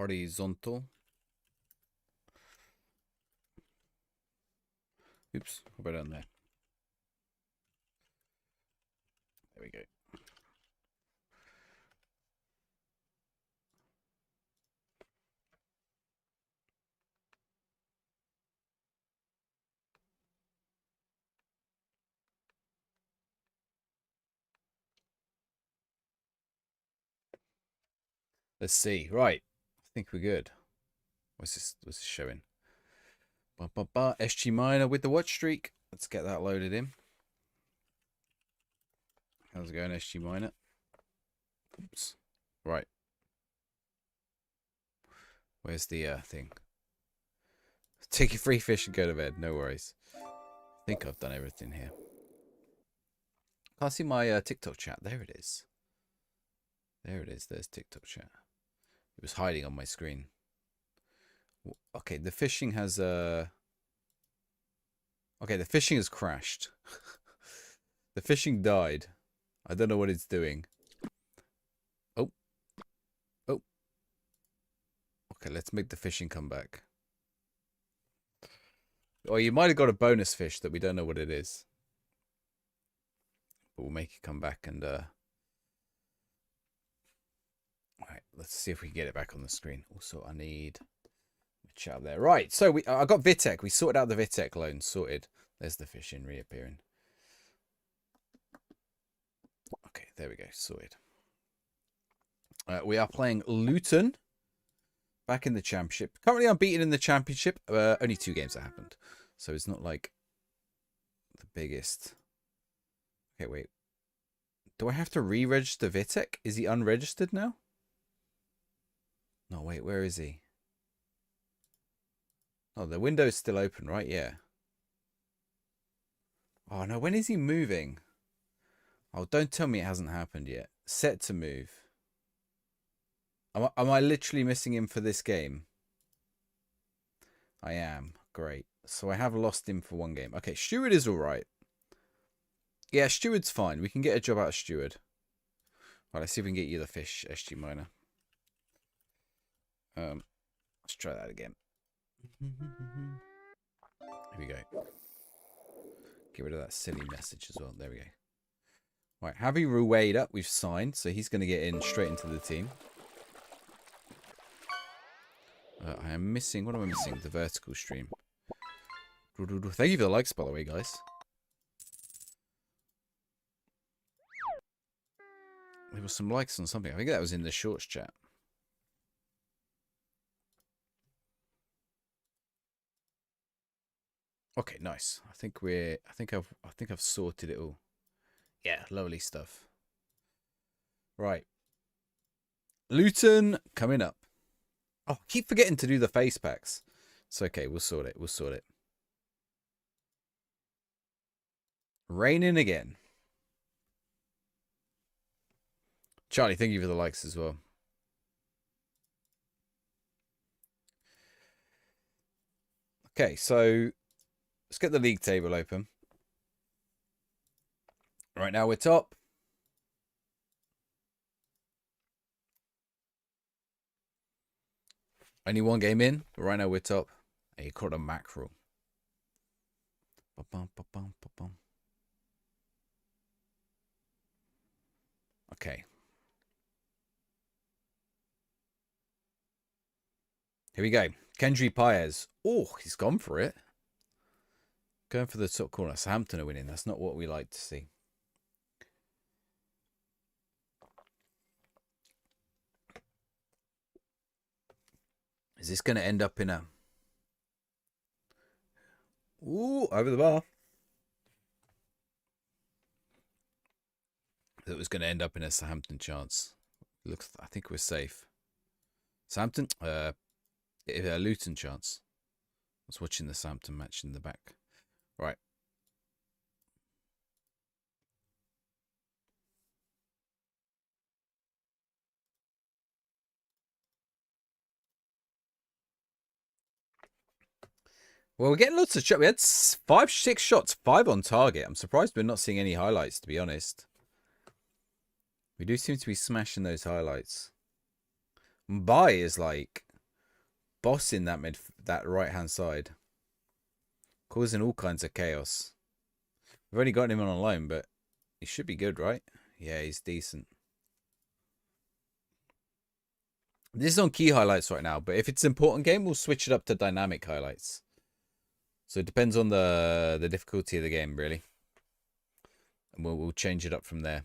horizontal. Oops, how about on there? There we go. Let's see. Right. I think we're good. What's this showing? SG Minor with the watch streak. Let's get that loaded in. How's it going, SG Minor? Oops. Right. Where's the thing? Take your free fish and go to bed. No worries. I think I've done everything here. Can't see my TikTok chat. There it is. There it is. There's TikTok chat. It was hiding on my screen. Okay, the fishing has okay, the fishing has crashed. The fishing died. I don't know what it's doing. Oh. Oh. Okay, let's make the fishing come back. Or you might have got a bonus fish that we don't know what it is. But we'll make it come back and Alright, let's see if we can get it back on the screen. Also, I need a chat there. Right, so I got Vitek. We sorted out the Vitek loan. Sorted. There's the fishing reappearing. Okay, there we go. Sorted. We are playing Luton. Back in the championship. Currently unbeaten in the championship. Only 2 games that happened. So it's not like the biggest. Okay, wait. Do I have to re-register Vitek? Is he unregistered now? No, wait. Where is he? Oh, the window's still open, right? Yeah. Oh, no. When is he moving? Oh, don't tell me it hasn't happened yet. Set to move. Am I literally missing him for this game? I am. Great. So I have lost him for 1 game. Okay, Steward is all right. Yeah, Steward's fine. We can get a job out of Steward. Right, let's see if we can get you the fish, SG Minor. Let's try that again. Here we go. Get rid of that silly message as well. There we go. Right, Javi Rueda, we've signed, so he's going to get in straight into the team. I am missing... What am I missing? The vertical stream. Thank you for the likes, by the way, guys. There was some likes on something. I think that was in the shorts chat. Okay, nice. I think I've sorted it all. Yeah, lovely stuff. Right. Luton coming up. Oh, I keep forgetting to do the face packs. It's okay. We'll sort it. We'll sort it. Raining again. Charlie, thank you for the likes as well. Okay, so let's get the league table open. Right now we're top. Only 1 game in, but right now we're top. Hey, you caught a mackerel. Okay. Here we go. Kendry Paez. Oh, he's gone for it. Going for the top corner. Southampton are winning. That's not what we like to see. Is this going to end up in a... Ooh, over the bar. It was going to end up in a Southampton chance. Looks, I think we're safe. Southampton, Luton chance. I was watching the Southampton match in the back. Right. Well, we're getting lots of shots. We had 5, 6 shots, 5 on target. I'm surprised we're not seeing any highlights, to be honest. We do seem to be smashing those highlights. Mbai is like bossing that right hand side, causing all kinds of chaos. We've only got him on loan, but he should be good, right? Yeah, he's decent. This is on key highlights right now, but if it's an important game, we'll switch it up to dynamic highlights. So it depends on the difficulty of the game, really. And we'll change it up from there.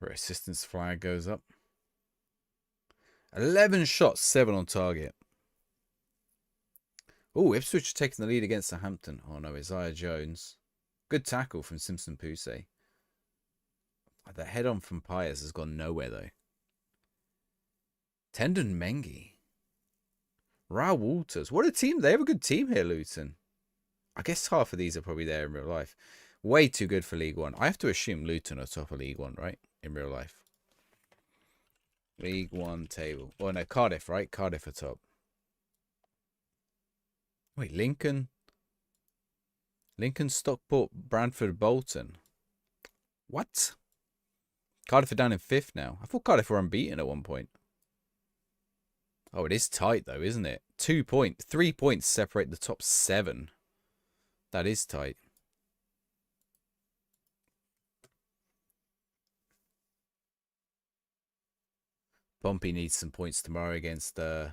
Right, assistance flag goes up. 11 shots, 7 on target. Oh, Ipswich are taking the lead against Southampton. Oh no, Isaiah Jones. Good tackle from Simpson Poussey. The head on from Piers has gone nowhere though. Tendon Mengi. Rao Walters. What a team. They have a good team here, Luton. I guess half of these are probably there in real life. Way too good for League One. I have to assume Luton are top of League One, right? In real life. League One table. Oh no, Cardiff, right? Cardiff are top. Wait, Lincoln, Stockport, Bradford, Bolton. What? Cardiff are down in 5th now. I thought Cardiff were unbeaten at one point. Oh, it is tight though, isn't it? 3 points separate the top 7. That is tight. Pompey needs some points tomorrow against Millwall.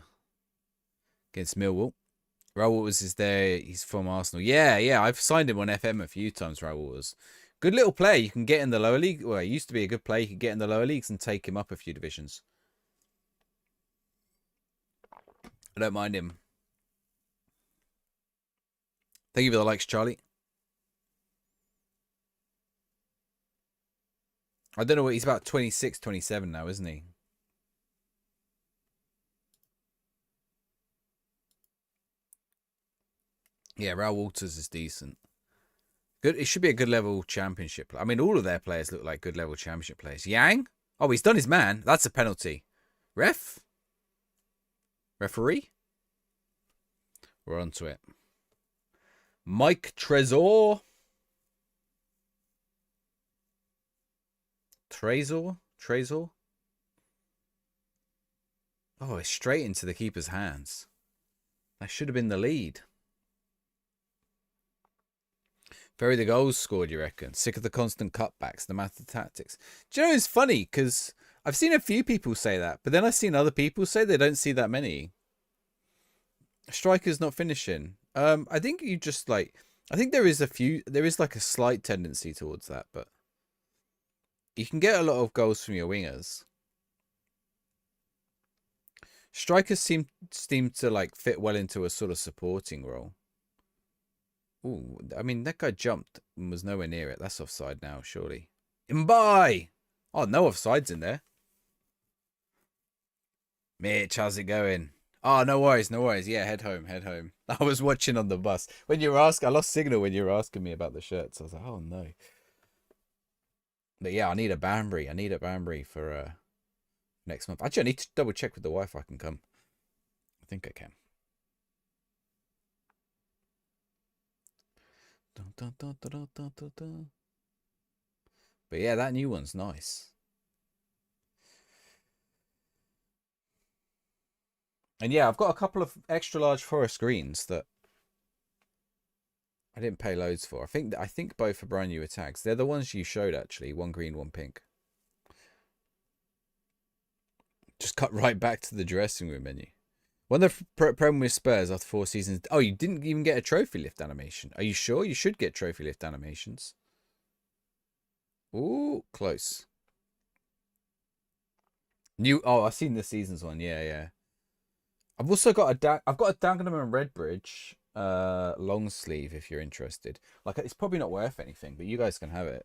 Raul Waters is there. He's from Arsenal. Yeah. I've signed him on FM a few times, Raul Waters. Good little player. You can get in the lower league. Well, he used to be a good player. You could get in the lower leagues and take him up a few divisions. I don't mind him. Thank you for the likes, Charlie. I don't know what he's about 26, 27 now, isn't he? Yeah, Raul Walters is decent. Good. It should be a good level championship. I mean, all of their players look like good level championship players. Yang? Oh, he's done his man. That's a penalty. Referee? We're on to it. Mike Trezor. Oh, it's straight into the keeper's hands. That should have been the lead. Very the goals scored, you reckon? Sick of the constant cutbacks, the math of tactics. Do you know, it's funny because I've seen a few people say that, but then I've seen other people say they don't see that many. Strikers not finishing. I think you just like, I think there is like a slight tendency towards that, but you can get a lot of goals from your wingers. Strikers seem to like fit well into a sort of supporting role. Ooh, I mean, that guy jumped and was nowhere near it. That's offside now, surely. Mbai! Oh, no offsides in there. Mitch, how's it going? Oh, no worries. Yeah, head home. I was watching on the bus. When you were asking, I lost signal when you were asking me about the shirts. I was like, oh, no. But yeah, I need a Banbury for next month. Actually, I need to double check with the wife I can come. I think I can. But yeah, that new one's nice. And yeah, I've got a couple of extra large forest greens that I didn't pay loads for. I think both are brand new tags. They're the ones you showed actually. One green, one pink. Just cut right back to the dressing room menu. One of the problem with Spurs after 4 seasons. Oh, you didn't even get a trophy lift animation. Are you sure? You should get trophy lift animations. Ooh, close. Oh, I've seen the seasons one. Yeah. I've also got a Dagenham and Redbridge long sleeve if you're interested. Like, it's probably not worth anything, but you guys can have it.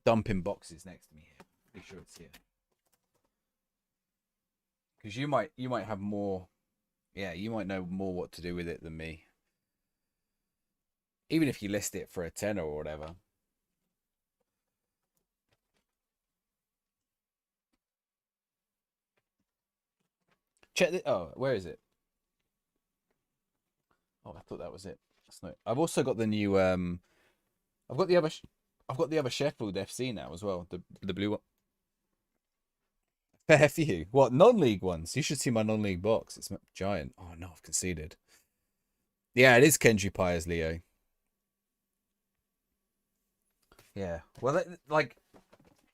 Dumping boxes next to me here. Be sure it's here. Because you might have more. Yeah, you might know more what to do with it than me. Even if you list it for a tenner or whatever. Check the. Oh, where is it? Oh, I thought that was it. That's not. I've also got the new. I've got the other. I've got the other Sheffield FC now as well. The blue one. Fair few. What non-league ones? You should see my non-league box. It's giant. Oh no, I've conceded. Yeah, it is Kenji Pire's Leo. Yeah. Well, like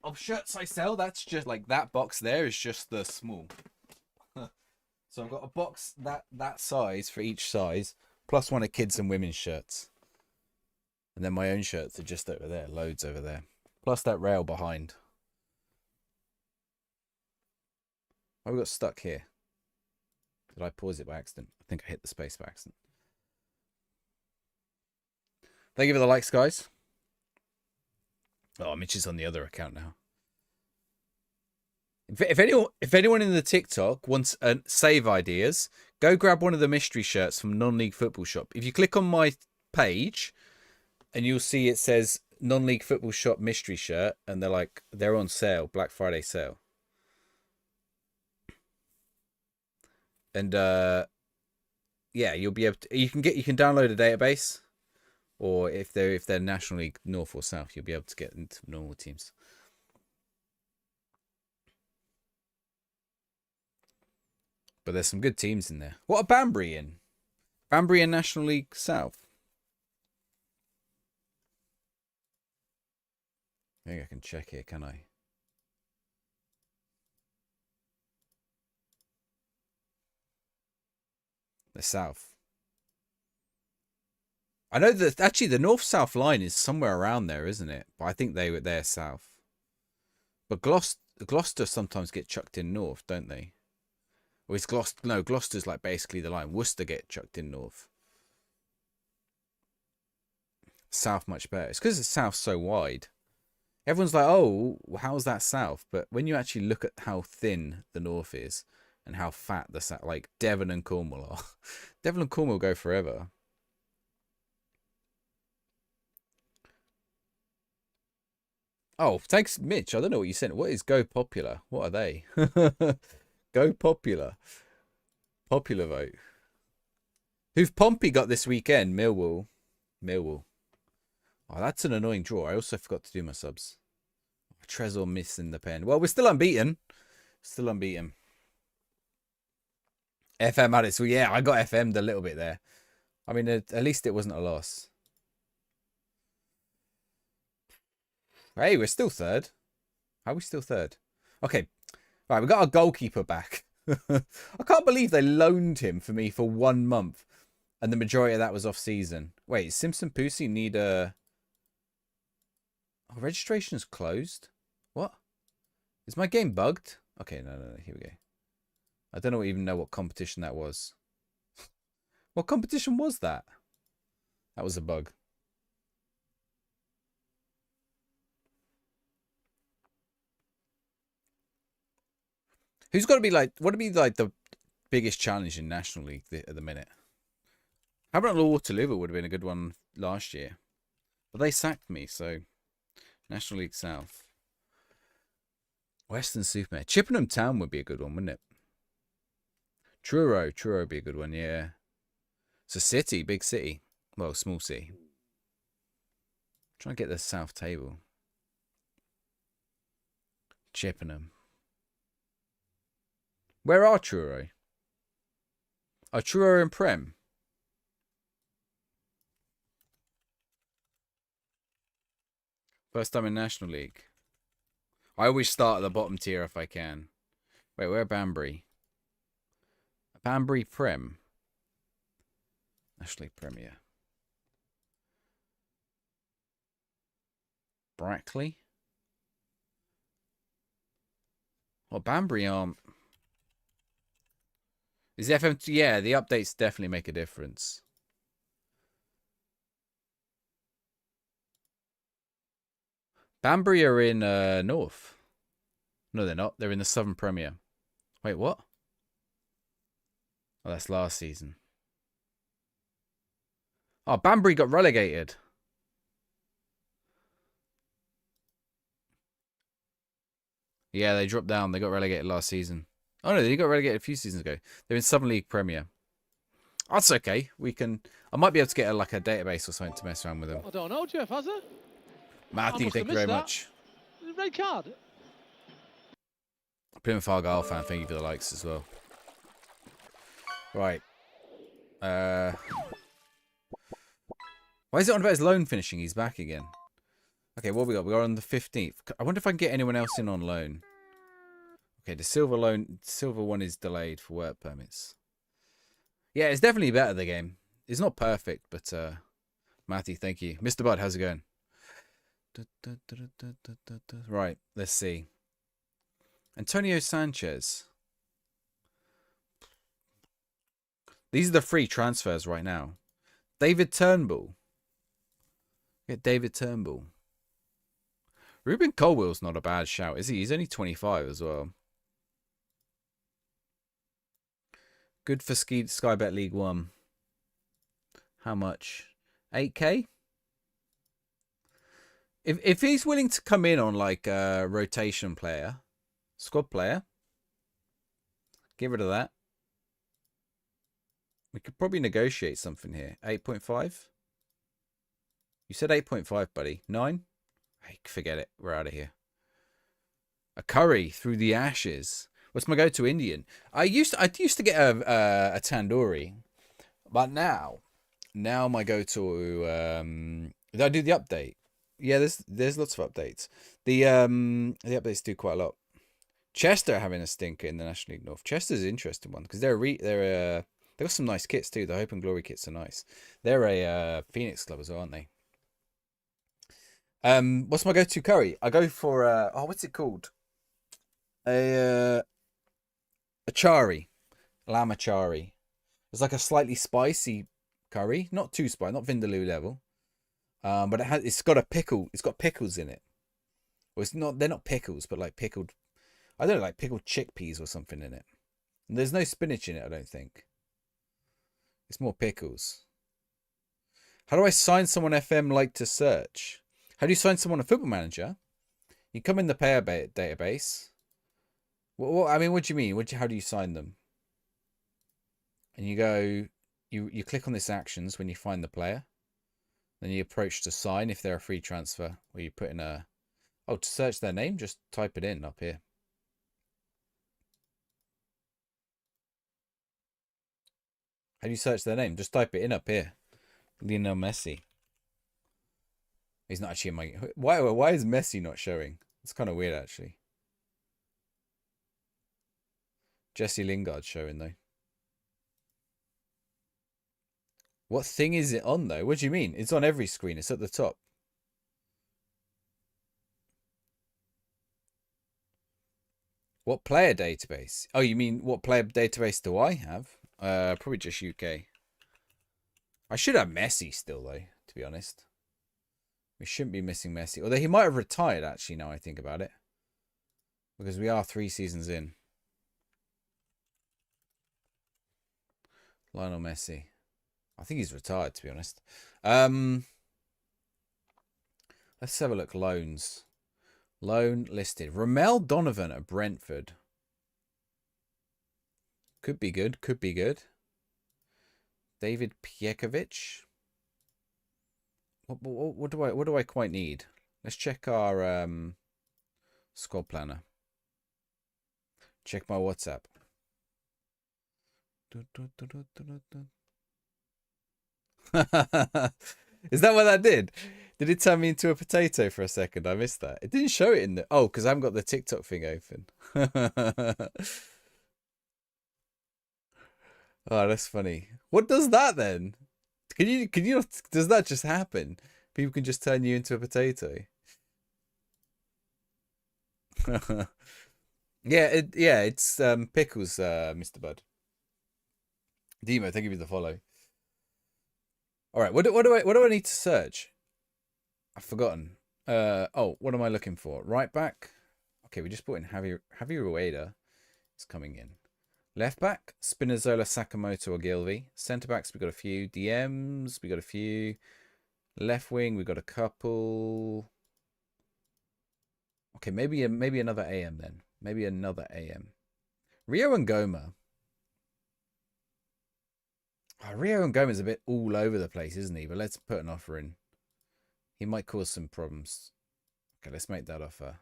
of shirts I sell, that's just like that box there is just the small. So I've got a box that size for each size, plus one of kids and women's shirts. And then my own shirts are just over there, loads over there. Plus that rail behind. I got stuck here. Did I pause it by accident? I think I hit the space by accident. Thank you for the likes, guys. Oh, Mitch is on the other account now. If anyone in the TikTok wants save ideas, go grab one of the mystery shirts from Non-League Football Shop. If you click on my page, and you'll see it says Non-League Football Shop mystery shirt, and they're on sale, Black Friday sale. And yeah, you'll be able to. You can download a database, or if they're National League North or South, you'll be able to get into normal teams. But there's some good teams in there. What are Banbury in? Banbury in National League South. I think I can check here, can I? The South. I know that actually the North-South line is somewhere around there, isn't it? But I think they're South. But Gloucester sometimes get chucked in North, don't they? Or is Gloucester? No, Gloucester's like basically the line. Worcester get chucked in North. South much better. It's because the South's so wide. Everyone's like, oh, how's that South? But when you actually look at how thin the North is and how fat the South, like Devon and Cornwall are. Devon and Cornwall go forever. Oh, thanks, Mitch. I don't know what you said. What is Go Popular? What are they? Go Popular. Popular vote. Who've Pompey got this weekend? Millwall. Millwall. Oh, that's an annoying draw. I also forgot to do my subs. Trezor missing the pen. Well, we're still unbeaten. Still unbeaten. FM had it. So yeah, I got FM'd a little bit there. I mean, at least it wasn't a loss. Hey, we're still third. How are we still third? Okay. Right, we got our goalkeeper back. I can't believe they loaned him for me for 1 month. And the majority of that was off season. Wait, Simpson Pussy need a... Oh, registration's closed. What? Is my game bugged? Okay, no. Here we go. I don't even know what competition that was. What competition was that? That was a bug. Who's got to be like... What would be like the biggest challenge in National League at the minute? How about Waterloo would have been a good one last year. But they sacked me, so... National League South. Western Supermare. Chippenham Town would be a good one, wouldn't it? Truro would be a good one, yeah. It's a city, big city. Well, small city. Try and get the South table. Chippenham. Where are Truro? Oh, Truro and Prem. First time in National League. I always start at the bottom tier if I can. Wait, where Banbury? Banbury Prem. National League Premier. Brackley? Well, Banbury aren't... Is the FM... Yeah, the updates definitely make a difference. Banbury are in North. No, they're not. They're in the Southern Premier. Wait, what? Oh, that's last season. Oh, Banbury got relegated. Yeah, they dropped down. They got relegated last season. Oh no, they got relegated a few seasons ago. They're in Southern League Premier. That's okay. We can. I might be able to get like a database or something to mess around with them. I don't know, Jeff, has it? Matthew, thank you very much. Red card. Plymouth Argyle fan, thank you for the likes as well. Right. Why is it on about his loan finishing? He's back again. Okay, what we got? We got on the 15th. I wonder if I can get anyone else in on loan. Okay, the silver one is delayed for work permits. Yeah, it's definitely better, the game. It's not perfect, but Matthew, thank you. Mr. Bud, how's it going? Right, let's see. Antonio Sanchez. These are the free transfers right now. David Turnbull. Get David Turnbull. Ruben Colwell's not a bad shout, is he? He's only 25 as well. Good for Sky Bet League 1. How much? 8k? If he's willing to come in on like a rotation player, squad player, get rid of that. We could probably negotiate something here. 8.5? You said 8.5, buddy. 9? Hey, forget it. We're out of here. A curry through the ashes. What's my go-to Indian? I used to get a tandoori, but now my go-to did I do the update? Yeah, there's lots of updates. The updates do quite a lot. Chester having a stinker in the National League North. Chester's an interesting one because they've got some nice kits too. The Hope and Glory kits are nice. They're a Phoenix club as well, aren't they? What's my go-to curry? I go for what's it called? A chari, lamb achari. It's like a slightly spicy curry, not too spicy, not vindaloo level. But it's got a pickle. It's got pickles in it. Well, it's not. They're not pickles, but like pickled. I don't know, like pickled chickpeas or something in it. And there's no spinach in it. I don't think. It's more pickles. How do I sign someone FM like to search? How do you sign someone a Football Manager? You come in the player database. What do you mean? How do you sign them? And you go, you click on this actions when you find the player. Then you approach to sign if they're a free transfer. Or you put in to search their name, just type it in up here. How do you search their name? Just type it in up here. Lionel Messi. He's not actually in my... Why is Messi not showing? It's kind of weird, actually. Jesse Lingard's showing, though. What thing is it on, though? What do you mean? It's on every screen. It's at the top. What player database? Oh, you mean what player database do I have? Probably just UK. I should have Messi still, though, to be honest. We shouldn't be missing Messi. Although he might have retired, actually, now I think about it. Because we are 3 seasons in. Lionel Messi. I think he's retired, to be honest. Let's have a look. Loans. Loan listed. Ramel Donovan at Brentford. Could be good. Could be good. David Piekovic. What do I quite need? Let's check our squad planner. Check my WhatsApp. Is that what that did? Did it turn me into a potato for a second? I missed that. It didn't show it in the... Oh, because I haven't got the TikTok thing open. Oh, that's funny. What does that then? Can you does that just happen? People can just turn you into a potato. It's pickles, Mr. Bud. Demo, thank you for the follow. All right, what do I need to search? I've forgotten. What am I looking for? Right back. Okay, we just put in Javier Rueda. It's coming in. Left back, Spinazzola, Sakamoto, or Gilvey. Centre backs, we got a few. DMs, we got a few. Left wing, we got a couple. Okay, maybe another AM then. Maybe another AM. Rio and Goma. Oh, Rio and Goma's a bit all over the place, isn't he? But let's put an offer in. He might cause some problems. Okay, let's make that offer.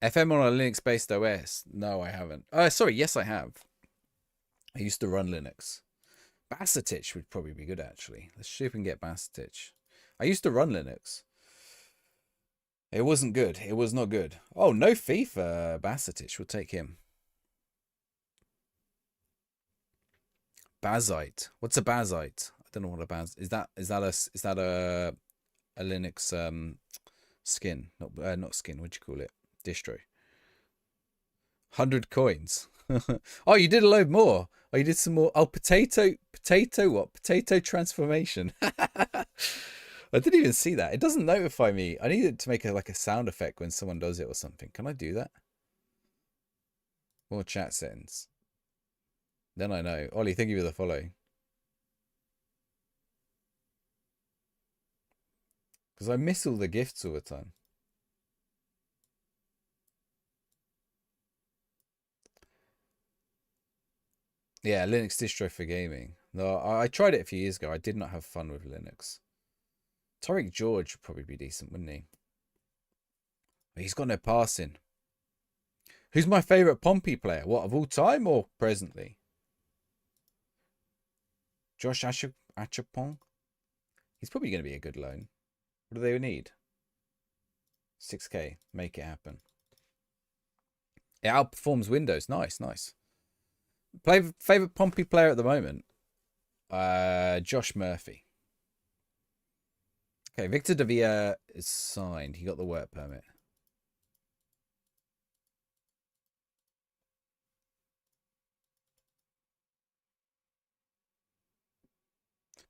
FM on a Linux-based OS? No, I haven't. Sorry, yes, I have. I used to run Linux. Bassetich would probably be good, actually. Let's see if we can get Bassetich. I used to run Linux. It wasn't good. It was not good. Oh, no fee for Bassetich. We'll take him. Bazite. What's a Bazite? I don't know what a Baz is. That a Linux skin? Not skin. What'd you call it? Distro. 100 coins. Oh, you did a load more. Oh, you did some more. Oh, potato what? Potato transformation. I didn't even see that. It doesn't notify me. I need it to make like a sound effect when someone does it or something. Can I do that? More chat settings. Then I know. Ollie, thank you for the follow. Because I miss all the gifts all the time. Yeah, Linux distro for gaming. No, I tried it a few years ago. I did not have fun with Linux. Tariq George would probably be decent, wouldn't he? He's got no passing. Who's my favourite Pompey player? What, of all time or presently? Josh Achapong? He's probably going to be a good loan. What do they need? 6k. Make it happen. It outperforms Windows. Nice, nice. Favourite Pompey player at the moment? Josh Murphy. Okay, Victor De Villa is signed. He got the work permit.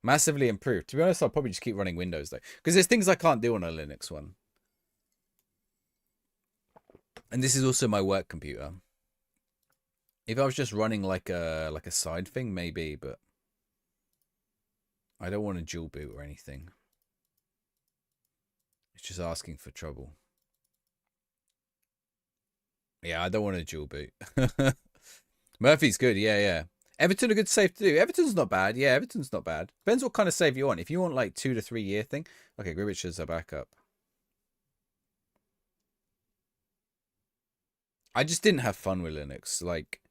Massively improved. To be honest, I'll probably just keep running Windows though, because there's things I can't do on a Linux one. And this is also my work computer. If I was just running like a side thing, maybe, but I don't want a dual boot or anything. It's just asking for trouble. Yeah, I don't want a dual boot. Murphy's good. Yeah. Everton a good save to do. Everton's not bad. Yeah, Everton's not bad. Depends what kind of save you want. If you want like 2 to 3 year thing. Okay, Gribich is a backup. I just didn't have fun with Linux. Like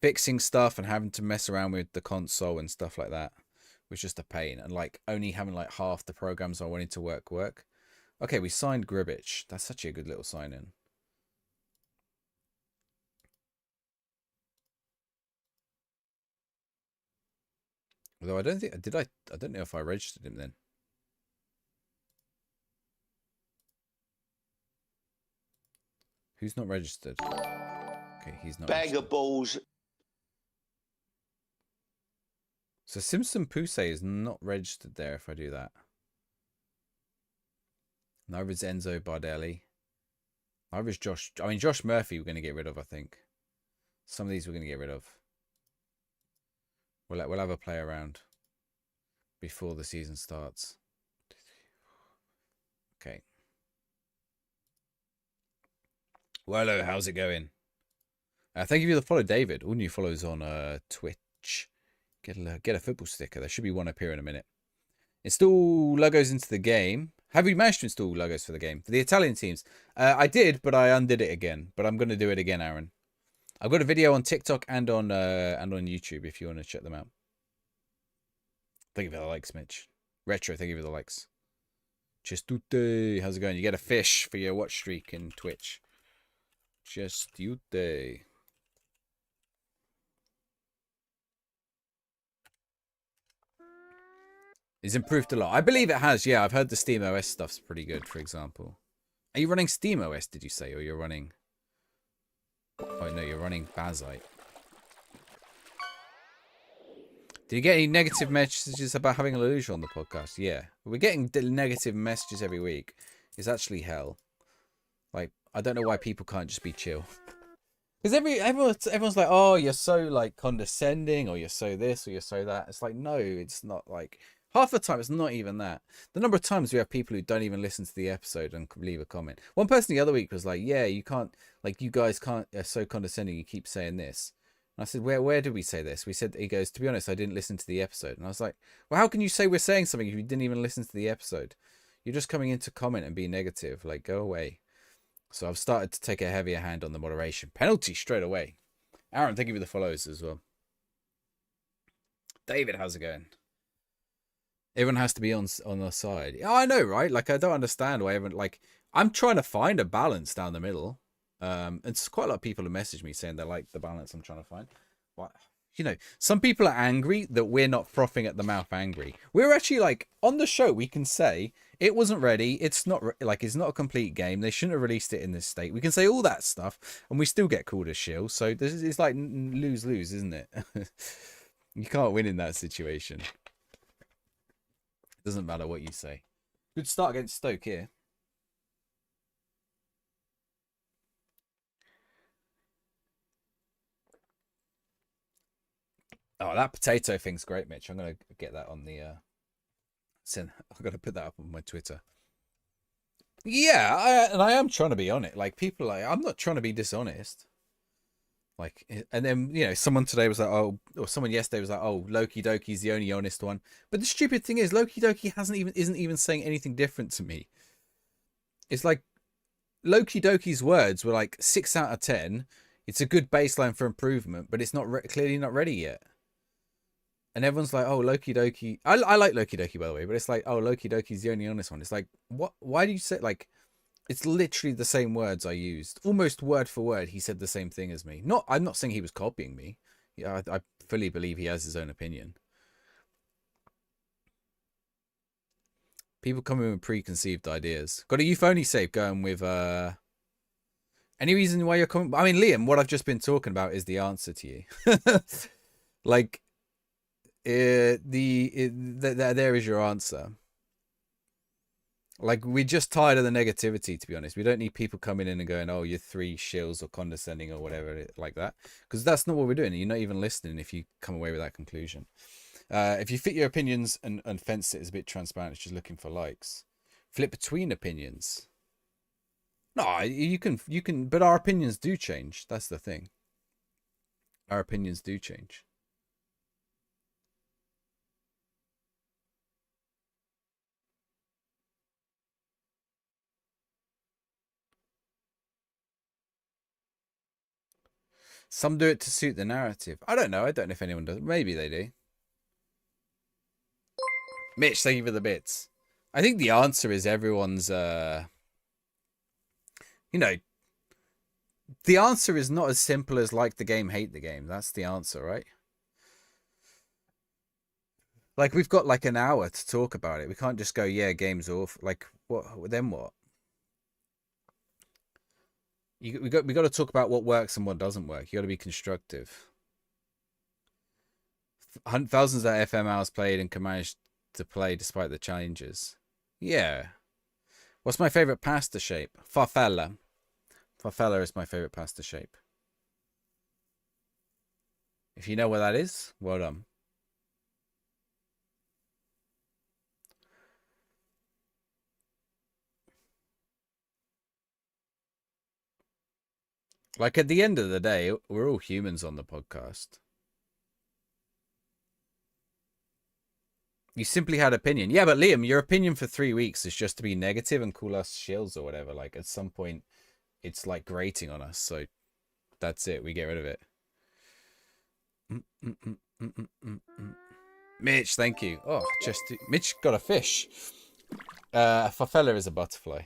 fixing stuff and having to mess around with the console and stuff like that was just a pain. And like only having like half the programs I wanted to work. Okay, we signed Gribich. That's such a good little sign in. Although I don't think I don't know if I registered him then. Who's not registered? Okay, he's not. Bag of balls. So Simpson Poussey is not registered there if I do that. Neither is Enzo Bardelli. Neither is Josh. I mean, Josh Murphy we're going to get rid of, I think. Some of these we're going to get rid of. We'll have a play around before the season starts. Okay. Well, hello, how's it going? Thank you for the follow, David. All new follows on Twitch. Get a football sticker. There should be one up here in a minute. Install logos into the game. Have you managed to install logos for the game? For the Italian teams? I did, but I undid it again. But I'm going to do it again, Aaron. I've got a video on TikTok and on YouTube if you want to check them out. Thank you for the likes, Mitch. Retro, thank you for the likes. Chestute, how's it going? You get a fish for your watch streak in Twitch. Chestute. It's improved a lot. I believe it has. Yeah, I've heard the SteamOS stuff's pretty good, for example. Are you running SteamOS, did you say? Or you're running... Oh, no, you're running Bazite. Did you get any negative messages about having a Lelouch on the podcast? Yeah. We're getting negative messages every week. It's actually hell. Like, I don't know why people can't just be chill. Because everyone's like, oh, you're so, like, condescending, or you're so this, or you're so that. It's like, no, it's not like... Half the time, it's not even that. The number of times we have people who don't even listen to the episode and leave a comment. One person the other week was like, yeah, you can't, like, you guys can't, are so condescending, you keep saying this. And I said, where did we say this? We said, he goes, to be honest, I didn't listen to the episode. And I was like, well, how can you say we're saying something if you didn't even listen to the episode? You're just coming in to comment and be negative. Like, go away. So I've started to take a heavier hand on the moderation. Penalty straight away. Aaron, thank you for the follows as well. David, how's it going? Everyone has to be on the side. Oh, I know, right? Like, I don't understand why everyone, like, I'm trying to find a balance down the middle. And it's quite a lot of people who message me saying they like the balance I'm trying to find. What? You know, some people are angry that we're not frothing at the mouth angry. We're actually, like, on the show, we can say it wasn't ready. It's not, like, it's not a complete game. They shouldn't have released it in this state. We can say all that stuff, and we still get called a shill. So this is, it's like lose-lose, isn't it? You can't win in that situation. Doesn't matter what you say. Good start against Stoke here. Oh, that potato thing's great, Mitch. I'm gonna get that on the I'm gonna put that up on my Twitter. Yeah, I am trying to be on it. Like, people, like, I'm not trying to be dishonest. Like, and then, you know, someone today was like, oh, or someone yesterday was like, oh, Loki Doki's the only honest one. But the stupid thing is, Loki Doki isn't even saying anything different to me. It's like Loki Doki's words were like 6 out of 10. It's a good baseline for improvement, but it's not clearly not ready yet. And everyone's like, oh, Loki Doki. I like Loki Doki, by the way, but it's like, oh, Loki Doki's the only honest one. It's like, what? Why do you say, like, it's literally the same words I used. Almost word for word, he said the same thing as me. I'm not saying he was copying me. Yeah, I fully believe he has his own opinion. People come in with preconceived ideas. Got a youth only save going with any reason why you're coming? I mean, Liam, what I've just been talking about is the answer to you. Like, there is your answer. Like, we're just tired of the negativity, to be honest. We don't need people coming in and going, oh, you're 3 shills or condescending or whatever like that. Because that's not what we're doing. You're not even listening if you come away with that conclusion. If you fit your opinions and fence it as a bit transparent, it's just looking for likes. Flip between opinions. No, you can, but our opinions do change. That's the thing. Our opinions do change. Some do it to suit the narrative. I don't know. I don't know if anyone does. Maybe they do. Mitch, thank you for the bits. I think the answer is everyone's, you know, the answer is not as simple as like the game, hate the game. That's the answer, right? Like, we've got like an hour to talk about it. We can't just go, yeah, game's off. Like, what? Then what? We got to talk about what works and what doesn't work. You got to be constructive. Thousands of FM hours played and can manage to play despite the challenges. Yeah. What's my favorite pasta shape? Farfalla. Farfalla is my favorite pasta shape. If you know what that is, well done. Like, at the end of the day, we're all humans on the podcast. You simply had opinion. Yeah, but Liam, your opinion for 3 weeks is just to be negative and call us shills or whatever. Like, at some point, it's like grating on us. So that's it. We get rid of it. Mitch, thank you. Oh, Mitch got a fish. Farfalla is a butterfly.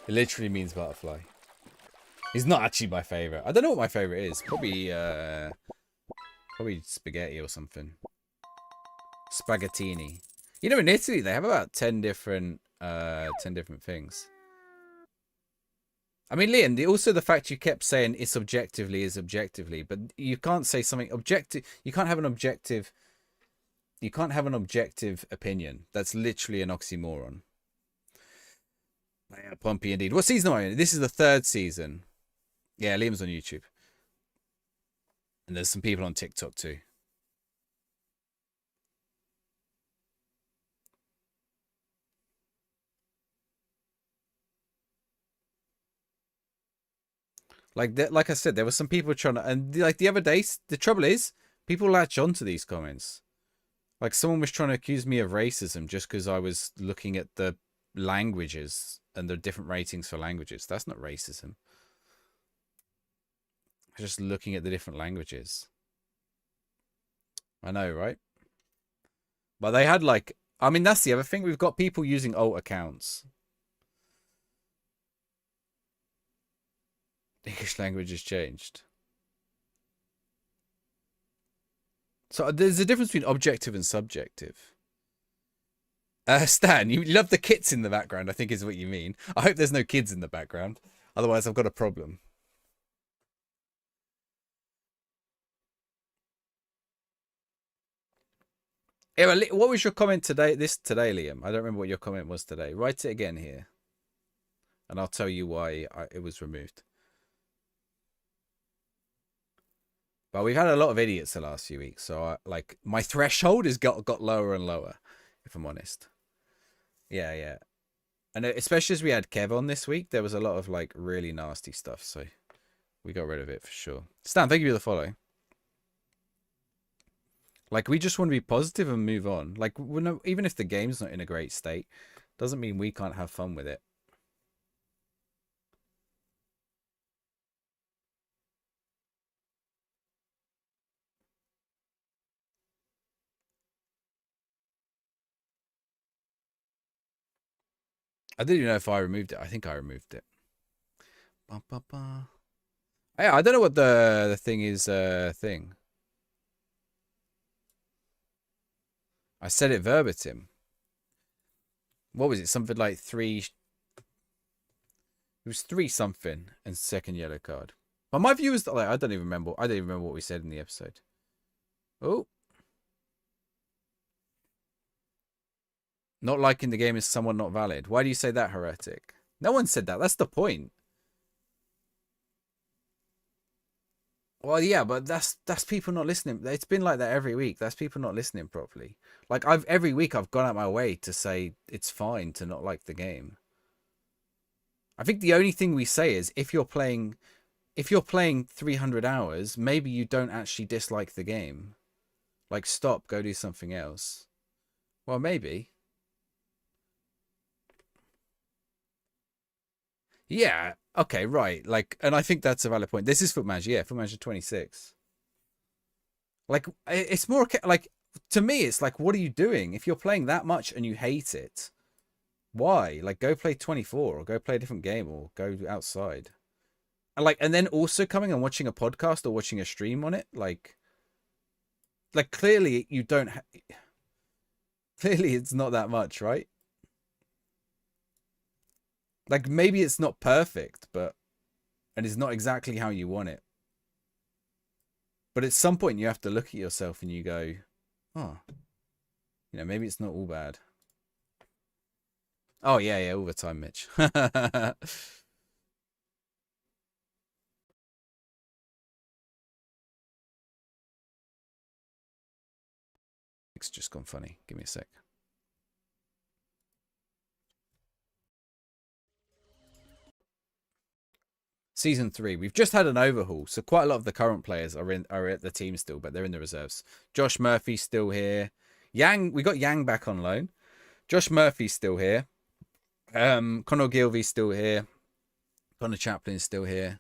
It literally means butterfly. He's not actually my favorite. I don't know what my favorite is. Probably spaghetti or something. Spaghettini. You know, in Italy they have about 10 different things. I mean, Liam, also the fact you kept saying it's objectively is objectively, but you can't say something objective. You can't have an objective. You can't have an objective opinion. That's literally an oxymoron. Yeah, Pompey indeed. What season am I in? This is the 3rd season. Yeah, Liam's on YouTube. And there's some people on TikTok too. Like I said, there were some people trying to, and like the other day, the trouble is, people latch onto these comments. Like someone was trying to accuse me of racism just because I was looking at the languages and the different ratings for languages. That's not racism. Just looking at the different languages. I know, right? But they had like, I mean, that's the other thing. We've got people using alt accounts. English language has changed. So there's a difference between objective and subjective. Stan, you love the kits in the background, I think is what you mean. I hope there's no kids in the background. Otherwise, I've got a problem. Yeah, what was your comment today? Today, Liam? I don't remember what your comment was today. Write it again here. And I'll tell you why it was removed. But we've had a lot of idiots the last few weeks. So, like, my threshold has got lower and lower, if I'm honest. Yeah, yeah. And especially as we had Kev on this week, there was a lot of, like, really nasty stuff. So, we got rid of it for sure. Stan, thank you for the follow. Like, we just want to be positive and move on. Like, even if the game's not in a great state, doesn't mean we can't have fun with it. I didn't even know if I removed it. I think I removed it. Ba, ba, ba. Yeah, I don't know what the thing is. Thing. I said it verbatim. What was it? Something like 3. It was 3 something and second yellow card. But my view is like I don't even remember. I don't even remember what we said in the episode. Oh. Not liking the game is somewhat not valid. Why do you say that, heretic? No one said that. That's the point. Well, yeah, but that's people not listening. It's been like that every week. That's people not listening properly. Like every week I've gone out my way to say it's fine to not like the game. I think the only thing we say is if you're playing 300 hours, maybe you don't actually dislike the game. Like stop, go do something else. Well, maybe. Yeah. Okay, right. Like, and I think that's a valid point. This is Foot Manager. Yeah, Foot Manager 26. Like, it's more like, to me, it's like, what are you doing? If you're playing that much and you hate it, why? Like, go play 24 or go play a different game or go outside. And then also coming and watching a podcast or watching a stream on it, like clearly you don't. Clearly, it's not that much, right? Like maybe it's not perfect, and it's not exactly how you want it. But at some point, you have to look at yourself and you go, "Oh, maybe it's not all bad." Oh yeah, all the time, Mitch. It's just gone funny. Give me a sec. Season 3. We've just had an overhaul, so quite a lot of the current players are at the team still, but they're in the reserves. Josh Murphy's still here. We got Yang back on loan. Josh Murphy's still here. Conor Gilvey's still here. Connor Chaplin's still here.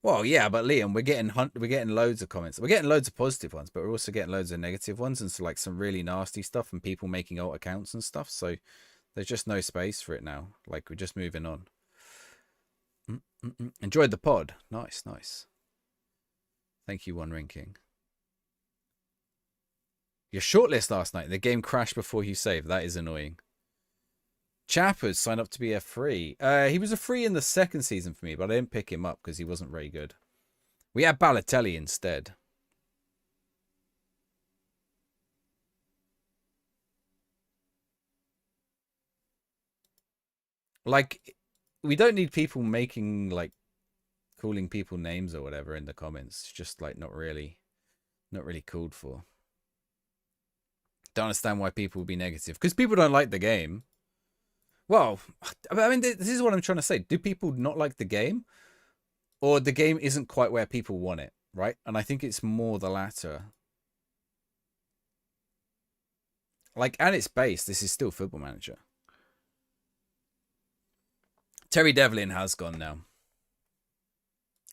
Well, yeah, but Liam, we're getting loads of comments. We're getting loads of positive ones, but we're also getting loads of negative ones and so like some really nasty stuff and people making alt accounts and stuff. So there's just no space for it now. Like we're just moving on. Enjoyed the pod. Nice. Thank you, One Ring King. Your shortlist last night. The game crashed before you saved. That is annoying. Chappers signed up to be a free. He was a free in the second season for me, but I didn't pick him up because he wasn't very good. We had Balotelli instead. Like, we don't need people making, like, calling people names or whatever in the comments. It's just, like, not really called for. Don't understand why people would be negative. Because people don't like the game. Well, I mean, this is what I'm trying to say. Do people not like the game? Or the game isn't quite where people want it, right? And I think it's more the latter. Like, at its base, this is still Football Manager. Terry Devlin has gone now.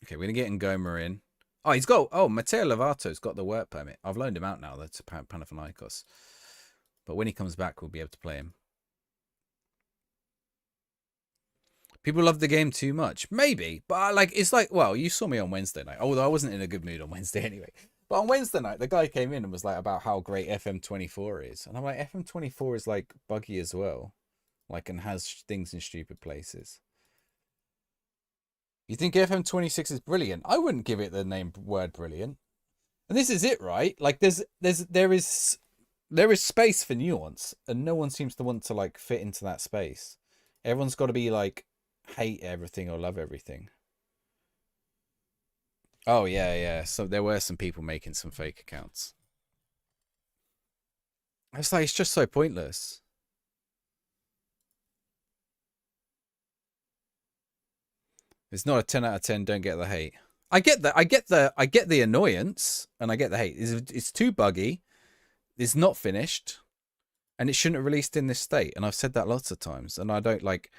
Okay, we're going to get Ngoma in. Oh, he's got... Oh, Matteo Lovato's got the work permit. I've loaned him out now. That's Panathinaikos. But when he comes back, we'll be able to play him. People love the game too much. Maybe. But, like, it's like... Well, you saw me on Wednesday night. Although I wasn't in a good mood on Wednesday anyway. But on Wednesday night, the guy came in and was like about how great FM24 is. And I'm like, FM24 is, like, buggy as well. Like, and has things in stupid places. You think FM26 is brilliant? I wouldn't give it the word brilliant. And this is it, right? Like there is space for nuance, and no one seems to want to like fit into that space. Everyone's got to be like hate everything or love everything. Oh yeah. So there were some people making some fake accounts. It's like it's just so pointless. It's not a 10 out of 10. Don't get the hate. I get that. I get the annoyance, and I get the hate. It's too buggy. It's not finished, and it shouldn't have released in this state. And I've said that lots of times, and I don't like.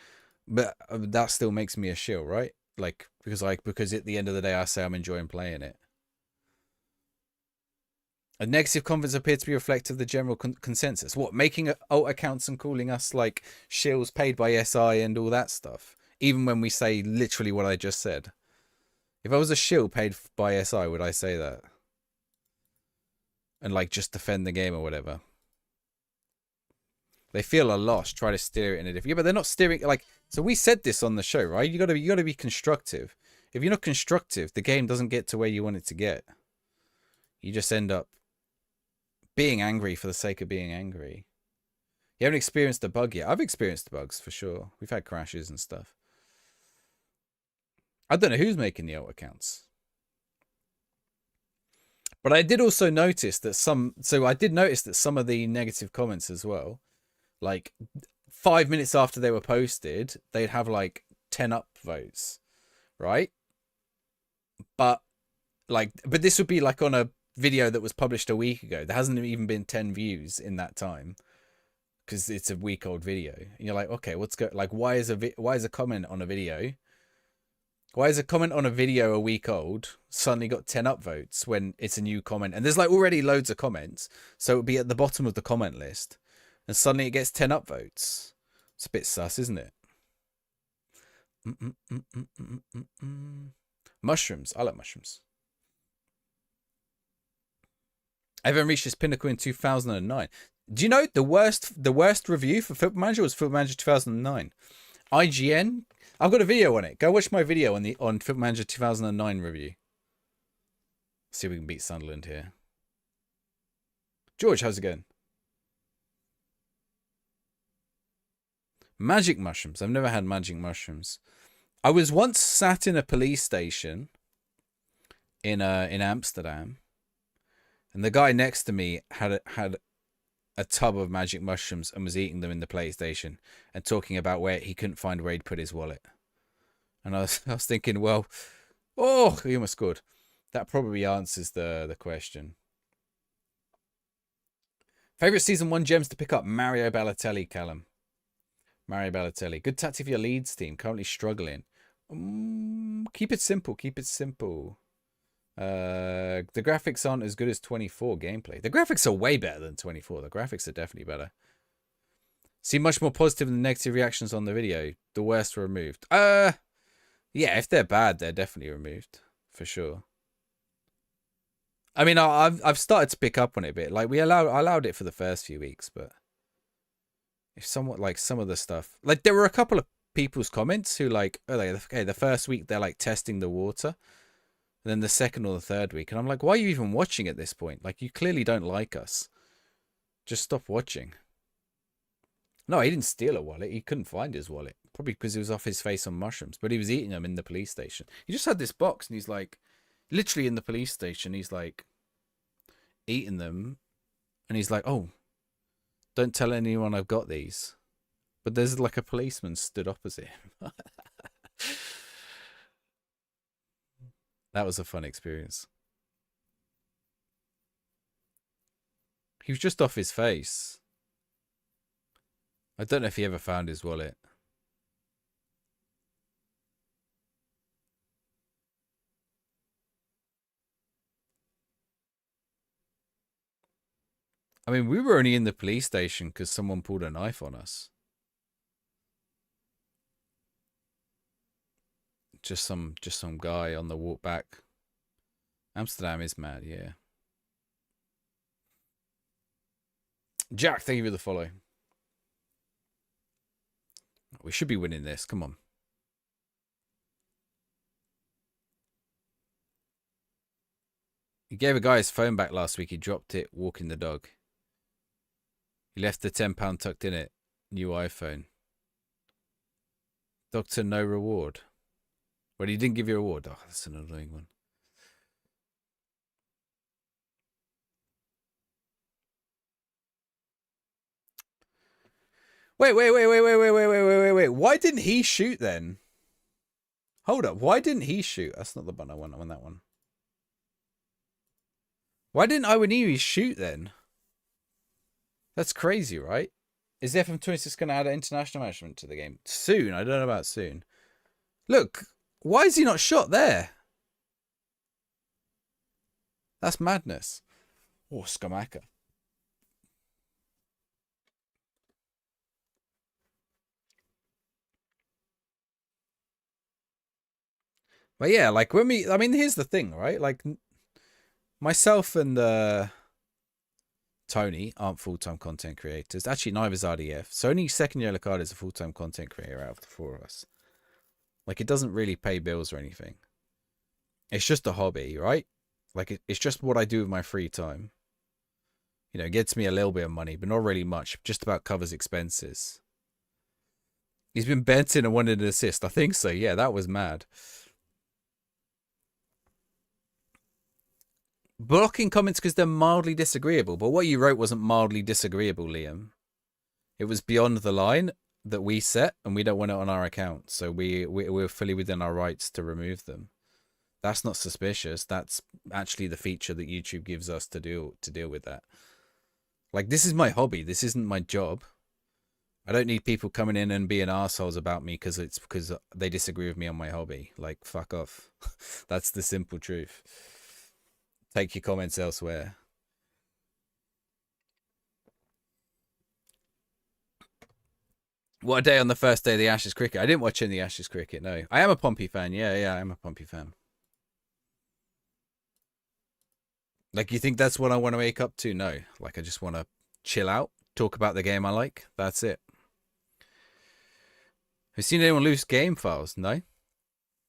But that still makes me a shill, right? Like because at the end of the day, I say I'm enjoying playing it. A negative comments appear to be reflective of the general consensus. What, making alt accounts and calling us like shills paid by SI and all that stuff? Even when we say literally what I just said. If I was a shill paid by SI, would I say that? And like just defend the game or whatever. They feel a loss. Try to steer it in a different... Yeah, but they're not steering... Like, so we said this on the show, right? You gotta be constructive. If you're not constructive, the game doesn't get to where you want it to get. You just end up being angry for the sake of being angry. You haven't experienced the bug yet. I've experienced the bugs for sure. We've had crashes and stuff. I don't know who's making the alt accounts. But I did also notice that some of the negative comments as well, like 5 minutes after they were posted, they'd have like 10 upvotes, right? But this would be like on a video that was published a week ago. There hasn't even been 10 views in that time because it's a week old video. And you're like, okay, why is a comment on a video? Why is a comment on a video a week old suddenly got 10 upvotes when it's a new comment? And there's like already loads of comments. So it would be at the bottom of the comment list. And suddenly it gets 10 upvotes. It's a bit sus, isn't it? Mushrooms. I like mushrooms. Everyone reached its pinnacle in 2009. Do you know the worst review for Football Manager was Football Manager 2009? IGN. I've got a video on it. Go watch my video on Football Manager 2009 review. See if we can beat Sunderland here. George, how's it going? Magic mushrooms. I've never had magic mushrooms. I was once sat in a police station in Amsterdam, and the guy next to me had a tub of magic mushrooms and was eating them in the police station and talking about where he couldn't find where he'd put his wallet. And I was thinking, well, oh, he almost scored. That probably answers the question. Favorite season 1 gems to pick up? Mario Balotelli, Callum. Mario Balotelli. Good tactic for your Leeds team. Currently struggling. Keep it simple. Keep it simple. The graphics aren't as good as 24 gameplay. The graphics are way better than 24. The graphics are definitely better. See much more positive than negative reactions on the video. The worst were removed. Yeah, if they're bad, they're definitely removed. For sure. I mean, I've started to pick up on it a bit. Like, I allowed it for the first few weeks, but if somewhat like some of the stuff, like there were a couple of people's comments who like, okay, the first week they're like testing the water, and then the second or the third week, and I'm like, why are you even watching at this point? Like, you clearly don't like us. Just stop watching. No, he didn't steal a wallet. He couldn't find his wallet. Probably because he was off his face on mushrooms, but he was eating them in the police station. He just had this box, and he's like, literally in the police station, he's like eating them, and he's like, oh, don't tell anyone I've got these. but there's like a policeman stood opposite him. That was a fun experience. He was just off his face. I don't know if he ever found his wallet. I mean, we were only in the police station because someone pulled a knife on us. Just some guy on the walk back. Amsterdam is mad, yeah. Jack, thank you for the follow. We should be winning this. Come on. He gave a guy his phone back last week. He dropped it walking the dog. He left the £10 tucked in it. New iPhone. Doctor, no reward. Well, he didn't give you a reward. Oh, that's an annoying one. Wait. Why didn't he shoot then? Hold up. Why didn't he shoot? That's not the button I want. I want that one. Why didn't Iwaniwi shoot then? That's crazy, right? Is the FM26 going to add international management to the game? Soon. I don't know about soon. Look. Why is he not shot there? That's madness. Oh, Skamaka. But yeah, like when we, I mean, here's the thing, right? Like myself and Tony aren't full-time content creators. Actually, neither is RDF. So only second yellow card is a full-time content creator out of the four of us. Like it doesn't really pay bills or anything. It's just a hobby, right? Like it's just what I do with my free time. You know, it gets me a little bit of money, but not really much. Just about covers expenses. He's been bent in and wanted an assist. I think so. Yeah, that was mad. Blocking comments because they're mildly disagreeable. But what you wrote wasn't mildly disagreeable, Liam. It was beyond the line that we set, and we don't want it on our account. So we're fully within our rights to remove them. That's not suspicious. That's actually the feature that YouTube gives us to deal with that. Like, this is my hobby. This isn't my job. I don't need people coming in and being assholes about me because they disagree with me on my hobby. Like, fuck off. That's the simple truth. Take your comments elsewhere. What a day on the first day of the Ashes cricket. I didn't watch any Ashes cricket, no. I am a Pompey fan. Yeah, I am a Pompey fan. Like, you think that's what I want to wake up to? No. Like, I just want to chill out, talk about the game I like. That's it. Have you seen anyone lose game files? No.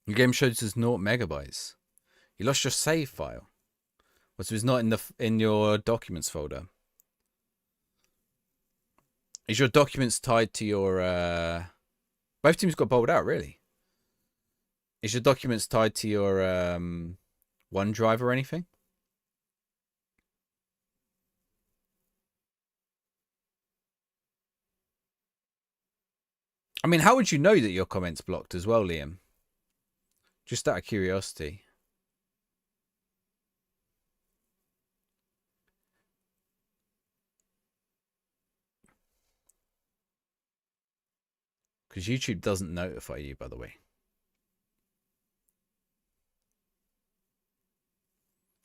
Your game shows us 0 megabytes. You lost your save file. So it's not in your documents folder. Is your documents tied to your both teams got bowled out, really? Is your documents tied to your OneDrive or anything? I mean, how would you know that your comment's blocked as well, Liam? Just out of curiosity. Because YouTube doesn't notify you, by the way.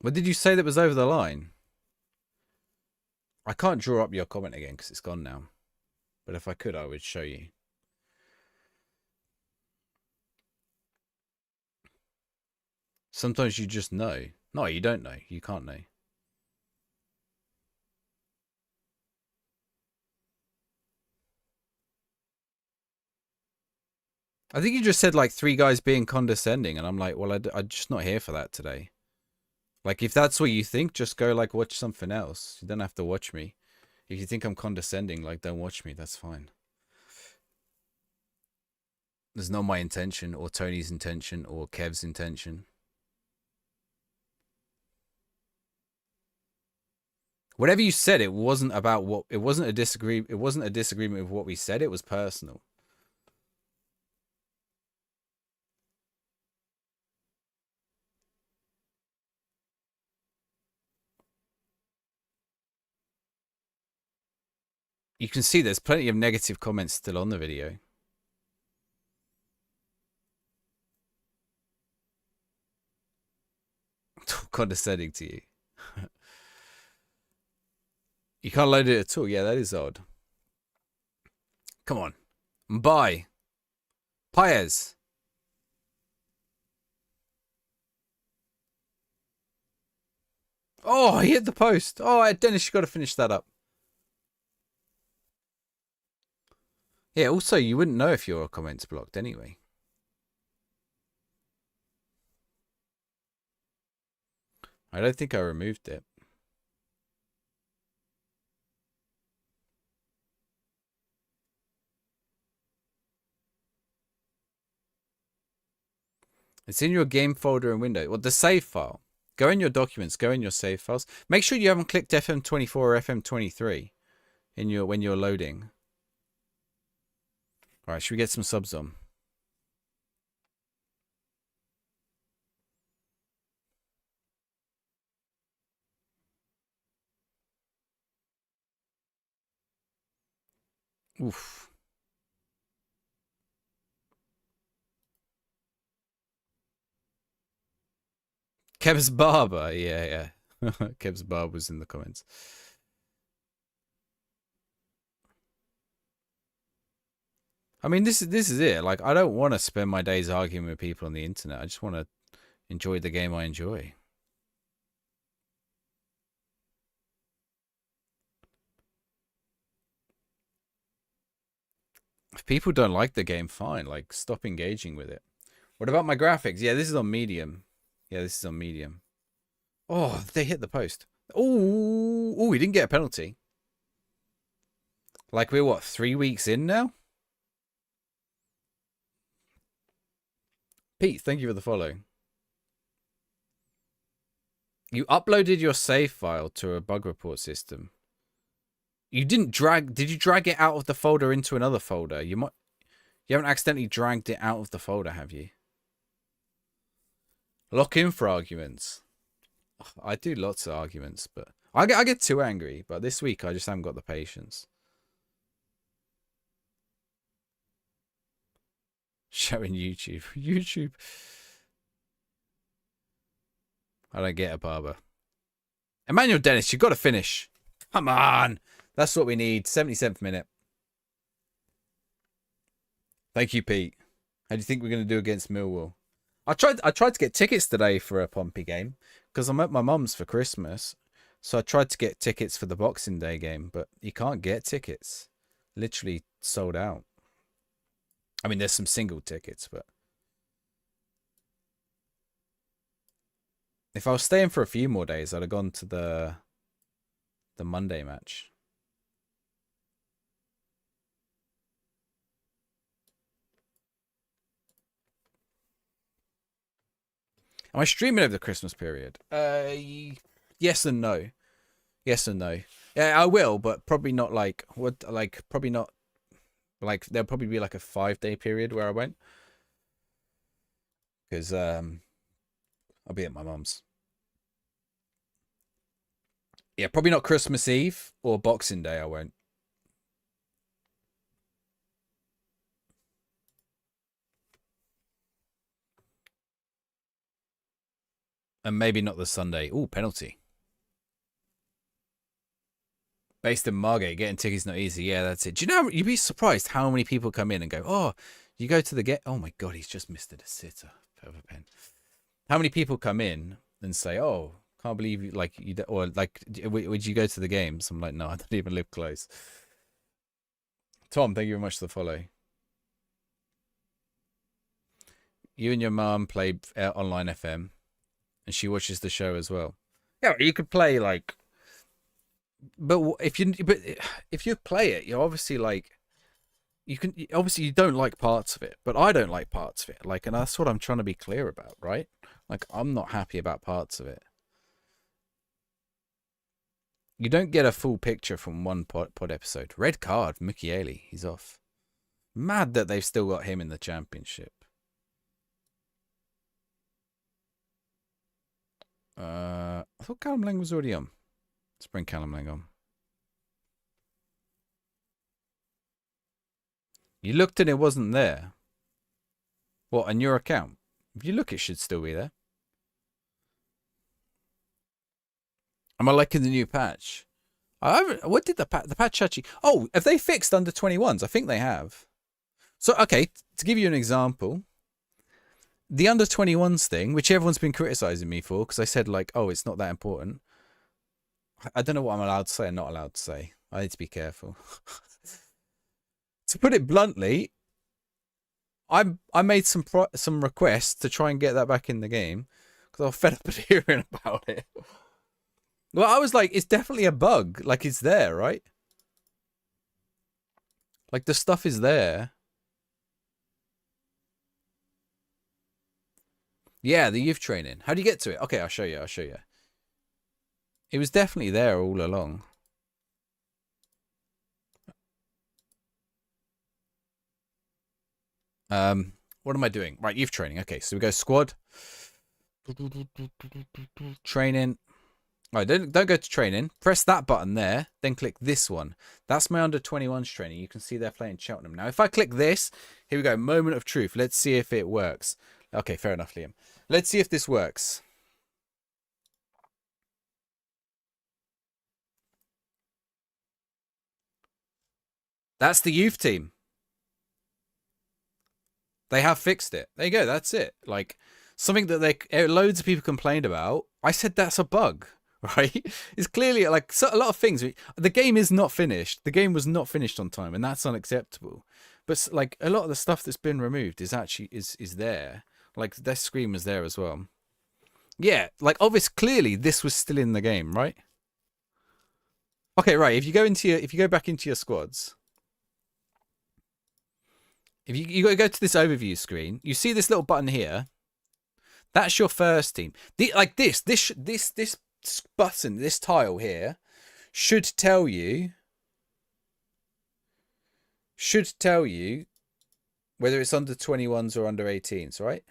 What did you say that was over the line? I can't draw up your comment again because it's gone now. But if I could, I would show you. Sometimes you just know. No, you don't know. You can't know. I think you just said like 3 guys being condescending, and I'm like, well, I'm just not here for that today. Like, if that's what you think, just go like watch something else. You don't have to watch me. If you think I'm condescending, like, don't watch me. That's fine. There's not my intention, or Tony's intention, or Kev's intention. Whatever you said, it wasn't about what. It wasn't a disagree. It wasn't a disagreement with what we said. It was personal. You can see there's plenty of negative comments still on the video. Condescending to you. You can't load it at all. Yeah, that is odd. Come on. Bye. Paez. Oh, he hit the post. Oh, Dennis, you got to finish that up. Yeah, also, you wouldn't know if your comment's blocked anyway. I don't think I removed it. It's in your game folder and window. Well, the save file. Go in your documents. Go in your save files. Make sure you haven't clicked FM24 or FM23 in your when you're loading. All right, should we get some subs on? Oof. Kev's Barber. Yeah. Kev's Barber was in the comments. I mean, this is it. Like, I don't want to spend my days arguing with people on the internet. I just want to enjoy the game I enjoy. If people don't like the game, fine. Like, stop engaging with it. What about my graphics? Yeah, this is on medium. Yeah, this is on medium. Oh, they hit the post. Oh, we didn't get a penalty. Like, we're what, 3 weeks in now? Pete, thank you for the follow. You uploaded your save file to a bug report system. You didn't drag... Did you drag it out of the folder into another folder? You haven't accidentally dragged it out of the folder, have you? Lock in for arguments. I do lots of arguments, but... I get too angry, but this week I just haven't got the patience. Showing YouTube. YouTube. I don't get a Barber. Emmanuel Dennis, you've got to finish. Come on. That's what we need. 77th minute. Thank you, Pete. How do you think we're going to do against Millwall? I tried to get tickets today for a Pompey game because I'm at my mum's for Christmas. So I tried to get tickets for the Boxing Day game, but you can't get tickets. Literally sold out. I mean, there's some single tickets, but if I was staying for a few more days, I'd have gone to the Monday match. Am I streaming over the Christmas period? Yes and no. Yes and no. Yeah, I will, but probably not like probably not like there'll probably be like a 5-day period where I won't. Because I'll be at my mum's. Yeah, probably not Christmas Eve or Boxing Day, I won't. And maybe not the Sunday. Ooh, penalty. Based in Margate, getting tickets not easy. Yeah, that's it. Do you know, you'd be surprised how many people come in and go, oh, you go to the get. Oh my God, he's just missed it. A sitter. Pepper pen. How many people come in and say, oh, can't believe you, like, you, or like, would you go to the games? I'm like, no, I don't even live close. Tom, thank you very much for the follow. You and your mum play online FM, and she watches the show as well. Yeah, you could play like, but if you play it, you're obviously like, you don't like parts of it, but I don't like parts of it. Like, and that's what I'm trying to be clear about, right? Like, I'm not happy about parts of it. You don't get a full picture from one pod episode. Red card, Mukiele. He's off. Mad that they've still got him in the championship. I thought Callum Lang was already on. Let's bring Callum Lang on. You looked and it wasn't there. What, on your account? If you look, it should still be there. Am I liking the new patch? What did the patch actually... Oh, have they fixed under 21s? I think they have. So, okay, to give you an example, the under 21s thing, which everyone's been criticizing me for, because I said, like, oh, it's not that important. I don't know what I'm allowed to say and not allowed to say. I need to be careful. To put it bluntly, I made some requests to try and get that back in the game because I was fed up of hearing about it. Well, I was like, it's definitely a bug. Like, it's there, right? Like, the stuff is there. Yeah, the youth training. How do you get to it? Okay, I'll show you. I'll show you. It was definitely there all along. What am I doing? Right, youth training. Okay, so we go squad. Training. Right, don't go to training. Press that button there, then click this one. That's my under 21s training. You can see they're playing Cheltenham. Now, if I click this, here we go. Moment of truth. Let's see if it works. Okay, fair enough, Liam. Let's see if this works. That's the youth team. They have fixed it. There you go. That's it. Like, something that loads of people complained about. I said that's a bug, right? It's clearly like a lot of things. The game is not finished. The game was not finished on time, and that's unacceptable. But like a lot of the stuff that's been removed is actually is there. Like their screen was there as well. Yeah, like obviously, clearly this was still in the game, right? Okay, right. If you go back into your squads. If you go to this overview screen, you see this little button here. That's your first team. Like this button, this tile here, should tell you whether it's under 21s or under 18s, right?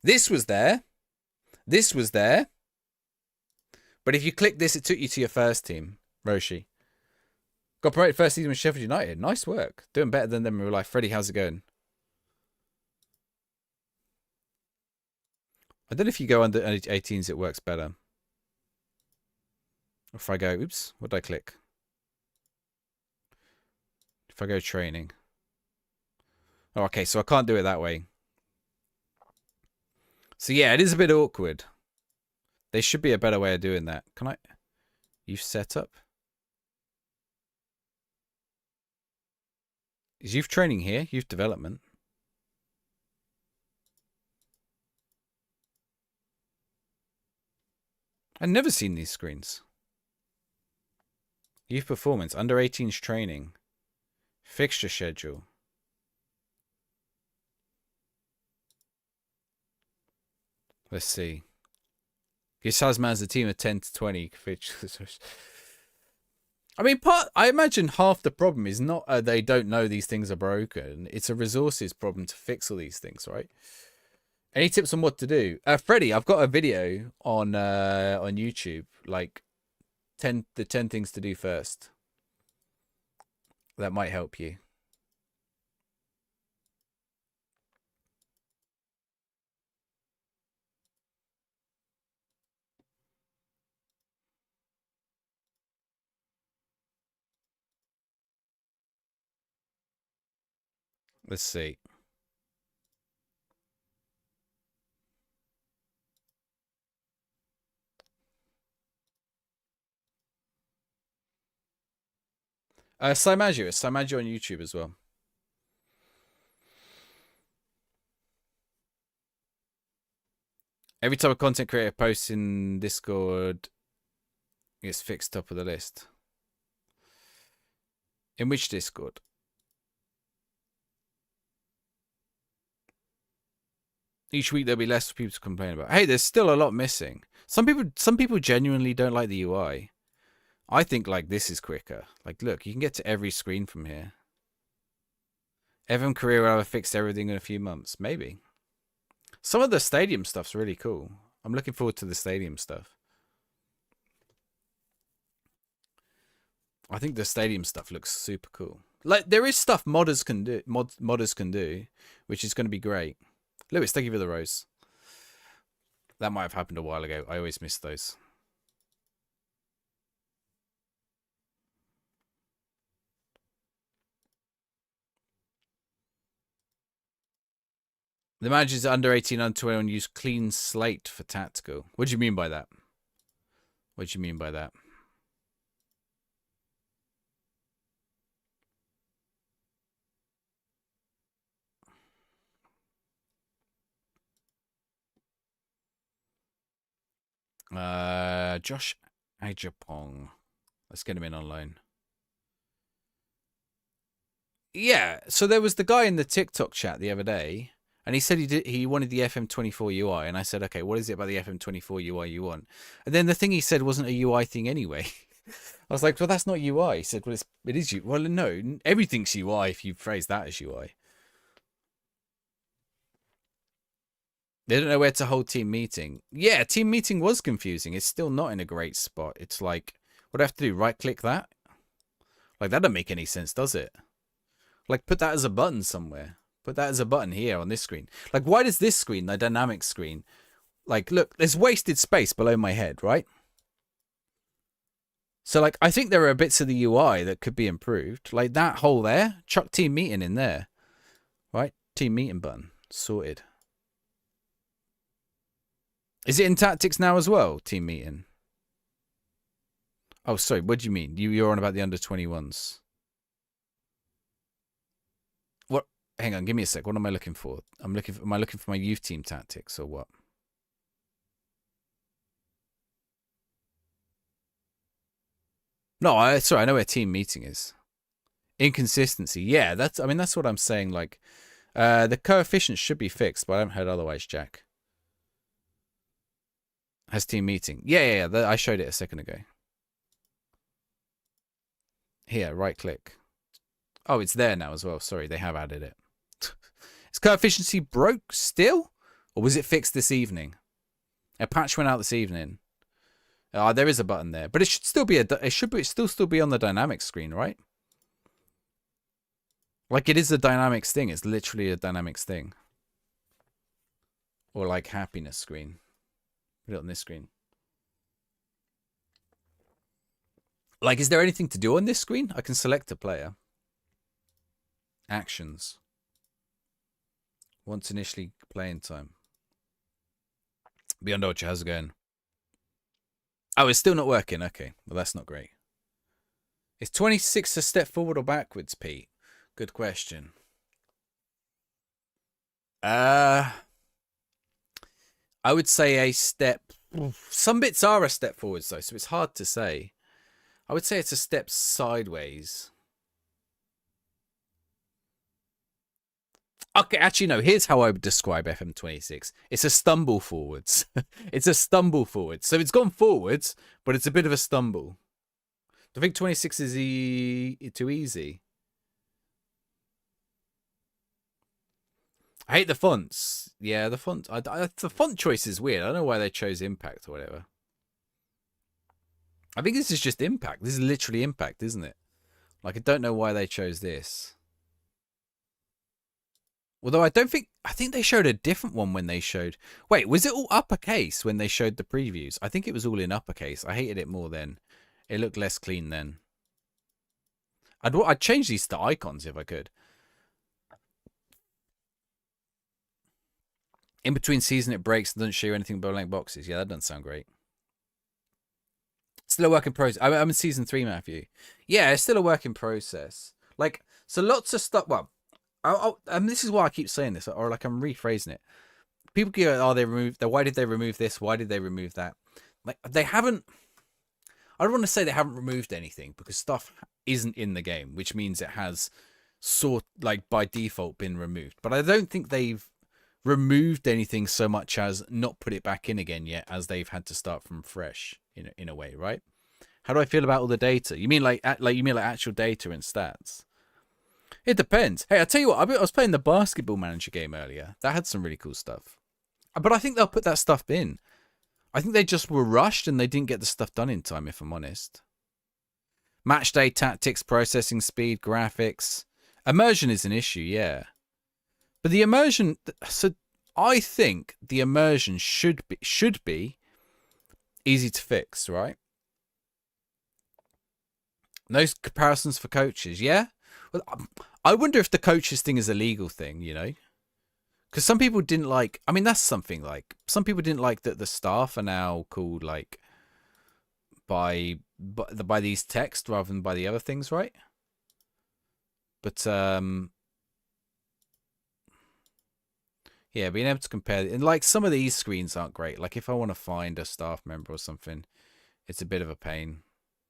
This was there. This was there. But if you click this, it took you to your first team. Roshi. Got promoted first season with Sheffield United. Nice work. Doing better than them in real life. Freddie, how's it going? I don't know if you go under 18s, it works better. If I go, oops, what did I click? If I go training. Oh, okay, so I can't do it that way. So yeah, it is a bit awkward. There should be a better way of doing that. Can I? Youth setup. Is youth training here? Youth development. I've never seen these screens. Youth performance. Under 18s training. Fixture schedule. Let's see. Gisazman has a team of 10 to 20. I mean, I imagine half the problem is not they don't know these things are broken. It's a resources problem to fix all these things, right? Any tips on what to do? Freddie, I've got a video on YouTube, like the 10 things to do first. That might help you. Let's see. Saimaji. It's Saimaji on YouTube as well. Every time a content creator posts in Discord, it gets fixed top of the list. In which Discord? Each week there'll be less for people to complain about. Hey, there's still a lot missing. Some people genuinely don't like the UI. I think like this is quicker. Like, look, you can get to every screen from here. FM Korea will have fixed everything in a few months. Maybe. Some of the stadium stuff's really cool. I'm looking forward to the stadium stuff. I think the stadium stuff looks super cool. Like, there is stuff modders can do, which is going to be great. Lewis, thank you for the rose. That might have happened a while ago. I always miss those. The managers under 18, under 21 use clean slate for tactical. What do you mean by that? What do you mean by that? Josh Ajapong. Let's get him in online. Yeah, so there was the guy in the TikTok chat the other day, and he said he wanted the FM24 UI, and I said, okay, what is it about the FM24 UI you want? And then the thing he said wasn't a UI thing anyway. I was like, well, that's not UI. He said, well, it is UI. Well, no, everything's UI if you phrase that as UI. They don't know where to hold team meeting. Yeah, team meeting was confusing. It's still not in a great spot. It's like, what do I have to do? Right click that? Like, that doesn't make any sense, does it? Like, put that as a button somewhere. Put that as a button here on this screen. Like, why does this screen, the dynamic screen, like, look, there's wasted space below my head, right? So, like, I think there are bits of the UI that could be improved. Like, that hole there, chuck team meeting in there. Right? Team meeting button. Sorted. Is it in tactics now as well, team meeting? Oh, sorry, what do you mean? You're on about the under 21s. What? Hang on, give me a sec. What am I looking for? Am I looking for my youth team tactics or what? No, sorry, I know where team meeting is. Inconsistency. Yeah, that's what I'm saying. Like, the coefficients should be fixed, but I haven't heard otherwise, Jack. Has team meeting. Yeah. I showed it a second ago. Here, right click. Oh, it's there now as well. Sorry, they have added it. Is coefficiency broke still? Or was it fixed this evening? A patch went out this evening. There is a button there. But it should still be still be on the dynamics screen, right? Like, it is a dynamics thing. It's literally a dynamics thing. Or like happiness screen. Put it on this screen. Like, is there anything to do on this screen? I can select a player. Actions. Once initially playing time. Beyond Ultra, how's it going? Oh, it's still not working. Okay, well, that's not great. Is 26 a step forward or backwards, Pete? Good question. I would say a step. Some bits are a step forwards, though, so it's hard to say. I would say it's a step sideways. Okay, actually, no. Here's how I would describe FM26. It's a stumble forwards. It's a stumble forwards. So it's gone forwards, but it's a bit of a stumble. I think 26 is too easy. I hate the fonts. Yeah, the font. The font choice is weird. I don't know why they chose Impact or whatever. I think this is just Impact. This is literally Impact, isn't it? Like, I don't know why they chose this. Although I think they showed a different one when they showed. Wait, was it all uppercase when they showed the previews? I think it was all in uppercase. I hated it more then. It looked less clean then. I'd change these to icons if I could. In between season it breaks and doesn't show you anything but blank boxes. Yeah, that doesn't sound great. Still a work in process. I'm in season 3, Matthew. Yeah, it's still a work in process. Like, so lots of stuff. Well, this is why I keep saying this, or like I'm rephrasing it. People go, "Oh, they removed. Why did they remove this? Why did they remove that?" Like, they haven't. I don't want to say they haven't removed anything because stuff isn't in the game, which means it has by default been removed. But I don't think they've removed anything so much as not put it back in again yet, as they've had to start from fresh in a way, right? How do I feel about all the data? You mean like actual data and stats? It depends. Hey, I tell you what, I was playing the Basketball Manager game earlier. That had some really cool stuff. But I think they'll put that stuff in. I think they just were rushed and they didn't get the stuff done in time, if I'm honest. Match day tactics, processing speed, graphics. Immersion is an issue, yeah. But the immersion, so I think the immersion should be easy to fix, right? No comparisons for coaches, yeah? Well, I wonder if the coaches thing is a legal thing, you know? Because some people didn't like, I mean, that's something like, some people didn't like that the staff are now called like by these texts rather than by the other things, right? But, yeah, being able to compare, and like some of these screens aren't great. Like if I want to find a staff member or something, it's a bit of a pain.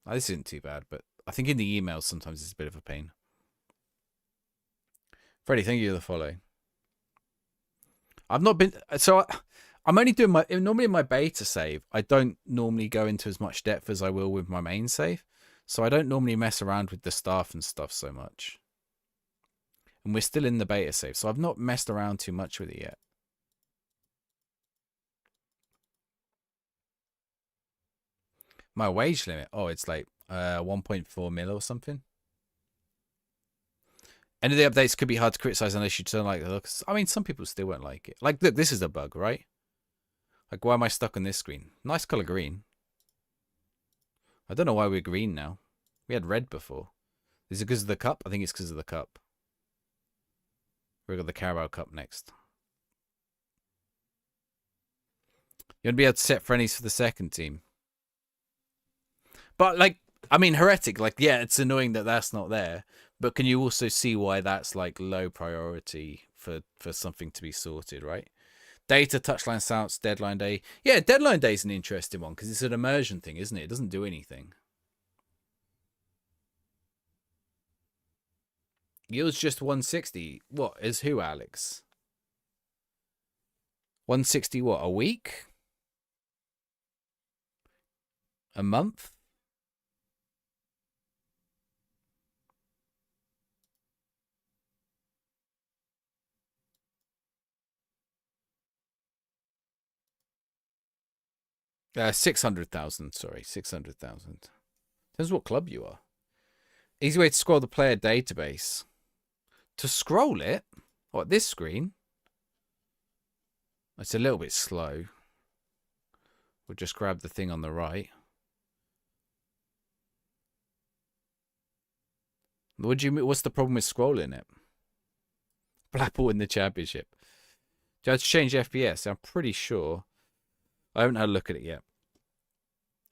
Oh, this isn't too bad, but I think in the emails sometimes it's a bit of a pain. Freddie, thank you for the follow. I've not been, so I'm only doing normally in my beta save, I don't normally go into as much depth as I will with my main save. So I don't normally mess around with the staff and stuff so much. And we're still in the beta save, so I've not messed around too much with it yet. My wage limit, oh, it's like 1.4 mil or something. Any of the updates could be hard to criticize unless you don't like the looks. I mean, some people still won't like it. Like, look, this is a bug, right? Like, why am I stuck on this screen? Nice color green. I don't know why we're green now. We had red before. Is it because of the cup? I think it's because of the cup. We've got the Carabao Cup next. You want to be able to set friendlies for the second team. But, like, I mean, Heretic, like, yeah, it's annoying that that's not there. But can you also see why that's, like, low priority for something to be sorted, right? Data, touchline sounds, deadline day. Yeah, deadline day is an interesting one because it's an immersion thing, isn't it? It doesn't do anything. Yours just 160. What is who, Alex? 160 what? A week? A month? Uh, 600,000. Sorry, 600,000. Depends what club you are. Easy way to scroll the player database. To scroll it? What, this screen? It's a little bit slow. We'll just grab the thing on the right. What's the problem with scrolling it? Blackpool in the championship. Do I have to change FPS? I'm pretty sure. I haven't had a look at it yet.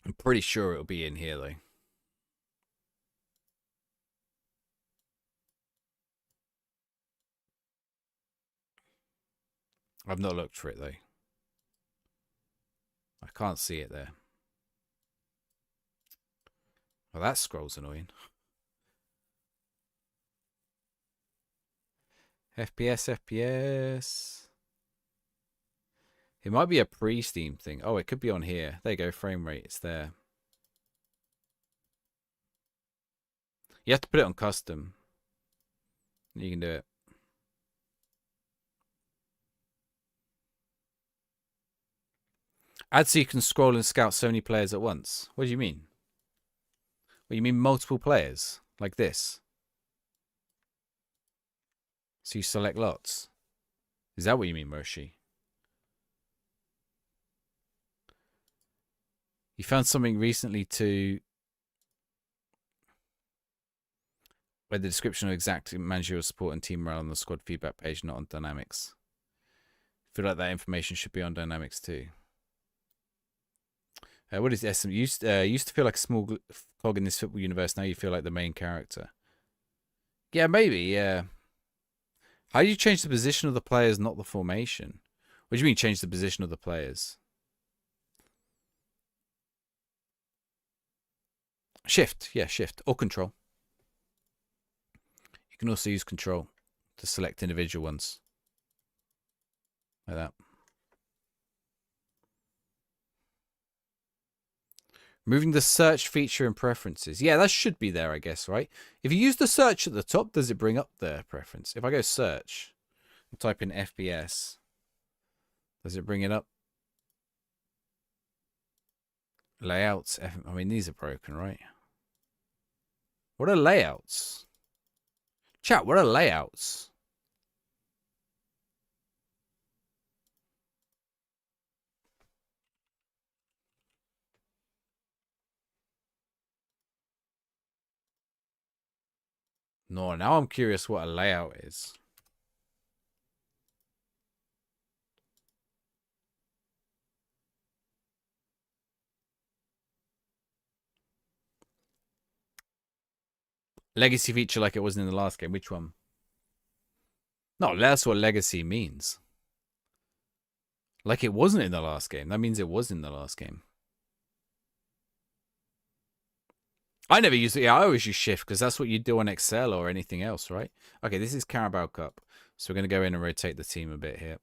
I'm pretty sure it'll be in here though. I've not looked for it though. I can't see it there. Well, that scroll's annoying. FPS. It might be a pre-Steam thing. Oh, it could be on here. There you go, frame rate. It's there. You have to put it on custom. You can do it. Add so you can scroll and scout so many players at once. What do you mean? Well, you mean multiple players? Like this? So you select lots? Is that what you mean, Mershi? You found something recently where the description of exact managerial support and team morale on the squad feedback page, not on Dynamics. I feel like that information should be on Dynamics too. What is SM? Used to feel like a small cog in this football universe. Now you feel like the main character. Yeah, maybe. Yeah. How do you change the position of the players, not the formation? What do you mean change the position of the players? Shift. Yeah, shift. Or control. You can also use control to select individual ones. Like that. Moving the search feature in preferences. Yeah, that should be there, I guess, right? If you use the search at the top, does it bring up the preference? If I go search and type in FPS, does it bring it up? Layouts. I mean, these are broken, right? What are layouts? Chat, what are layouts? No, now I'm curious what a layout is. Legacy feature like it wasn't in the last game. Which one? No, that's what legacy means. Like it wasn't in the last game. That means it was in the last game. I never use it. Yeah, I always use shift because that's what you do on Excel or anything else, right? Okay, this is Carabao Cup. So we're going to go in and rotate the team a bit here.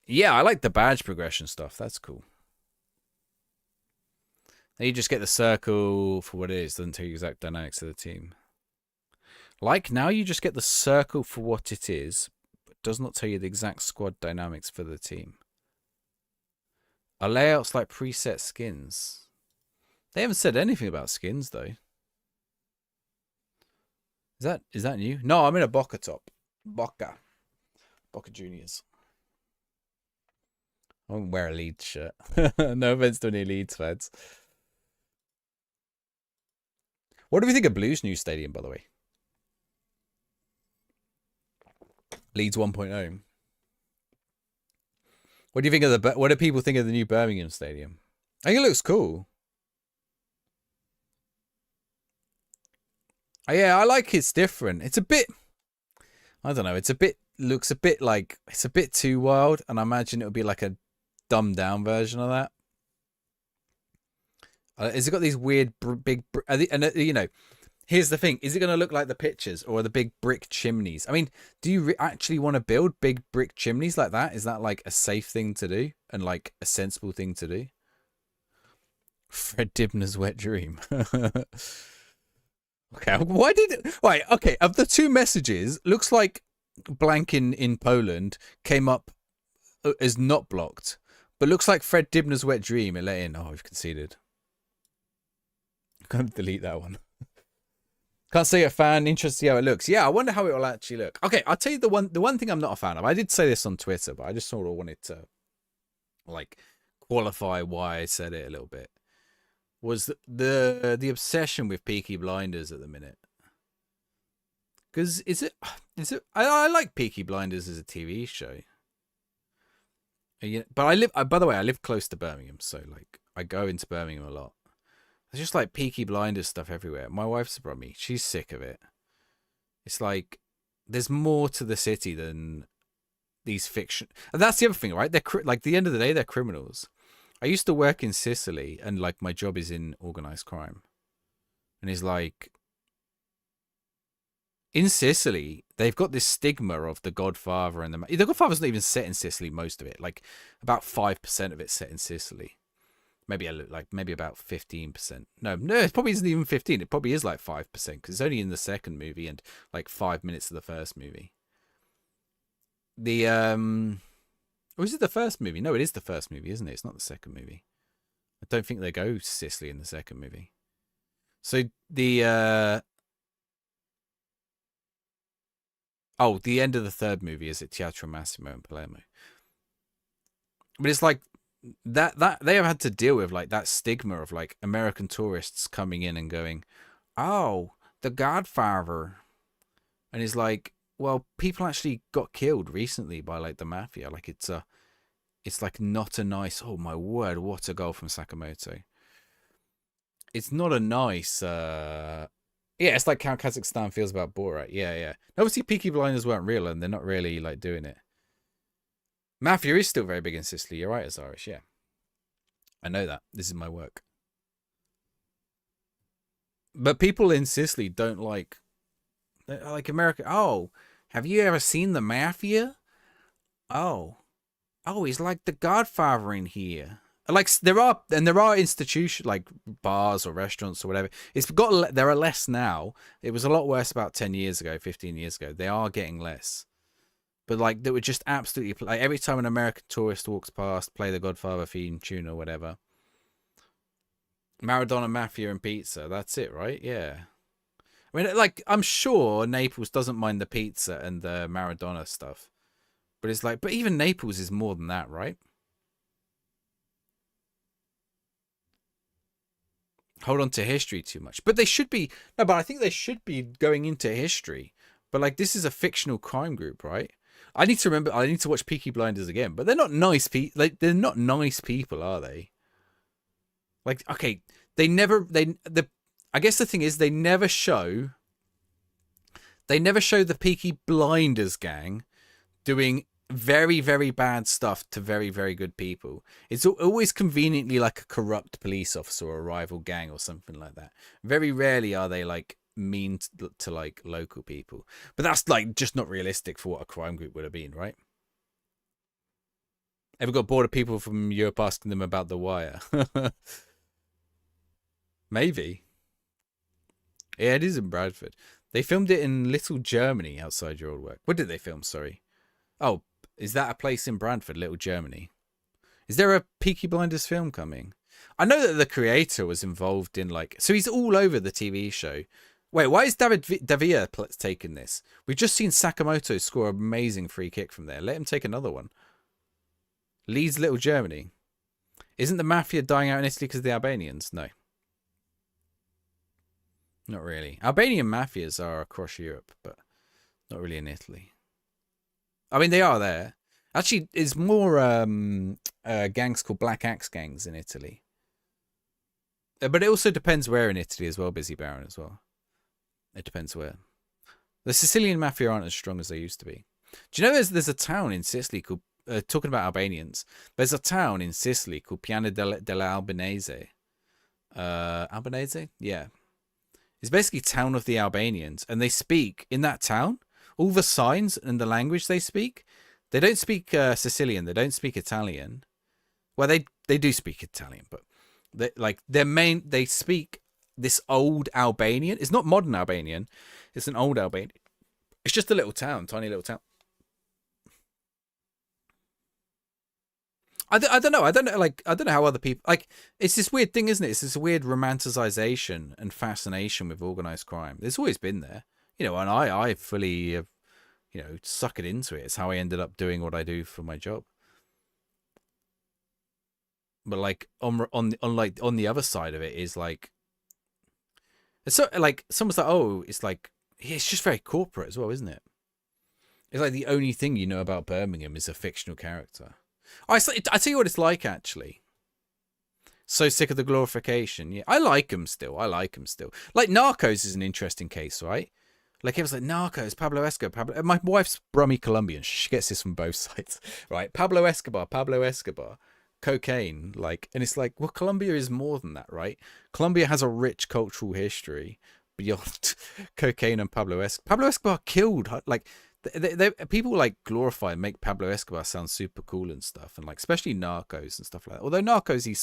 Yeah, I like the badge progression stuff. That's cool. Now you just get the circle for what it is. Doesn't tell you exact dynamics of the team. Like now you just get the circle for what it is, but does not tell you the exact squad dynamics for the team. Are layouts like preset skins? They haven't said anything about skins though. Is that new? No, I'm in a Boca top. Boca Juniors. I won't wear a Leeds shirt. No offense to any Leeds fans. What do we think of Blues' new stadium, by the way? Leeds 1.0. What do you think of the? What do people think of the new Birmingham stadium? I think it looks cool. Oh, yeah, I like it's different. It's a bit. I don't know. It's a bit. Looks a bit like it's a bit too wild, and I imagine it would be like a dumbed down version of that. Has it got these weird big? And you know, here's the thing: is it going to look like the pictures or the big brick chimneys? I mean, do you actually want to build big brick chimneys like that? Is that like a safe thing to do and like a sensible thing to do? Fred Dibner's wet dream. Okay, why did it? Right, okay. Of the two messages, looks like blank in Poland came up as not blocked, but looks like Fred Dibner's wet dream. It let in. Oh, we've conceded. Can't delete that one. Can't say a fan. Interested to see how it looks. Yeah, I wonder how it will actually look. Okay, I'll tell you the one thing I'm not a fan of. I did say this on Twitter, but I just sort of wanted to like qualify why I said it a little bit. Was the obsession with Peaky Blinders at the minute? Because is it? I like Peaky Blinders as a TV show. But I live. By the way, I live close to Birmingham, so like I go into Birmingham a lot. There's just like Peaky Blinders stuff everywhere. My wife's brought me. She's sick of it. It's like there's more to the city than these fiction. And that's the other thing, right? They're like, at the end of the day, they're criminals. I used to work in Sicily, and like my job is in organized crime. And it's like in Sicily, they've got this stigma of the Godfather and the Godfather's not even set in Sicily. Most of it, like about 5% of it's set in Sicily. Maybe about 15%. No, it probably isn't even 15. It probably is like 5% because it's only in the second movie and like 5 minutes of the first movie. Or is it the first movie? No, it is the first movie, isn't it? It's not the second movie. I don't think they go to Sicily in the second movie. So the end of the third movie is at Teatro Massimo in Palermo. But it's like that they have had to deal with like that stigma of like American tourists coming in and going, "Oh, the Godfather," and it's like, well, people actually got killed recently by like the mafia. Like it's like not a nice. Oh my word, what a goal from Sakamoto! It's not a nice. Yeah, it's like how Kazakhstan feels about Borat. Yeah. Obviously, Peaky Blinders weren't real, and they're not really like doing it. Mafia is still very big in Sicily. You're right, Azarish. Yeah, I know that. This is my work. But people in Sicily don't like like America. Oh, have you ever seen the mafia? Oh, oh, he's like the Godfather in here. Like there are institutions like bars or restaurants or whatever. There are less now. It was a lot worse about 10 years ago, 15 years ago. They are getting less. But like they would just absolutely like every time an American tourist walks past, play the Godfather theme tune or whatever. Maradona, Mafia, and pizza. That's it, right? Yeah. I mean, like I'm sure Naples doesn't mind the pizza and the Maradona stuff, but it's like, but even Naples is more than that, right? Hold on to history too much, but they should be. No, but I think they should be going into history. But like, this is a fictional crime group, right? I need to remember. I need to watch Peaky Blinders again. But they're not nice people. Like, they're not nice people, are they? Like, okay, they never. I guess the thing is, they never show. They never show the Peaky Blinders gang doing very, very bad stuff to very, very good people. It's always conveniently like a corrupt police officer or a rival gang or something like that. Very rarely are they like mean to like local people. But that's like just not realistic for what a crime group would have been, right? Ever got bored of people from Europe asking them about The Wire? Maybe. Yeah, it is in Bradford. They filmed it in Little Germany outside your old work. What did they film? Sorry. Oh, is that a place in Bradford, Little Germany? Is there a Peaky Blinders film coming? I know that the creator was involved in like... So he's all over the TV show. Wait, why is David Davia taking this? We've just seen Sakamoto score an amazing free kick from there. Let him take another one. Leeds, Little Germany. Isn't the mafia dying out in Italy because of the Albanians? No. Not really. Albanian mafias are across Europe, but not really in Italy. I mean, they are there. Actually, it's more gangs called Black Axe gangs in Italy. But it also depends where in Italy as well, Busy Baron as well. It depends where. The Sicilian mafia aren't as strong as they used to be. Do you know there's a town in Sicily called, talking about Albanians, there's a town in Sicily called Piana della Albanese. Albanese? Yeah. It's basically town of the Albanians. And they speak, in that town, all the signs and the language they speak, they don't speak Sicilian. They don't speak Italian. Well, they do speak Italian, but they speak this old Albanian. It's not modern Albanian. It's an old Albanian. It's just a little town, tiny little town. I don't know. I don't know how other people like. It's this weird thing, isn't it? It's this weird romanticization and fascination with organized crime. There's always been there, and I fully, suck it into it. It's how I ended up doing what I do for my job. But like on the other side of it is like, it's so like someone's like, oh, it's like it's just very corporate as well, isn't it? It's like the only thing you know about Birmingham is a fictional character. I tell you what it's like, actually. So sick of the glorification. Yeah, I like them still. Like Narcos is an interesting case, right? Like it was like Narcos, Pablo Escobar. My wife's Brummy Colombian. She gets this from both sides, right? Pablo Escobar, cocaine. Like, and it's like, well, Colombia is more than that, right? Colombia has a rich cultural history beyond cocaine and Pablo Escobar. Pablo Escobar killed like. People like glorify and make Pablo Escobar sound super cool and stuff, and like especially Narcos and stuff like that. Although Narcos, he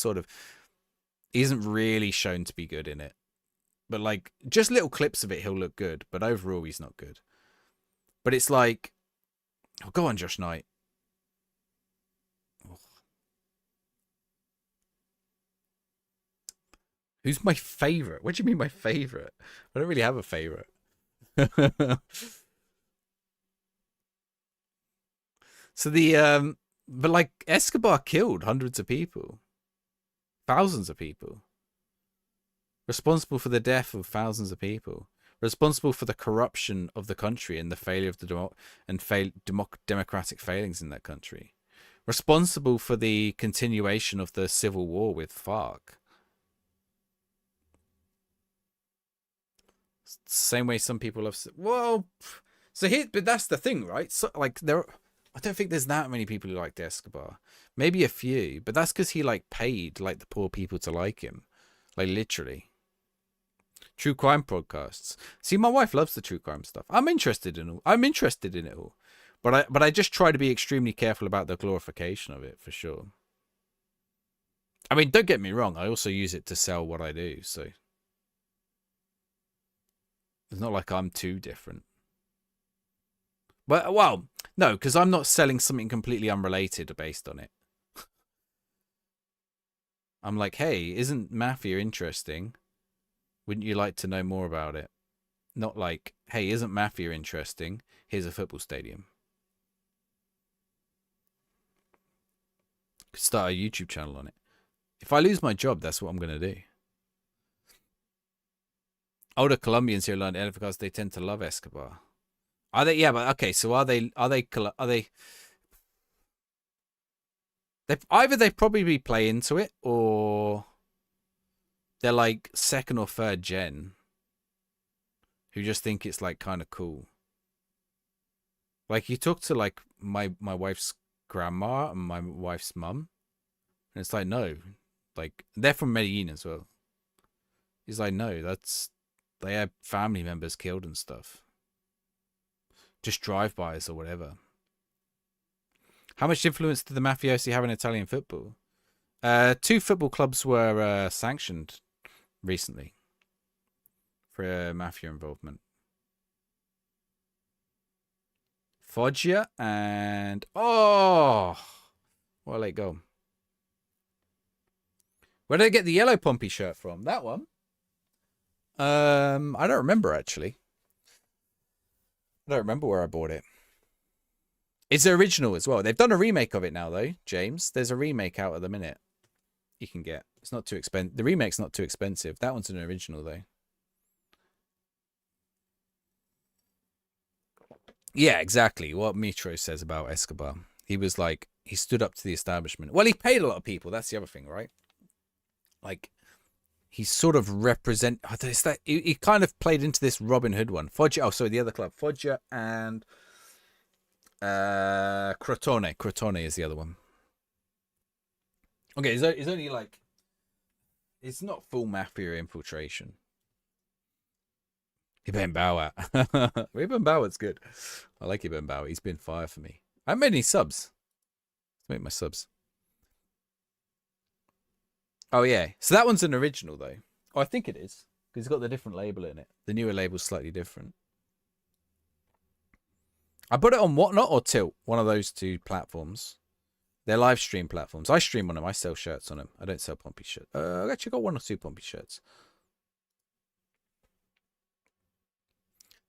isn't really shown to be good in it, but like just little clips of it, he'll look good. But overall, he's not good. But it's like, oh, go on, Josh Knight. Oh. Who's my favorite? What do you mean my favorite? I don't really have a favorite. So but like Escobar killed hundreds of people, thousands of people, responsible for the death of thousands of people, responsible for the corruption of the country and the failure of the democratic failings in that country, responsible for the continuation of the civil war with FARC. Same way some people have. Well, so here, but that's the thing, right? So like I don't think there's that many people who liked Escobar. Maybe a few, but that's because he like paid like the poor people to like him, like literally. True crime podcasts. See, my wife loves the true crime stuff. I'm interested in it all. But I just try to be extremely careful about the glorification of it, for sure. I mean, don't get me wrong. I also use it to sell what I do, so it's not like I'm too different. But, well, no, because I'm not selling something completely unrelated based on it. I'm like, hey, isn't Mafia interesting? Wouldn't you like to know more about it? Not like, hey, isn't Mafia interesting? Here's a football stadium. Could start a YouTube channel on it. If I lose my job, that's what I'm going to do. Older Colombians here learn it because they tend to love Escobar. Are they? Yeah, but okay. So are they? Either they probably play into it, or they're like second or third gen who just think it's like kind of cool. Like you talk to like my wife's grandma and my wife's mum, and it's like no, like they're from Medellin as well. He's like no, they have family members killed and stuff. Just drive-bys or whatever. How much influence did the mafiosi have in Italian football? 2 football clubs were sanctioned recently for mafia involvement. Foggia and... Oh! Well, let it go. Where did I get the yellow Pompey shirt from? That one? I don't remember, actually. I don't remember where I bought it. It's original as well. They've done a remake of it now, though, James. There's a remake out at the minute you can get. It's not too expensive. The remake's not too expensive. That one's an original, though. Yeah, exactly what Mitro says about Escobar. He was like, he stood up to the establishment. Well, he paid a lot of people. That's the other thing, right? Like, he sort of represent... He kind of played into this Robin Hood one. Foggia, oh, sorry, the other club. Foggia and... Crotone. Crotone is the other one. Okay, it's only like... It's not full mafia infiltration. Ibn Bauer. Ibn Bauer's good. I like Ibn Bauer. He's been fire for me. I haven't made any subs. Let's make my subs. Oh, yeah. So that one's an original, though. Oh, I think it is. Because it's got the different label in it. The newer label's slightly different. I put it on Whatnot or Tilt. One of those 2 platforms. They're live stream platforms. I stream on them. I sell shirts on them. I don't sell Pompey shirts. I've actually got 1 or 2 Pompey shirts.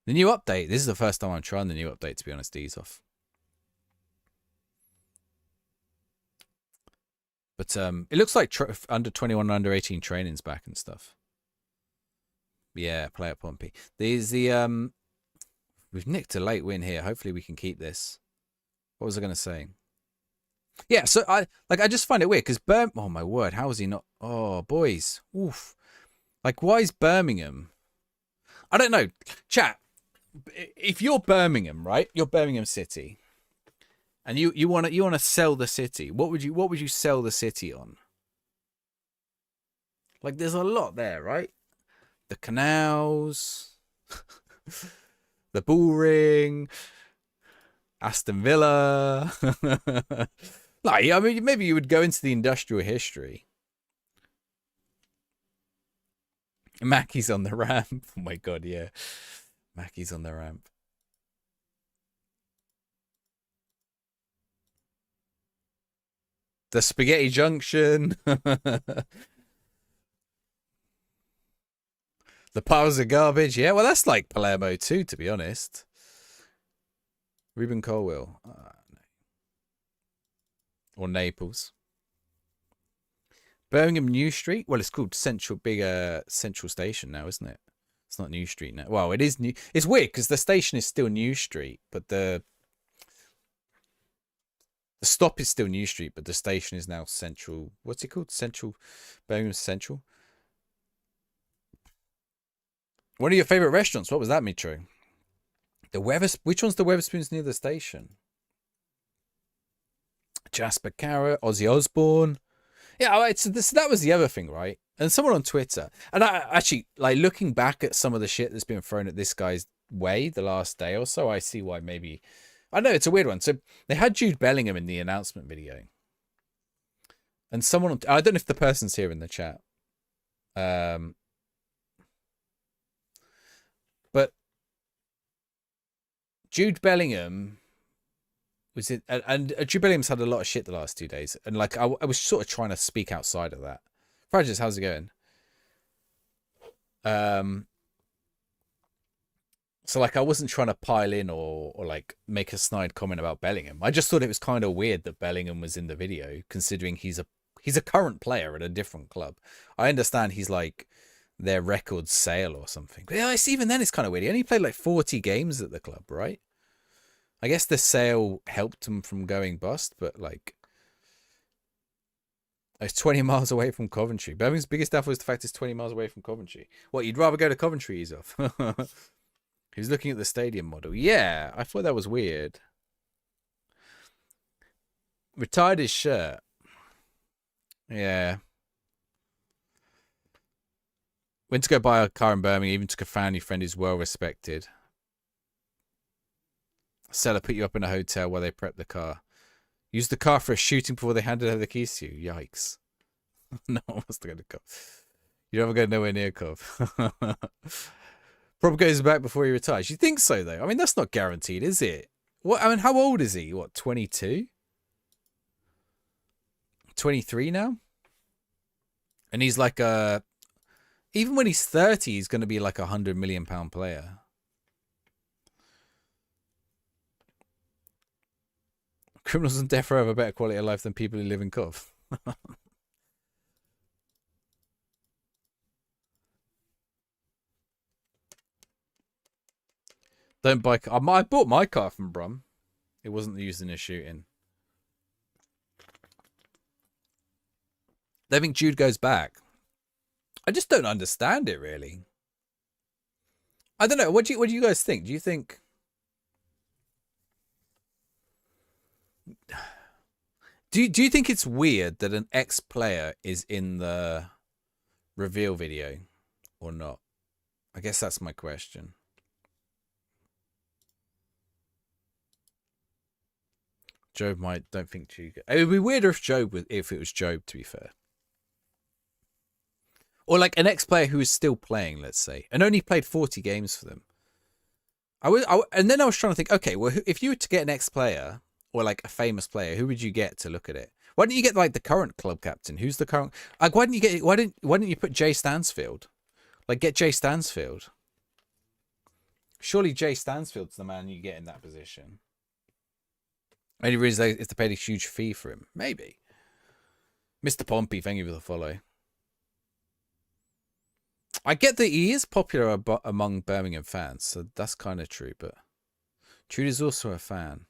The new update. This is the first time I'm trying the new update, to be honest. Ease off. But it looks like under 21, under 18 training's back and stuff. Yeah, play at Pompey. There's the we've nicked a late win here. Hopefully we can keep this. What was I going to say? Yeah, so I just find it weird because oh my word, how is he not? Oh boys, oof. Like why is Birmingham? I don't know. Chat. If you're Birmingham, right? You're Birmingham City. And you want to sell the city. What would you sell the city on? Like there's a lot there, right? The canals, the bull ring, Aston Villa. Like I mean, maybe you would go into the industrial history. Mackie's on the ramp. Oh my god, yeah. Mackie's on the ramp. The Spaghetti Junction. The piles of garbage. Yeah, well, that's like Palermo too, to be honest. Reuben Colwell. No. Or Naples. Birmingham New Street. Well, it's called Central Station now, isn't it? It's not New Street now. Well, it is new. It's weird because the station is still New Street, but the stop is still New Street, but the station is now Central. What's it called? Birmingham Central. One of your favorite restaurants? What was that, Mitro? Which one's the Weatherspoons near the station? Jasper Carrot, Ozzy Osbourne. Yeah, that was the other thing, right? And someone on Twitter, and I actually, like, looking back at some of the shit that's been thrown at this guy's way the last day or so, I see why maybe. I know it's a weird one. So they had Jude Bellingham in the announcement video, and someone, I don't know if the person's here in the chat, but Jude Bellingham was it, and Jude Bellingham's had a lot of shit the last 2 days, and like I was sort of trying to speak outside of that. Frages, how's it going? So like I wasn't trying to pile in or like make a snide comment about Bellingham. I just thought it was kind of weird that Bellingham was in the video, considering he's a current player at a different club. I understand he's like their record sale or something. But yeah, even then it's kind of weird. He only played like 40 games at the club, right? I guess the sale helped him from going bust, but like it's 20 miles away from Coventry. Birmingham's biggest downfall is the fact it's 20 miles away from Coventry. What, you'd rather go to Coventry, ease off? He was looking at the stadium model. Yeah, I thought that was weird. Retired his shirt. Yeah. Went to go buy a car in Birmingham. Even took a family friend who's well respected. Seller put you up in a hotel while they prep the car. Used the car for a shooting before they handed over the keys to you. Yikes. No one wants to go to Cov. You don't ever go nowhere near Cov. Probably goes back before he retires. You think so, though? I mean, that's not guaranteed, is it? What? I mean, how old is he? What, 22? 23 now? And he's like a... Even when he's 30, he's going to be like £100 million player. Criminals on death row have a better quality of life than people who live in Cov. Don't buy... I bought my car from Brum. It wasn't used in a shooting. They think Jude goes back. I just don't understand it, really. I don't know. What do you guys think? Do you think... Do you think it's weird that an ex-player is in the reveal video or not? I guess that's my question. Job don't think Jude... It would be weirder if it was Job, to be fair. Or like an ex-player who is still playing, let's say, and only played 40 games for them. And then I was trying to think, okay, well, if you were to get an ex-player or like a famous player, who would you get to look at it? Why don't you get like the current club captain? Who's the current? Like, why didn't you put Jay Stansfield? Like, get Jay Stansfield. Surely Jay Stansfield's the man you get in that position. Only reason is if they paid a huge fee for him, maybe. Mr. Pompey, thank you for the follow. I get that he is popular among Birmingham fans, so that's kind of true, but Jude is also a fan.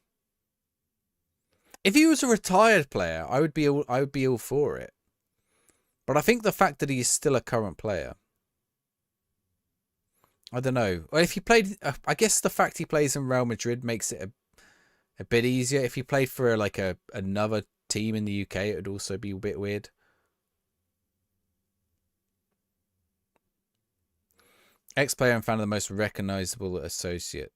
If he was a retired player, I would be all for it. But I think the fact that he is still a current player, I don't know. Well, if he played, I guess the fact he plays in Real Madrid makes it a bit easier. If he played for like another team in the UK, it would also be a bit weird. Ex-player and fan of the most recognizable associate.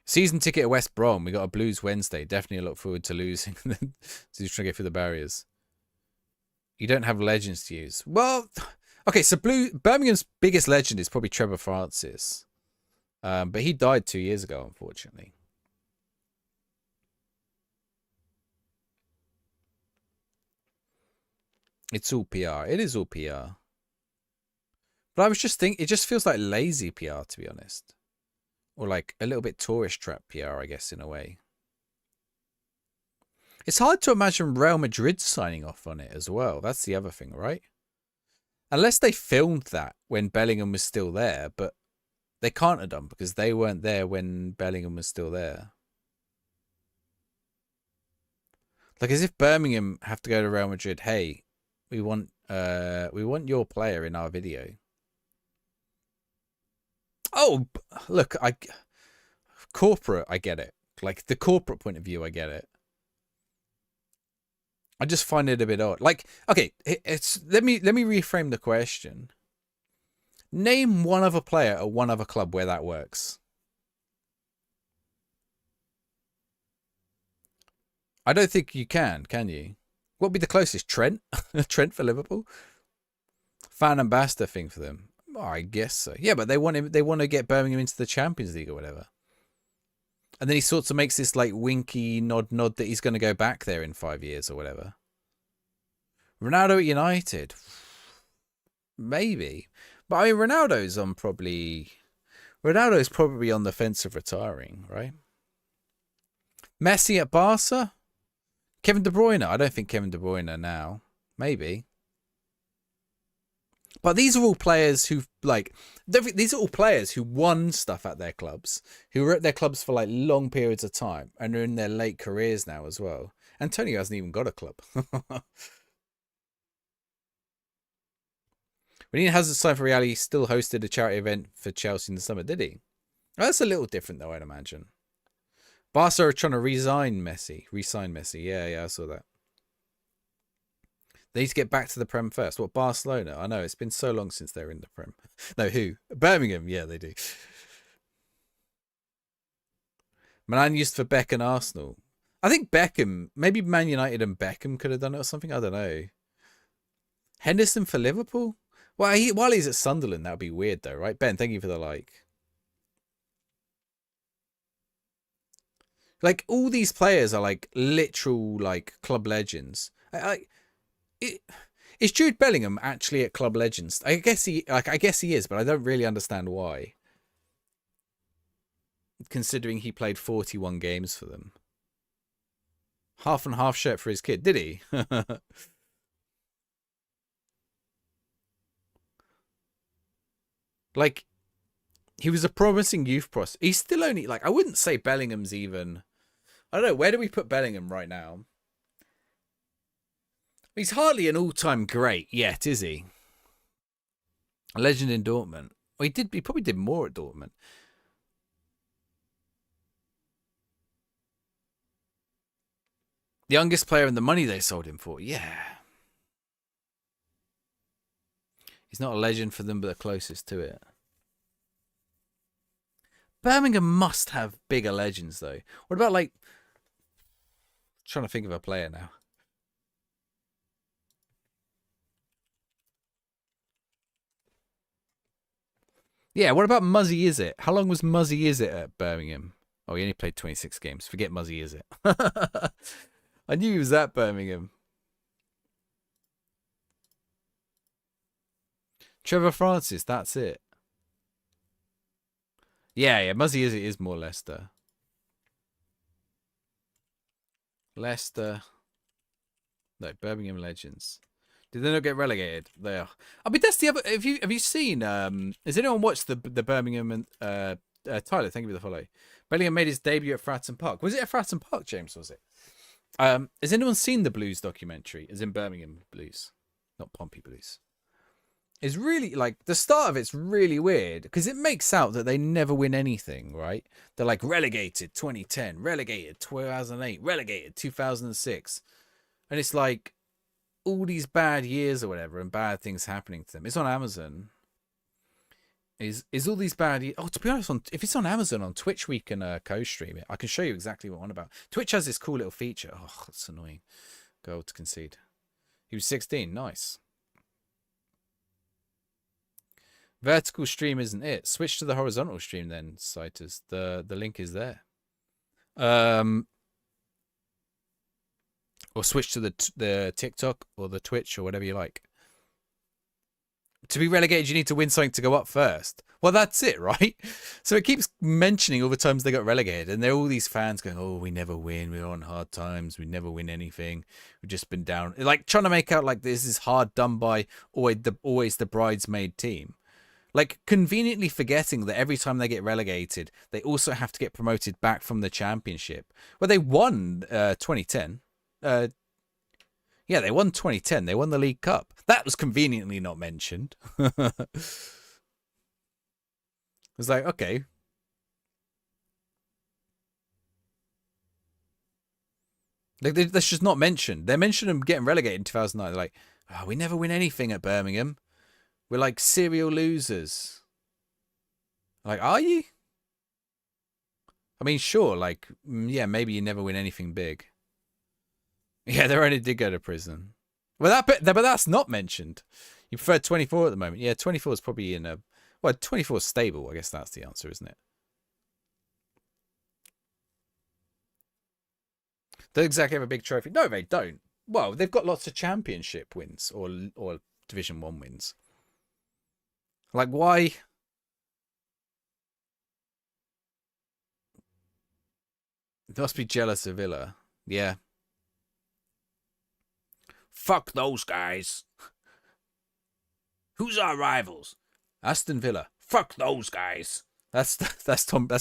Season ticket at West Brom. We got a Blues Wednesday. Definitely look forward to losing. So he's trying to get through the barriers. You don't have legends to use. Well, okay, so Birmingham's biggest legend is probably Trevor Francis. But he died 2 years ago, unfortunately. It's all PR. It is all PR. But I was just thinking, it just feels like lazy PR, to be honest. Or like a little bit tourist trap PR, I guess, in a way. It's hard to imagine Real Madrid signing off on it as well. That's the other thing, right? Unless they filmed that when Bellingham was still there, but they can't have done because they weren't there when Bellingham was still there. Like as if Birmingham have to go to Real Madrid, hey, we want your player in our video. Oh, look, corporate, I get it. Like the corporate point of view, I get it. I just find it a bit odd. Like, okay, let me reframe the question. Name one other player at one other club where that works. I don't think you can you? What would be the closest? Trent? Trent for Liverpool? Fan ambassador thing for them. Oh, I guess so. Yeah, but they want him. They want to get Birmingham into the Champions League or whatever. And then he sort of makes this like winky nod that he's going to go back there in 5 years or whatever. Ronaldo at United, maybe. But I mean, Ronaldo's probably on the fence of retiring, right? Messi at Barca, Kevin De Bruyne. I don't think Kevin De Bruyne now. Maybe. But these are all players who've these are all players who won stuff at their clubs, who were at their clubs for like long periods of time and are in their late careers now as well. Antonio hasn't even got a club. When he hasn't signed for Real, he still hosted a charity event for Chelsea in the summer, did he? Oh, that's a little different though, I'd imagine. Barca are trying to re-sign Messi. Yeah, I saw that. They need to get back to the Prem first. What, Barcelona? I know, it's been so long since they're in the Prem. No, who? Birmingham. Yeah, they do. Milan used for Beck and Arsenal. I think Beckham, maybe Man United and Beckham could have done it or something. I don't know. Henderson for Liverpool? Well, while he's at Sunderland, that would be weird though, right? Ben, thank you for the like. Like, all these players are like literal like club legends. Is Jude Bellingham actually at club legends? I guess he is, but I don't really understand why. Considering he played 41 games for them. Half and half shirt for his kid, did he? Like, he was a promising youth prospect. He's still only like, I wouldn't say Bellingham's even. I don't know, where do we put Bellingham right now? He's hardly an all-time great yet, is he? A legend in Dortmund. Well, he probably did more at Dortmund. The youngest player and the money they sold him for, yeah. He's not a legend for them, but the closest to it. Birmingham must have bigger legends, though. What about, like... I'm trying to think of a player now. Yeah, what about Muzzy Izzet? How long was Muzzy Izzet at Birmingham? Oh, he only played 26 games. Forget Muzzy Izzet. I knew he was at Birmingham. Trevor Francis, that's it. Yeah, Muzzy Izzet is more Leicester. Leicester. No, Birmingham Legends. Did they not get relegated? They are. I mean, that's the other. Have you seen? Has anyone watched the Birmingham and Tyler? Thank you for the follow. Bellingham made his debut at Fratton Park. Was it at Fratton Park, James? Was it? Has anyone seen the Blues documentary? As in Birmingham Blues, not Pompey Blues. It's really like the start of it's really weird because it makes out that they never win anything, right? They're like relegated 2010, relegated 2008, relegated 2006, and it's like all these bad years or whatever and bad things happening to them. It's on Amazon. Is all these bad years... Oh, to be honest, if it's on Amazon, on Twitch we can co-stream it. I can show you exactly what I'm on about. Twitch has this cool little feature. Oh, that's annoying. Goal to concede. He was 16. Nice. Vertical stream isn't it. Switch to the horizontal stream then, Citers. The link is there. Or switch to the TikTok or the Twitch or whatever you like. To be relegated, you need to win something to go up first. Well, that's it, right? So it keeps mentioning all the times they got relegated, and there are all these fans going, "Oh, we never win. We're on hard times. We never win anything. We've just been down." Like trying to make out like this is hard done by always the bridesmaid team. Like conveniently forgetting that every time they get relegated, they also have to get promoted back from the championship. Well, they won 2010. Yeah, they won 2010. They won the League Cup. That was conveniently not mentioned. It's like, okay. Like that's just not mentioned. They mentioned them getting relegated in 2009. They're like, oh, we never win anything at Birmingham. We're like serial losers. Like, are you? I mean, sure. Like, yeah, maybe you never win anything big. Yeah, they already did go to prison. Well, but that's not mentioned. You prefer 24 at the moment. Yeah, 24 is probably in a... Well, 24 is stable. I guess that's the answer, isn't it? Don't exactly have a big trophy. No, they don't. Well, they've got lots of championship wins or Division 1 wins. Like, why... They must be jealous of Villa. Yeah. Fuck those guys. Who's our rivals? Aston Villa. Fuck those guys. That's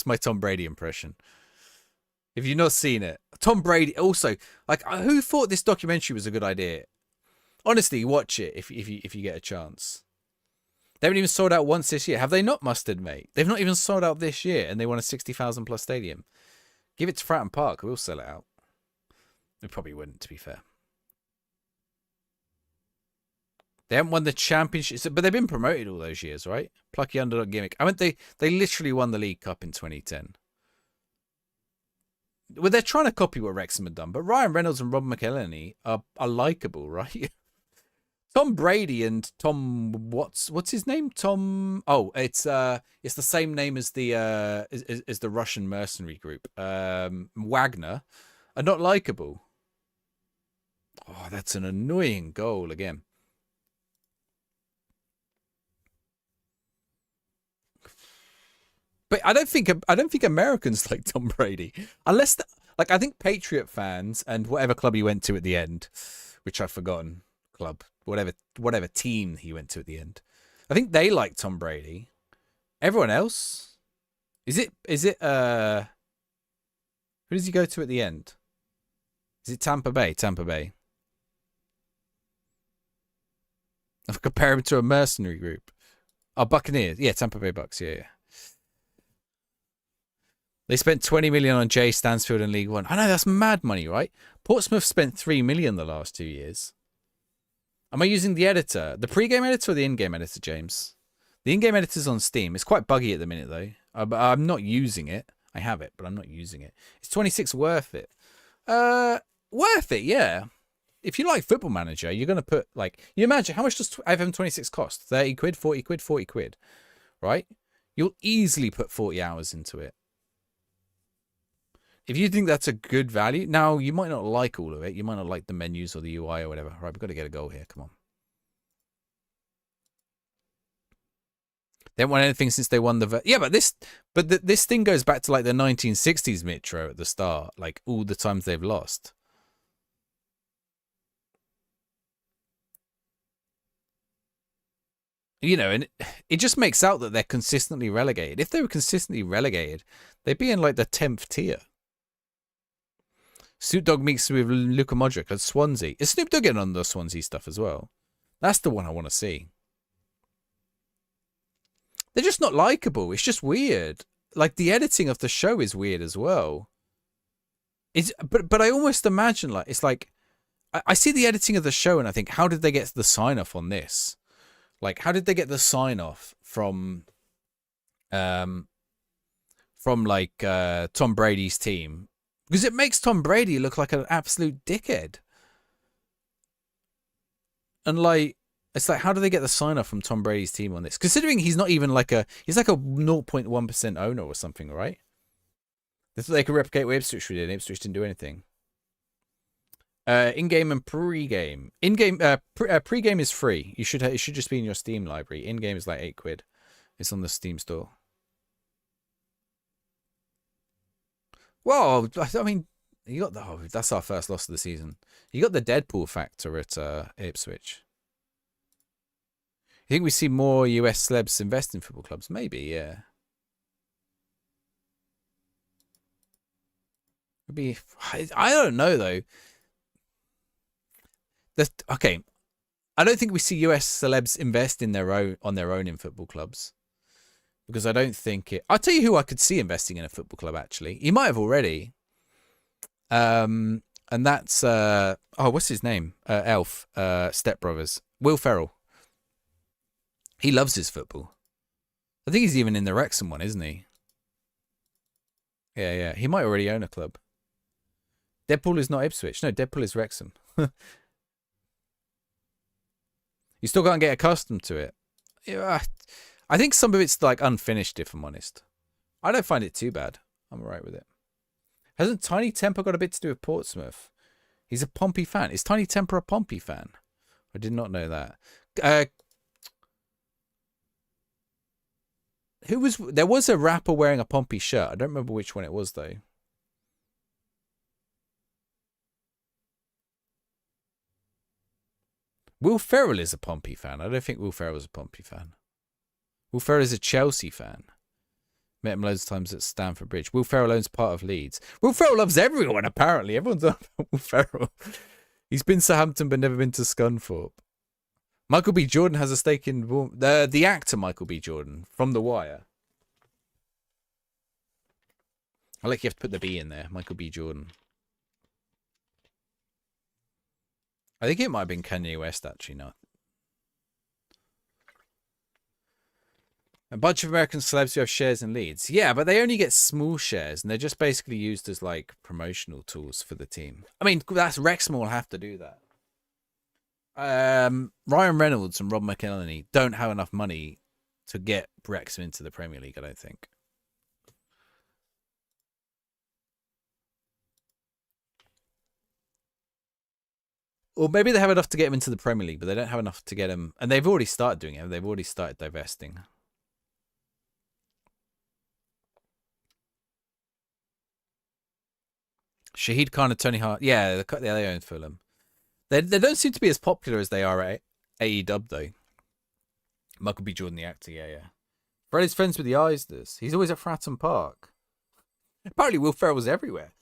my Tom Brady impression. If you've not seen it, Tom Brady also, like, who thought this documentary was a good idea? Honestly, watch it if you get a chance. They haven't even sold out once this year. Have they not, Mustard, mate? They've not even sold out this year, and they won a 60,000 plus stadium. Give it to Fratton Park. We'll sell it out. We probably wouldn't, to be fair. They haven't won the championship, but they've been promoted all those years, right? Plucky underdog gimmick. I mean, they literally won the League Cup in 2010. Well, they're trying to copy what Wrexham had done, but Ryan Reynolds and Rob McElhenney are likable, right? Tom Brady and Tom what's his name? Tom. Oh, it's the same name as the Russian mercenary group. Wagner are not likable. Oh, that's an annoying goal again. But I don't think Americans like Tom Brady, unless I think Patriot fans and whatever club he went to at the end, which I've forgotten, club, whatever team he went to at the end, I think they like Tom Brady. Everyone else, is it who does he go to at the end? Is it Tampa Bay? Tampa Bay. I've compared him to a mercenary group. Oh, Buccaneers. Yeah, Tampa Bay Bucks. Yeah. They spent 20 million on Jay Stansfield in League One. I know, that's mad money, right? Portsmouth spent 3 million the last 2 years. Am I using the editor? The pre-game editor or the in-game editor, James? The in-game editor's on Steam. It's quite buggy at the minute, though. I'm not using it. I have it, but I'm not using it. Is 26 worth it? Worth it, yeah. If you like Football Manager, you're going to put, like... You imagine, how much does FM 26 cost? 30 quid, 40 quid, 40 quid. Right? You'll easily put 40 hours into it. If you think that's a good value, now you might not like all of it. You might not like the menus or the UI or whatever. All right, we've got to get a goal here. Come on. They haven't won anything since they won the... Yeah, but this thing goes back to like the 1960s Metro at the start. Like all the times they've lost. You know, and it just makes out that they're consistently relegated. If they were consistently relegated, they'd be in like the 10th tier. Snoop Dogg meets with Luka Modric at Swansea. Is Snoop Dogg in on the Swansea stuff as well? That's the one I want to see. They're just not likable. It's just weird. Like, the editing of the show is weird as well. But I almost imagine, like, it's like... I see the editing of the show and I think, how did they get the sign-off on this? Like, how did they get the sign-off from Tom Brady's team? Because it makes Tom Brady look like an absolute dickhead. And like, it's like, how do they get the sign off from Tom Brady's team on this? Considering he's not even like he's like a 0.1% owner or something, right? They thought they could replicate what Ipswich did. Ipswich didn't do anything. In-game and pre-game. In-game, pre-game is free. It should just be in your Steam library. In-game is like 8 quid. It's on the Steam store. Well, I mean, you got that's our first loss of the season. You got the Deadpool factor at Ipswich. You think we see more US celebs invest in football clubs? Maybe, yeah. Maybe I don't know though. Okay, I don't think we see US celebs invest in on their own in football clubs. Because I don't think it... I'll tell you who I could see investing in a football club, actually. He might have already. And that's what's his name? Elf, Step Brothers. Will Ferrell. He loves his football. I think he's even in the Wrexham one, isn't he? Yeah. He might already own a club. Deadpool is not Ipswich. No, Deadpool is Wrexham. You still can't get accustomed to it. Yeah, I think some of it's like unfinished, if I'm honest. I don't find it too bad. I'm alright with it. Hasn't Tiny Temper got a bit to do with Portsmouth? He's a Pompey fan. Is Tiny Temper a Pompey fan? I did not know that. There was a rapper wearing a Pompey shirt. I don't remember which one it was though. Will Ferrell is a Pompey fan. I don't think Will Ferrell is a Pompey fan. Will Ferrell is a Chelsea fan. Met him loads of times at Stamford Bridge. Will Ferrell owns part of Leeds. Will Ferrell loves everyone, apparently. Everyone's on Will Ferrell. He's been to Southampton but never been to Scunthorpe. Michael B. Jordan has a stake in... The actor Michael B. Jordan from The Wire. I like you have to put the B in there. Michael B. Jordan. I think it might have been Kanye West, actually, not. A bunch of American celebs who have shares in Leeds. Yeah, but they only get small shares, and they're just basically used as, like, promotional tools for the team. I mean, that's Wrexham will have to do that. Ryan Reynolds and Rob McElhenney don't have enough money to get Wrexham into the Premier League, I don't think. Or maybe they have enough to get him into the Premier League, but they don't have enough to get him. And they've already started doing it. They've already started divesting. Shahid Khan and Tony Hart. Yeah, they own Fulham. They don't seem to be as popular as they are at AEW, though. Michael B. Jordan, the actor. Yeah. Freddy's friends with the Eisners. He's always at Fratton Park. Apparently, Will Ferrell was everywhere.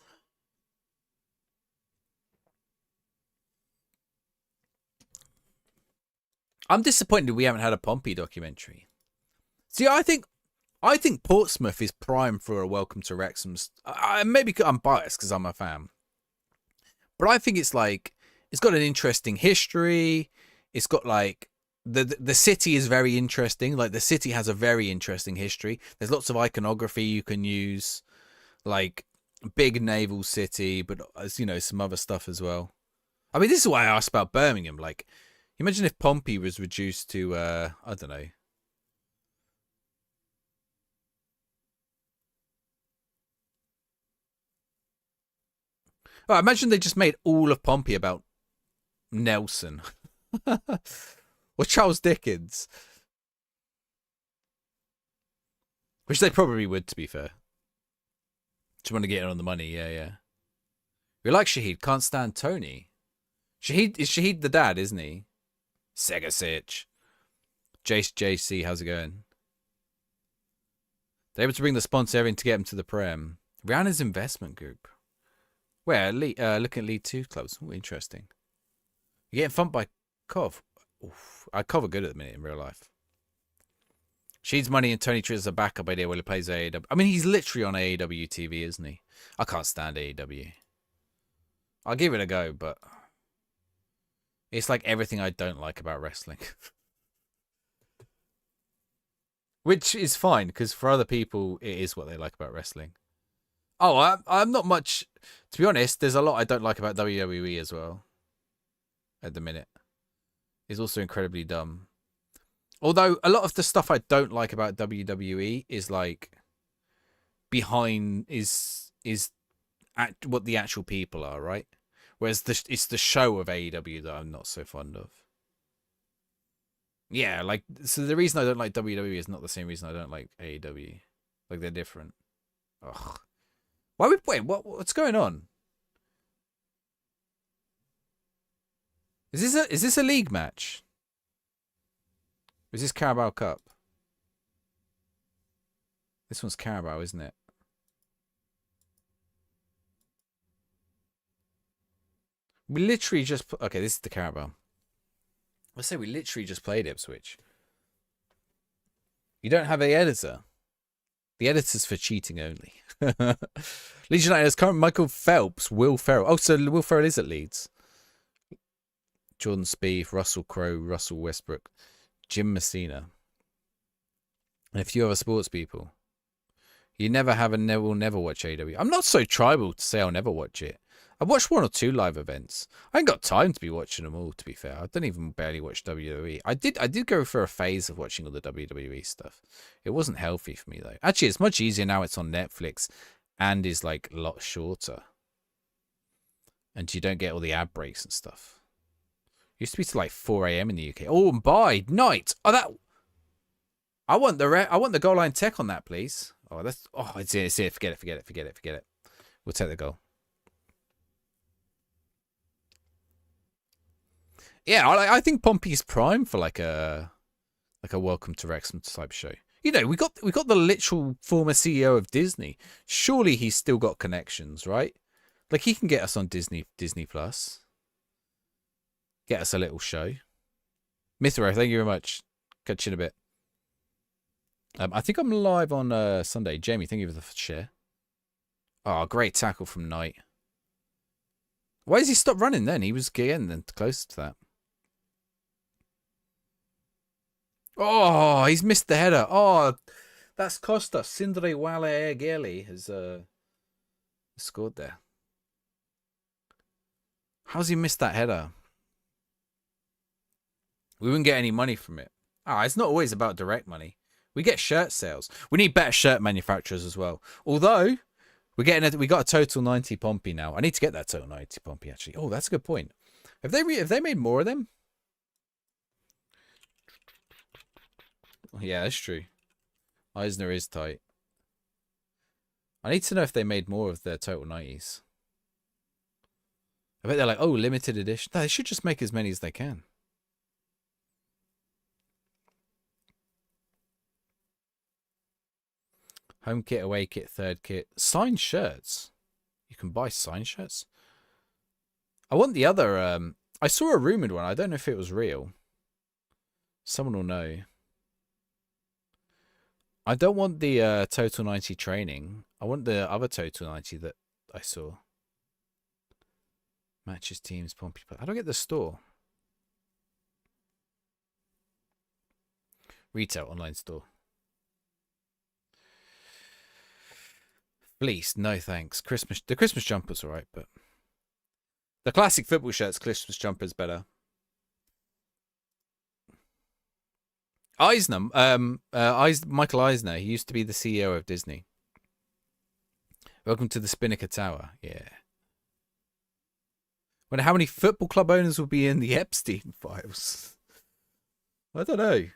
I'm disappointed we haven't had a Pompey documentary. See, I think Portsmouth is prime for a Welcome to Wrexham's. Maybe I'm biased because I'm a fan, but I think it's got an interesting history. It's got like the city is very interesting. Like the city has a very interesting history. There's lots of iconography you can use, like big naval city, but as you know, some other stuff as well. I mean, this is why I asked about Birmingham. Like, imagine if Pompey was reduced to I don't know. Oh, imagine they just made all of Pompey about Nelson or Charles Dickens, which they probably would, to be fair. Just want to get in on the money, yeah. We like Shahid, can't stand Tony. Shahid the dad, isn't he? Sega Sitch. Jace JC, how's it going? They're able to bring the sponsor in to get him to the Prem. Rihanna's investment group. Where? Looking at League 2 clubs. Ooh, interesting. You're getting thumped by Cov. Oof. Cov are good at the minute in real life. Sheeds money and Tony Triz as a backup idea while he plays AEW. I mean, he's literally on AEW TV, isn't he? I can't stand AEW. I'll give it a go, but it's like everything I don't like about wrestling. Which is fine, because for other people, it is what they like about wrestling. Oh, I'm not much... To be honest, there's a lot I don't like about WWE as well. At the minute. It's also incredibly dumb. Although, a lot of the stuff I don't like about WWE is like... behind... is at what the actual people are, right? Whereas it's the show of AEW that I'm not so fond of. Yeah, like... So the reason I don't like WWE is not the same reason I don't like AEW. Like, they're different. Ugh. Wait, what's going on? Is this a league match? Is this Carabao Cup? This one's Carabao, isn't it? We literally just... Okay, this is the Carabao. Let's say we literally just played Ipswich. You don't have an editor. The editor's for cheating only. Leeds United has current Michael Phelps, Will Ferrell. Oh, so Will Ferrell is at Leeds. Jordan Spieth, Russell Crowe, Russell Westbrook, Jim Messina, and a few other sports people. You never have and will never watch AEW. I'm not so tribal to say I'll never watch it. I've watched 1 or 2 live events. I ain't got time to be watching them all, to be fair. I don't even barely watch WWE. I did go for a phase of watching all the WWE stuff. It wasn't healthy for me, though. Actually, it's much easier now. It's on Netflix and is like a lot shorter. And you don't get all the ad breaks and stuff. It used to be to like 4 a.m. in the UK. Oh, and by night. Oh, that... I want the goal line tech on that, please. Oh, it's here. Forget it. We'll take the goal. Yeah, I think Pompey's prime for like a Welcome to Wrexham type show. You know, we got the literal former CEO of Disney. Surely he's still got connections, right? Like he can get us on Disney Plus. Get us a little show. Mithra, thank you very much. Catch you in a bit. I think I'm live on Sunday. Jamie, thank you for the share. Oh, great tackle from Knight. Why has he stopped running then? He was getting close to that. Oh, he's missed the header. Oh, that's cost us. Sindre Wale Geli has scored there. How's he missed that header? We wouldn't get any money from it. It's not always about direct money. We get shirt sales. We need better shirt manufacturers as well. Although we got a total 90 Pompey now. I need to get that total 90 Pompey actually. Oh, that's a good point. Have they made more of them? Yeah, that's true. Eisner is tight. I need to know if they made more of their total 90s. I bet they're like, oh, limited edition. No, they should just make as many as they can. Home kit, away kit, third kit. Signed shirts. You can buy signed shirts. I want the other... I saw a rumoured one. I don't know if it was real. Someone will know. I don't want the Total 90 training. I want the other Total 90 that I saw. Matches, teams, Pompey. How do I get the store? Retail, online store. Fleece, no thanks. The Christmas jumper's alright, but the classic football shirts, Christmas jumper's better. Eisner, Michael Eisner, he used to be the CEO of Disney. Welcome to the Spinnaker Tower. Yeah. Wonder how many football club owners will be in the Epstein files. I don't know.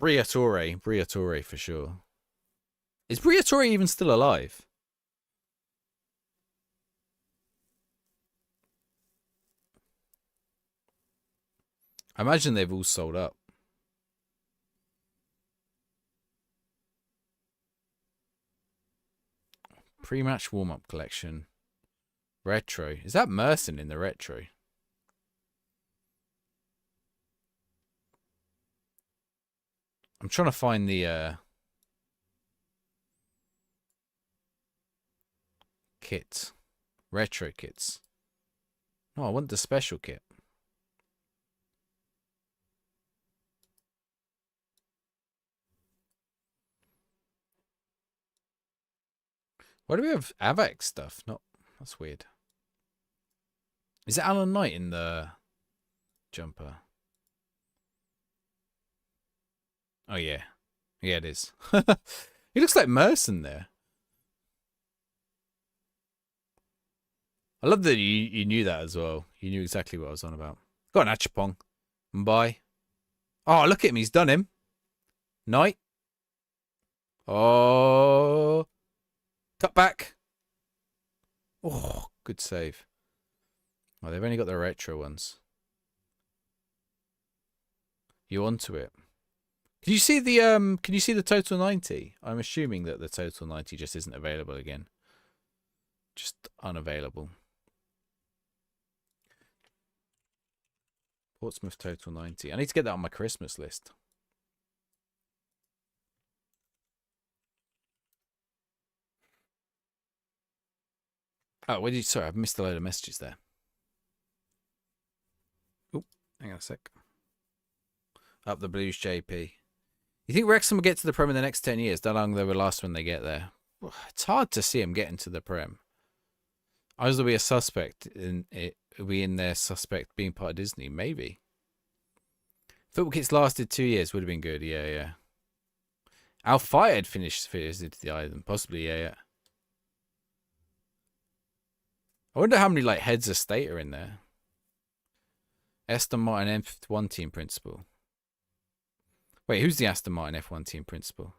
Briatore for sure. Is Briatore even still alive? I imagine they've all sold up. Pre-match warm-up collection. Retro. Is that Merson in the retro? I'm trying to find the kit. Retro kits. No, I want the special kit. Why do we have Avex stuff? Not that's weird. Is it Alan Knight in the jumper? Oh yeah. Yeah, it is. He looks like Merson there. I love that you knew that as well. You knew exactly what I was on about. Go on, Achapong. Bye. Oh, look at him. He's done him. Knight. Oh. Cut back. Oh, good save. Oh, they've only got the retro ones. You onto it. Can you see the Total 90? I'm assuming that the Total 90 just isn't available again. Just unavailable. Portsmouth Total 90. I need to get that on my Christmas list. Oh, what did you? Sorry, I've missed a load of messages there. Oh, hang on a sec. Up the Blues, JP. You think Wrexham will get to the Prem in the next 10 years? How long they will last when they get there? Well, it's hard to see them getting to the Prem. I was will be a suspect in it. Be in their suspect being part of Disney, maybe. Football Kits lasted 2 years, would have been good. Yeah, yeah. Al Fayed finished into the island, possibly. Yeah, yeah. I wonder how many like heads of state are in there. Aston Martin F1 team principal. Wait, who's the Aston Martin F1 team principal?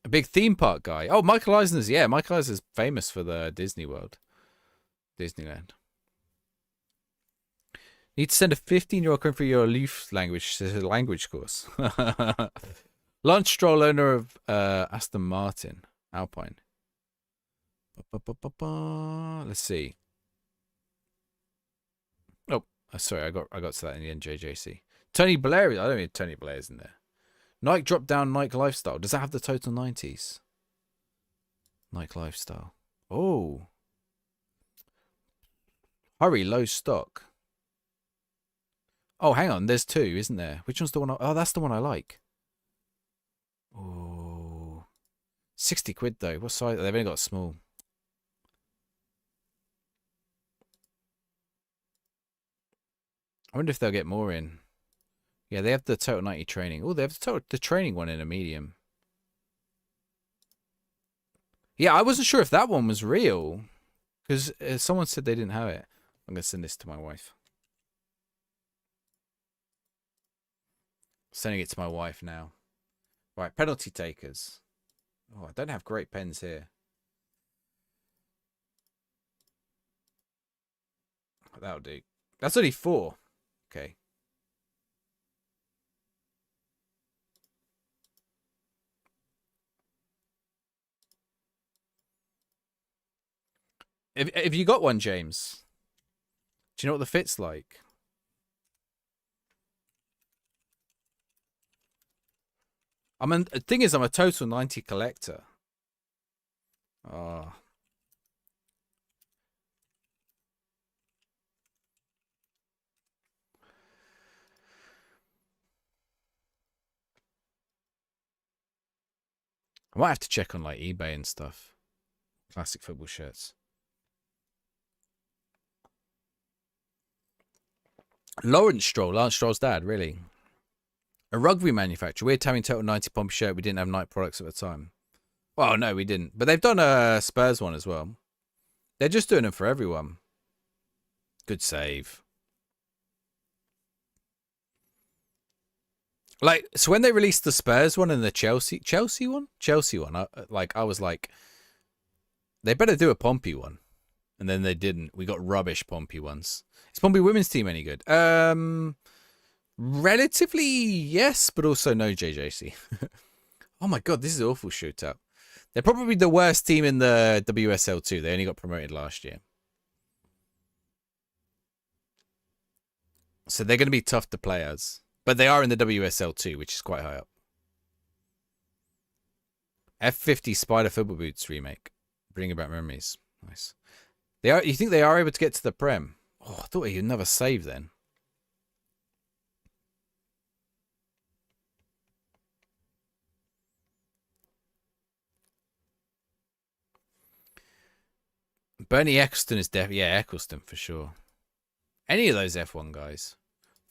A big theme park guy. Oh, Michael Eisner's. Yeah, Michael Eisner's famous for the Disney World. Disneyland. Need to send a 15-year-old country your Leaf language course. Lance Stroll, owner of Aston Martin Alpine. Let's see. Oh, sorry, I got to that in the end. JJC. Tony Blair. I don't mean Tony Blair's in there. Nike drop down Nike lifestyle. Does that have the total 90s? Nike lifestyle. Oh. Hurry, low stock. Oh, hang on. There's two, isn't there? Which one's the one? Oh, that's the one I like. Oh. 60 quid though. What size? They've only got small. I wonder if they'll get more in. Yeah, they have the total 90 training. Oh, they have the training one in a medium. Yeah, I wasn't sure if that one was real. Because someone said they didn't have it. I'm going to send this to my wife. Sending it to my wife now. Right, penalty takers. Oh, I don't have great pens here. That'll do. That's only 4. Okay. If you got one, James, do you know what the fit's like? The thing is, I'm a total 90 collector. Oh. I might have to check on like eBay and stuff. Classic football shirts. Lance Stroll's dad, really. A rugby manufacturer. We're having total 90 Pompey shirt. We didn't have Nike products at the time. Well, no, we didn't. But they've done a Spurs one as well. They're just doing them for everyone. Good save. Like, so when they released the Spurs one and the Chelsea one, I was like, they better do a Pompey one. And then they didn't. We got rubbish Pompey ones. Is Pompey women's team any good? Relatively, yes, but also no, JJC. Oh my god, this is an awful shootout. They're probably the worst team in the WSL too. They only got promoted last year. So they're going to be tough to play as. But they are in the WSL too, which is quite high up. F50 Spider Football Boots remake. Bringing back memories. Nice. You think they are able to get to the Prem? Oh, I thought he'd never save then. Bernie Eccleston is definitely... Yeah, Eccleston for sure. Any of those F1 guys.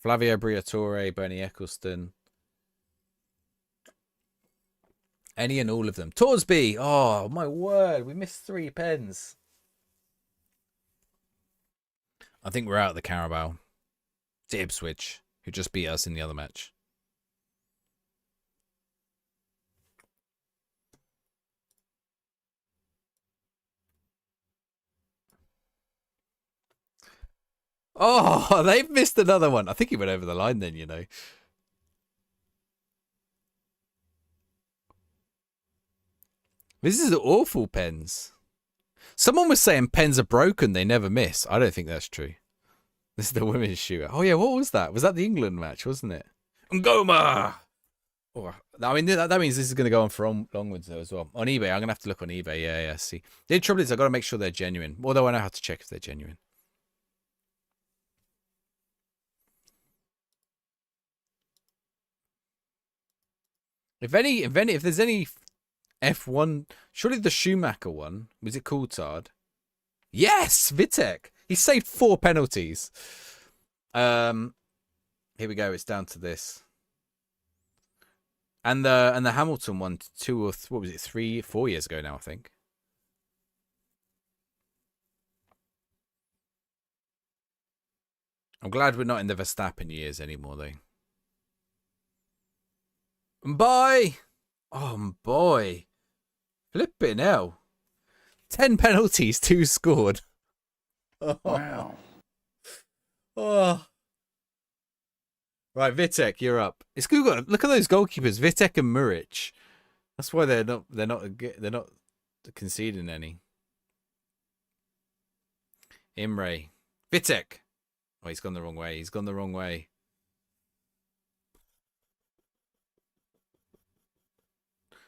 Flavio Briatore, Bernie Eccleston. Any and all of them. Torsby! Oh, my word. We missed 3 pens. I think we're out of the Carabao. It's Ipswich, who just beat us in the other match. Oh, they've missed another one. I think he went over the line then, you know. This is awful pens. Someone was saying pens are broken, they never miss. I don't think that's true. This is the women's shootout. Oh, yeah, what was that? Was that the England match, wasn't it? Ngoma! Oh, I mean, that means this is going to go on for onwards, though, as well. On eBay, I'm going to have to look on eBay. Yeah, see. The trouble is, I've got to make sure they're genuine. Although I know how to check if they're genuine. If there's any F1, surely the Schumacher one, was it Coulthard? Yes, Vitek. He saved 4 penalties. Here we go. It's down to this. And the Hamilton one, 3, 4 years ago now, I think. I'm glad we're not in the Verstappen years anymore, though. Bye. Oh boy, flipping hell! 10 penalties, 2 scored. Wow. Oh. Right, Vitek, you're up. It's good. Look at those goalkeepers, Vitek and Muric. That's why they're not conceding any. Imre, Vitek. Oh, he's gone the wrong way. He's gone the wrong way.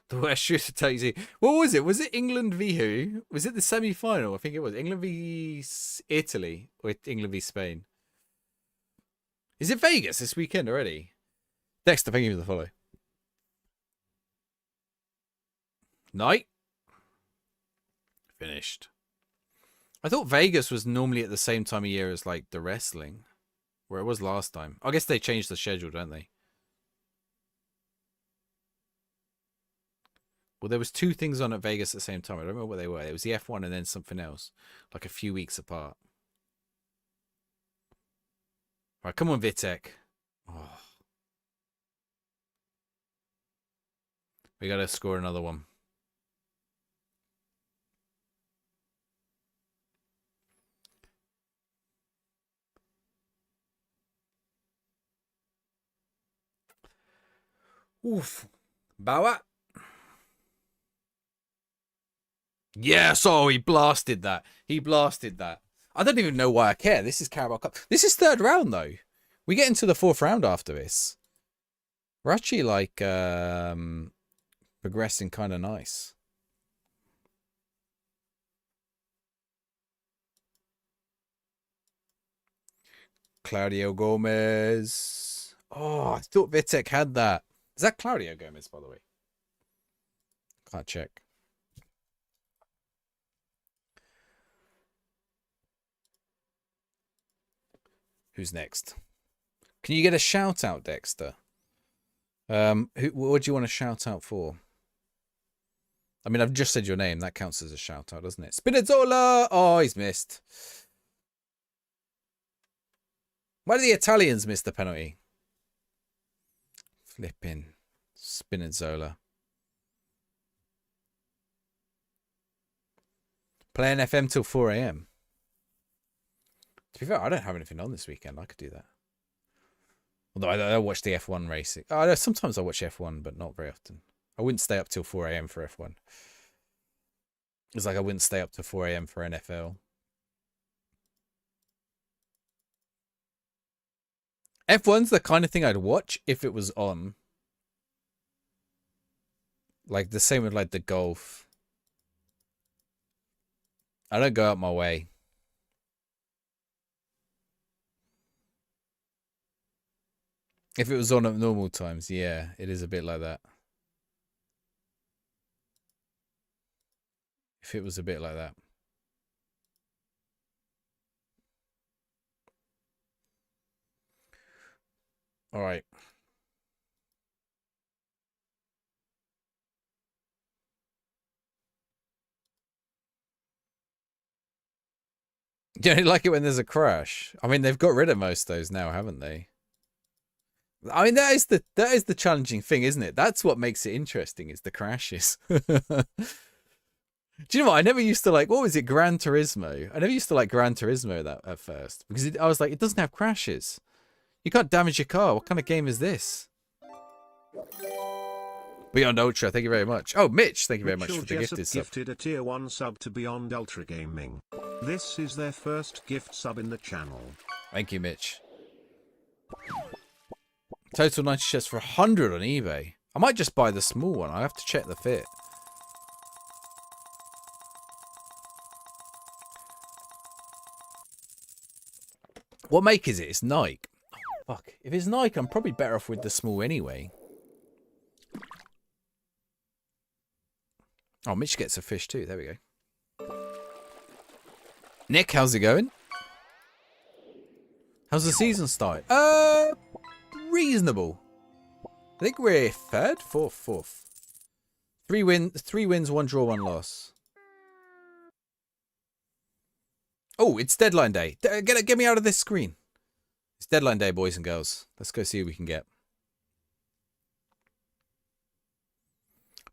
The worst shooter takes you. What was it? Was it England v who? Was it the semi-final? I think it was England v Italy or England v Spain. Is it Vegas this weekend already? Dexter, thank you for the follow. Night. Finished. I thought Vegas was normally at the same time of year as like the wrestling, where it was last time. I guess they changed the schedule, don't they? Well, there was 2 things on at Vegas at the same time. I don't remember what they were. It was the F1 and then something else, like a few weeks apart. All right, come on, Vitek. Oh. We got to score another one. Oof. Bauer. Yes, oh, he blasted that. He blasted that. I don't even know why I care. This is Carabao Cup. This is 3rd round, though. We get into the 4th round after this. We're actually, like, progressing kind of nice. Claudio Gomez. Oh, I thought Vitek had that. Is that Claudio Gomez, by the way? Can't check. Who's next? Can you get a shout out, Dexter? What do you want to shout out for? I mean, I've just said your name. That counts as a shout out, doesn't it? Spinazzola! Oh, he's missed. Why do the Italians miss the penalty? Flipping Spinazzola. Playing FM till 4 a.m. To be fair, I don't have anything on this weekend. I could do that. Although I watch the F1 racing. Sometimes I watch F1, but not very often. I wouldn't stay up till 4 a.m. for F1. It's like I wouldn't stay up till 4 a.m. for NFL. F1's the kind of thing I'd watch if it was on. Like the same with like the golf. I don't go out my way. If it was on at normal times, yeah, it is a bit like that. If it was a bit like that. All right. You don't like it when there's a crash? I mean, they've got rid of most of those now, haven't they? I mean, that is the challenging thing, isn't it? That's what makes it interesting, is the crashes. Do you know what? I never used to like, what was it, Gran Turismo? I never used to like Gran Turismo that at first. Because I was like, it doesn't have crashes. You can't damage your car. What kind of game is this? Beyond Ultra, thank you very much. Oh, Mitch, thank you very much for the gifted sub. Gifted a tier 1 sub to Beyond Ultra Gaming. This is their first gift sub in the channel. Thank you, Mitch. Total 90 shares for 100 on eBay. I might just buy the small one. I have to check the fit. What make is it? It's Nike. Oh, fuck. If it's Nike, I'm probably better off with the small anyway. Oh, Mitch gets a fish too. There we go. Nick, how's it going? How's the season start? Reasonable. I think we're third, fourth. 3 wins, 1 draw, 1 loss. Oh, it's deadline day. Get me out of this screen. It's deadline day, boys and girls. Let's go see who we can get.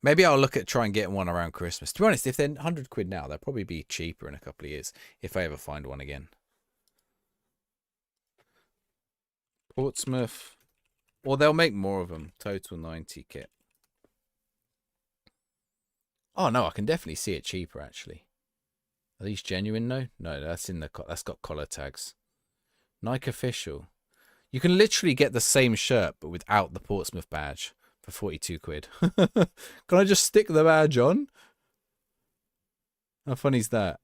Maybe I'll look at try and get one around Christmas. To be honest, if they're 100 quid now, they'll probably be cheaper in a couple of years if I ever find one again. Portsmouth. Or they'll make more of them. Total 90 kit. Oh no, I can definitely see it cheaper actually. Are these genuine? No, that's that's got collar tags. Nike official. You can literally get the same shirt but without the Portsmouth badge for 42 quid. Can I just stick the badge on? How funny is that?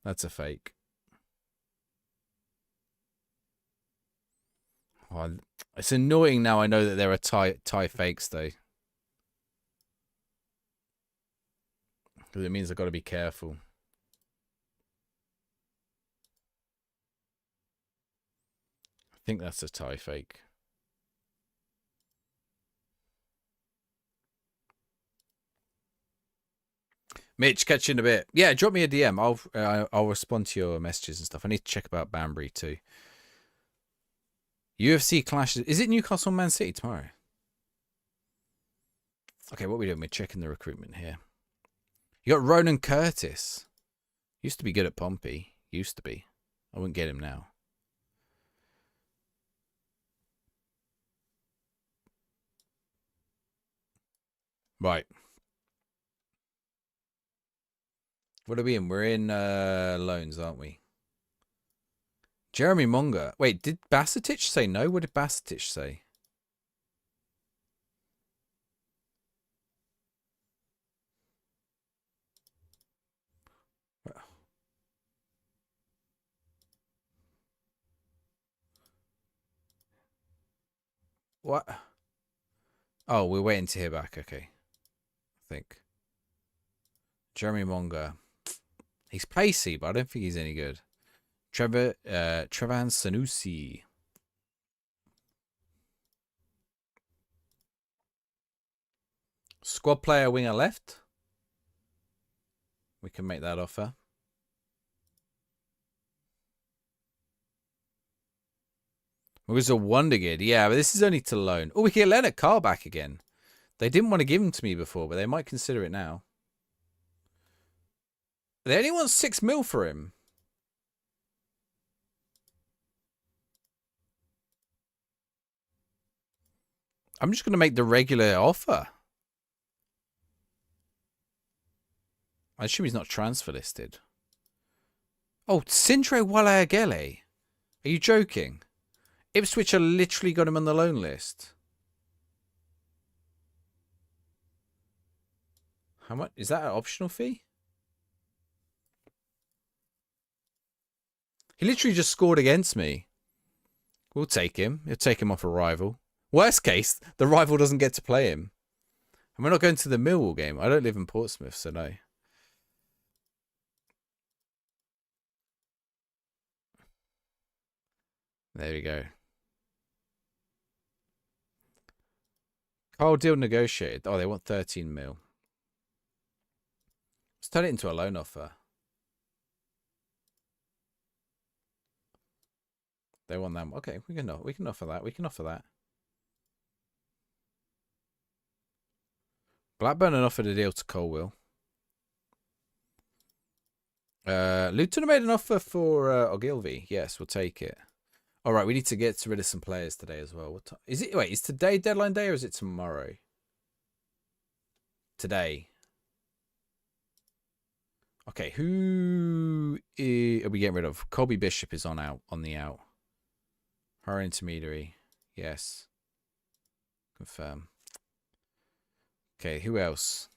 That's a fake. Oh, it's annoying now I know that there are tie fakes though. Because it means I've got to be careful. I think that's a tie fake. Mitch, catch you in a bit. Yeah, drop me a DM. I'll respond to your messages and stuff. I need to check about Banbury too. UFC clashes. Is it Newcastle Man City tomorrow? Okay, what are we doing? We're checking the recruitment here. You got Ronan Curtis. Used to be good at Pompey. Used to be. I wouldn't get him now. Right. What are we in? We're in loans, aren't we? Jeremy Monga. Wait, did Basetich say no? What did Basetich say? What? Oh, we're waiting to hear back. Okay. I think. Jeremy Monga. He's pacey, but I don't think he's any good. Trevan Sanusi. Squad player winger left. We can make that offer. It was a Wondergid. Yeah, but this is only to loan. Oh, we can get Leonard Carr back again. They didn't want to give him to me before, but they might consider it now. They only want 6 mil for him. I'm just going to make the regular offer. I assume he's not transfer listed. Oh, Sindre Walayagele. Are you joking? Ipswich are literally got him on the loan list. How much? Is that an optional fee? He literally just scored against me. We'll take him. He'll take him off a rival. Worst case, the rival doesn't get to play him. And we're not going to the Millwall game. I don't live in Portsmouth, so no. There we go. Carl deal negotiated. Oh, they want 13 mil. Let's turn it into a loan offer. They want them. Okay, we can offer that. We can offer that. Blackburn had offered a deal to Colwill. Luton made an offer for Ogilvy. Yes, we'll take it. All right, we need to get rid of some players today as well. What time is it? Wait, is today deadline day or is it tomorrow? Today. Okay, who are we getting rid of? Colby Bishop is on the out. Her intermediary. Yes. Confirm. Okay, who else?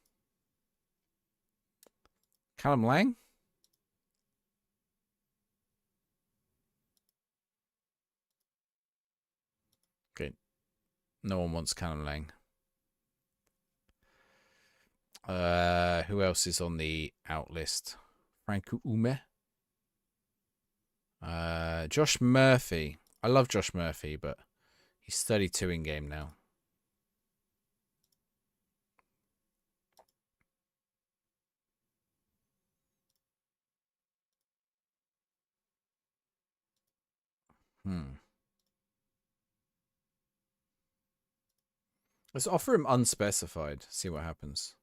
Callum Lang? Okay. No one wants Callum Lang. Who else is on the out list? Franco Ume. Josh Murphy. I love Josh Murphy, but he's 32 in game now. Let's offer him unspecified. See what happens.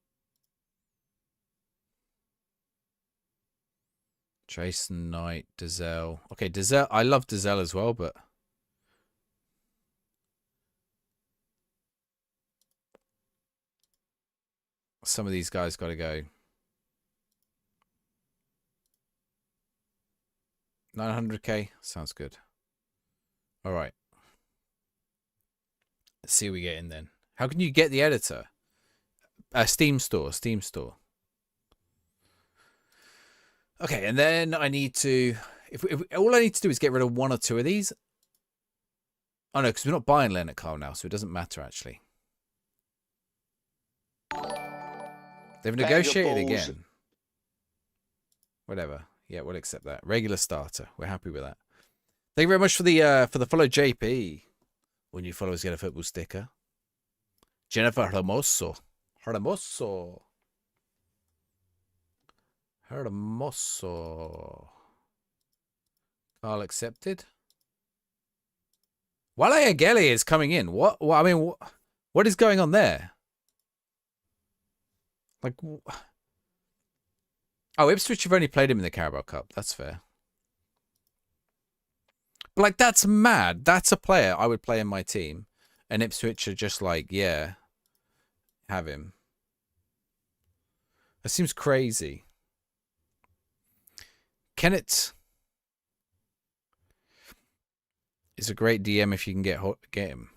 Jason Knight, Dazelle. Okay, Dazelle. I love Dazelle as well, but some of these guys got to go. 900k sounds good. All right. Let's see what we get in then. How can you get the editor? Steam store. Steam store. Okay, and then I need to. If all I need to do is get rid of one or two of these. Oh no, because we're not buying Leonard Carl now, so it doesn't matter actually. They've negotiated again. Whatever. Yeah, we'll accept that. Regular starter. We're happy with that. Thank you very much for the follow, JP. When you followers get a football sticker. Jennifer Hermoso. Hermoso. Carl accepted. Wale Ageli is coming in. What I mean, what is going on there? Like, oh, Ipswich have only played him in the Carabao Cup. That's fair. But like, that's mad. That's a player I would play in my team, and Ipswich are just like, yeah, have him. That seems crazy. Kennett is a great DM if you can get him.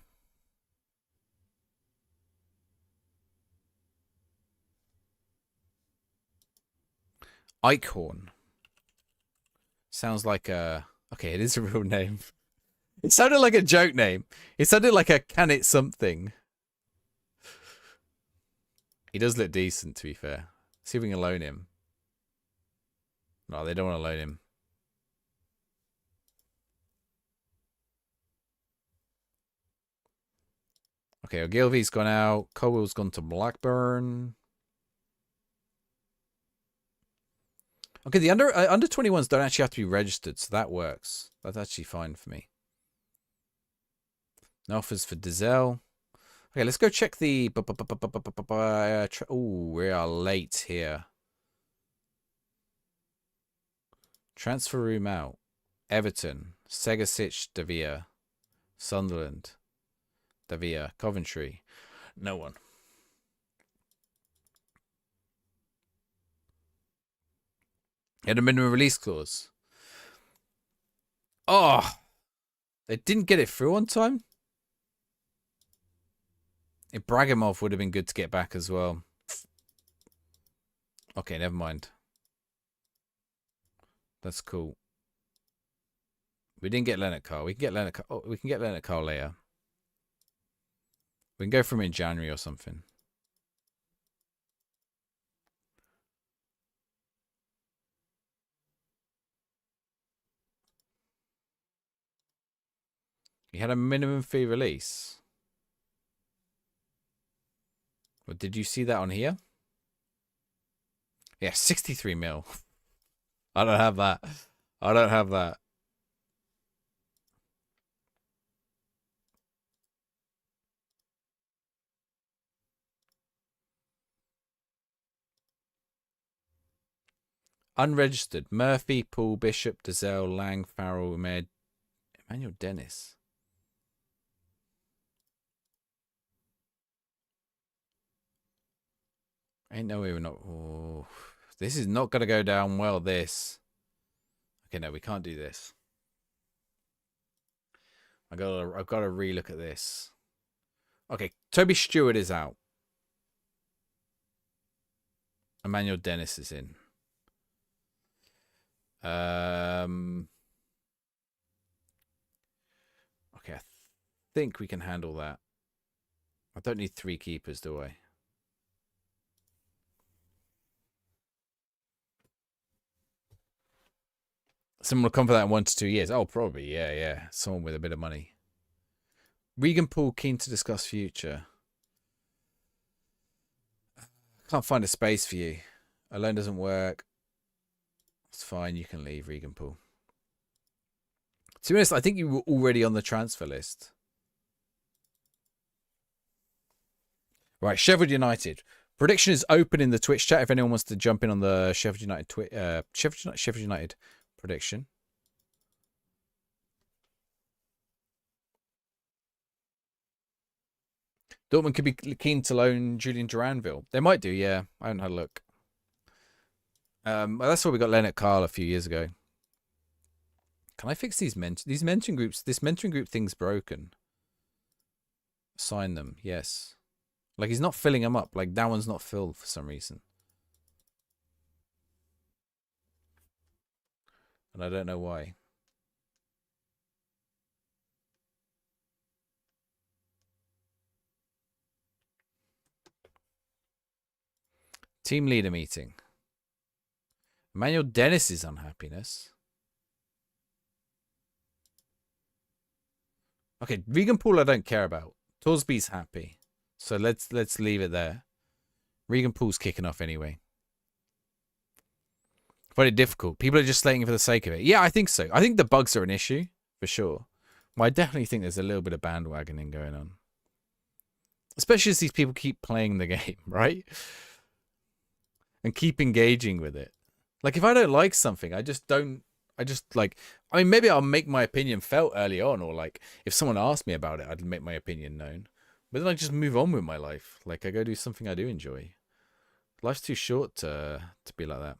Eichhorn. Sounds like a... Okay, it is a real name. It sounded like a joke name. It sounded like a can it something. He does look decent, to be fair. See if we can loan him. No, they don't want to loan him. Okay, Ogilvy's gone out. Colwell's gone to Blackburn. Okay, the under 21s don't actually have to be registered, so that works. That's actually fine for me. No offers for Dazelle. Okay, let's go check the... Oh, we are late here. Transfer room out. Everton. Segasic, Davia. Sunderland. Davia. Coventry. No one. Had a minimum release clause. Oh, they didn't get it through on time. Ibrahimov would have been good to get back as well. Okay, never mind. That's cool. We didn't get Leonard Carl. We can get Leonard Carl. Oh, we can get Leonard Carl later. We can go from in January or something. He had a minimum fee release. Well, did you see that on here? Yeah, 63 mil. I don't have that. I don't have that. Unregistered. Murphy, Paul, Bishop, Dazelle, Lang, Farrell, Emmanuel Dennis. Ain't no way we're not... Oh, this is not going to go down well, this. Okay, no, we can't do this. I've got to relook at this. Okay, Toby Stewart is out. Emmanuel Dennis is in. Okay, I think we can handle that. I don't need 3 keepers, do I? Someone will come for that in 1 to 2 years. Oh, probably. Yeah. Someone with a bit of money. Regan Poole keen to discuss future. Can't find a space for you. Alone doesn't work. It's fine. You can leave, Regan Poole. To be honest, I think you were already on the transfer list. Right, Sheffield United. Prediction is open in the Twitch chat if anyone wants to jump in on the Sheffield United Sheffield United prediction. Dortmund could be keen to loan Julian Duranville. They might do, yeah. I haven't had a look. Well, that's why we got Leonard Carl a few years ago. Can I fix these mentoring groups? This mentoring group thing's broken. Sign them, yes. Like, he's not filling them up. Like, that one's not filled for some reason. And I don't know why. Team leader meeting. Emmanuel Dennis's unhappiness. Okay, Regan Poole I don't care about. Torsby's happy. So let's leave it there. Regan Poole's kicking off anyway. Find it difficult. People are just slating for the sake of it. Yeah, I think so. I think the bugs are an issue, for sure. Well, I definitely think there's a little bit of bandwagoning going on. Especially as these people keep playing the game, right? And keep engaging with it. Like, if I don't like something, I just like, I mean, maybe I'll make my opinion felt early on, or like, if someone asked me about it, I'd make my opinion known. But then I just move on with my life. Like, I go do something I do enjoy. Life's too short to be like that.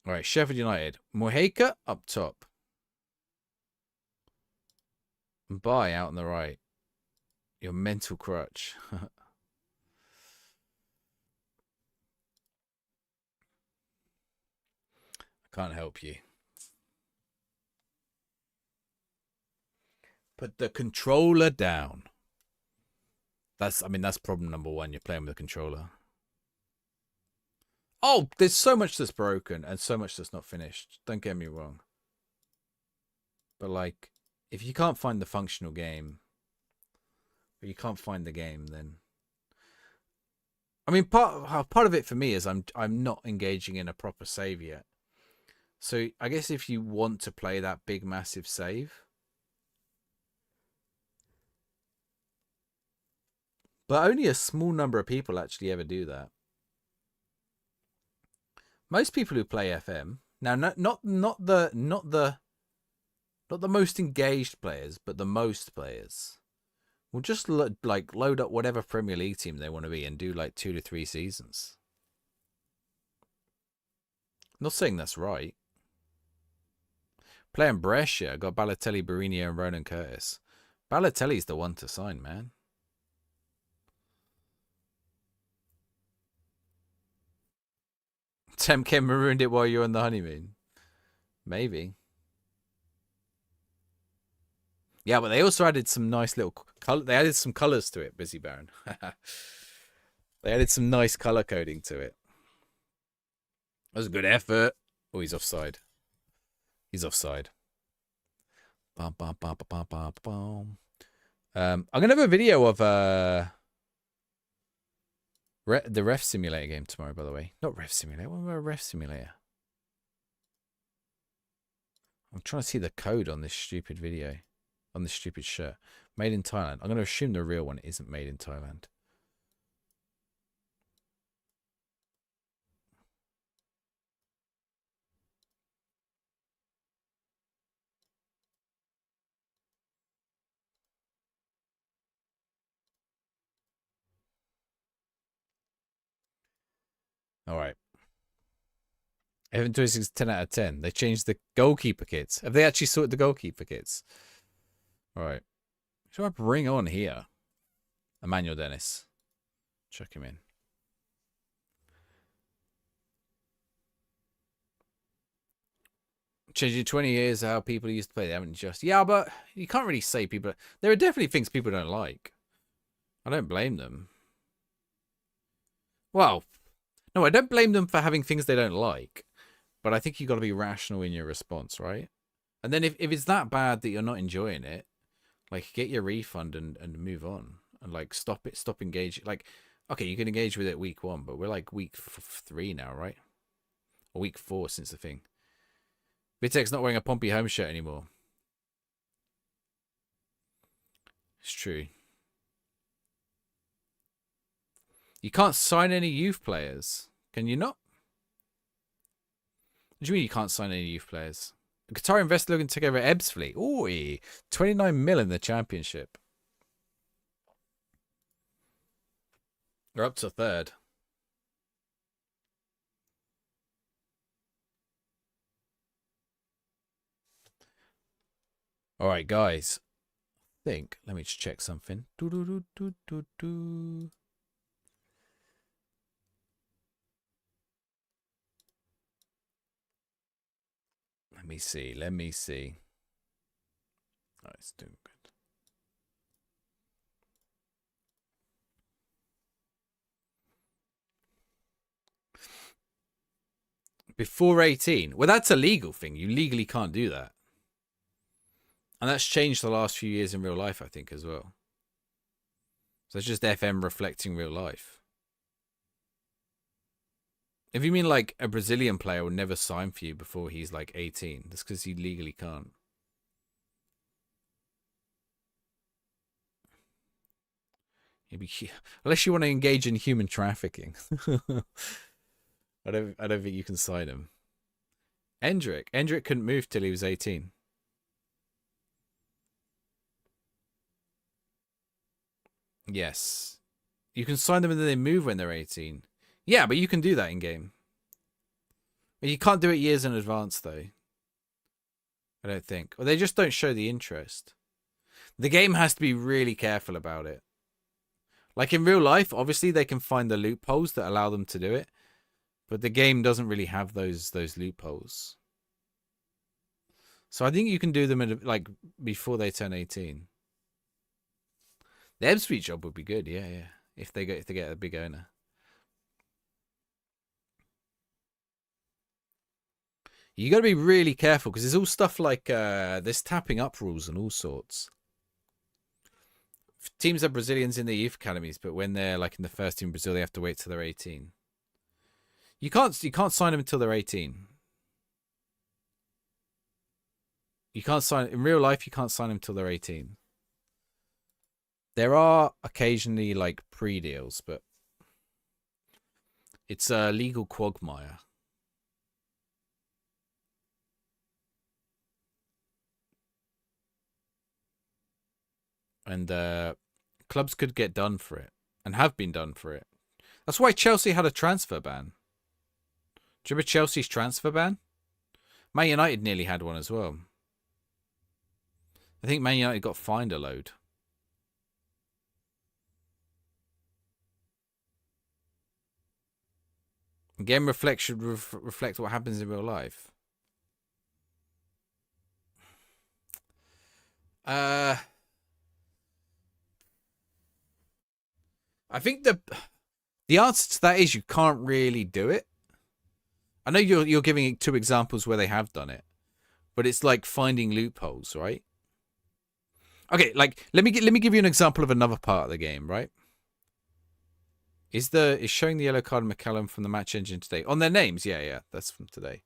All right, Sheffield United. Mojeika up top. And Bai out on the right. Your mental crutch. I can't help you. Put the controller down. That's problem number 1. You're playing with a controller. Oh, there's so much that's broken and so much that's not finished. Don't get me wrong. But like, if you can't find the functional game, or you can't find the game, then I mean, part of it for me is I'm not engaging in a proper save yet. So I guess if you want to play that big massive save, but only a small number of people actually ever do that. Most people who play FM now, not the most engaged players, but the most players will just like load up whatever Premier League team they want to be and do like 2 to 3 seasons. I'm not saying that's right. Playing Brescia, got Balotelli, Barini, and Ronan Curtis. Balotelli's the one to sign, man. Temkem ruined it while you're on the honeymoon. Maybe. Yeah, but they also added some nice little color. They added some colors to it, Busy Baron. They added some nice color coding to it. That was a good effort. Oh, he's offside. He's offside. I'm gonna have a video of the Ref Simulator game tomorrow, by the way. Not Ref Simulator. What about Ref Simulator? I'm trying to see the code on this stupid video. On this stupid shirt. Made in Thailand. I'm going to assume the real one isn't made in Thailand. All right. Evan 26 10 out of 10. They changed the goalkeeper kits. Have they actually sorted the goalkeeper kits? All right. Should I bring on here? Emmanuel Dennis. Check him in. Changing 20 years how people used to play. They haven't just. Yeah, but you can't really say people. There are definitely things people don't like. I don't blame them. Well, no, I don't blame them for having things they don't like. But I think you got to be rational in your response, right? And then if it's that bad that you're not enjoying it, like get your refund and move on. And like stop engaging. Like, okay, you can engage with it week 1, but we're like week 3 now, right? Or week 4 since the thing. Vitek's not wearing a Pompey home shirt anymore. It's true. You can't sign any youth players. Can you not? What do you mean you can't sign any youth players? A Qatar investor looking to take over Ebbsfleet. Ooh, 29 mil in the championship. They're up to 3rd. All right, guys. Let me just check something. Let me see. Oh, it's doing good. Before 18. Well, that's a legal thing. You legally can't do that. And that's changed the last few years in real life, I think, as well. So it's just FM reflecting real life. If you mean like a Brazilian player will never sign for you before he's like 18, that's because he legally can't. Unless you want to engage in human trafficking. I don't think you can sign him. Endrick couldn't move till he was 18. Yes. You can sign them and then they move when they're 18. Yeah, but you can do that in game. You can't do it years in advance, though. I don't think. Or they just don't show the interest. The game has to be really careful about it. Like in real life, obviously they can find the loopholes that allow them to do it. But the game doesn't really have those loopholes. So I think you can do them like before they turn 18. The Ebbsfleet job would be good, yeah. If they get a big owner. You got to be really careful because there's all stuff like there's tapping up rules and all sorts. Teams have Brazilians in their youth academies, but when they're like in the first team in Brazil, they have to wait till they're 18. You can't sign them until they're 18. You can't sign in real life. You can't sign them until they're 18. There are occasionally like pre-deals, but it's a legal quagmire. And clubs could get done for it and have been done for it. That's why Chelsea had a transfer ban. Do you remember Chelsea's transfer ban? Man United nearly had one as well. I think Man United got fined a load. Game should reflect what happens in real life. I think the answer to that is you can't really do it. I know you're giving 2 examples where they have done it, but it's like finding loopholes, right? Okay, like let me give you an example of another part of the game, right? Is showing the yellow card McCallum from the match engine today on their names? Yeah, that's from today.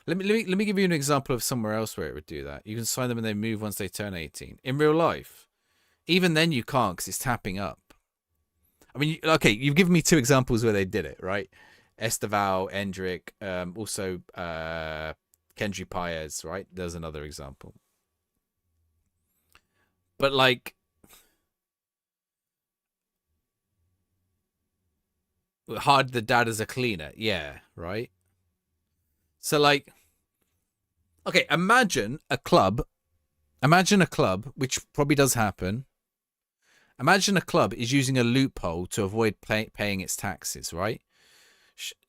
Let me give you an example of somewhere else where it would do that. You can sign them and they move once they turn 18. In real life, even then you can't because it's tapping up. I mean, okay, you've given me 2 examples where they did it, right? Esteval, Endrick, also Kendry Paez, right? There's another example. But like, hard the dad as a cleaner, yeah, right? So like, okay, imagine a club Imagine a club, which probably does happen. Imagine a club is using a loophole to avoid paying its taxes, right?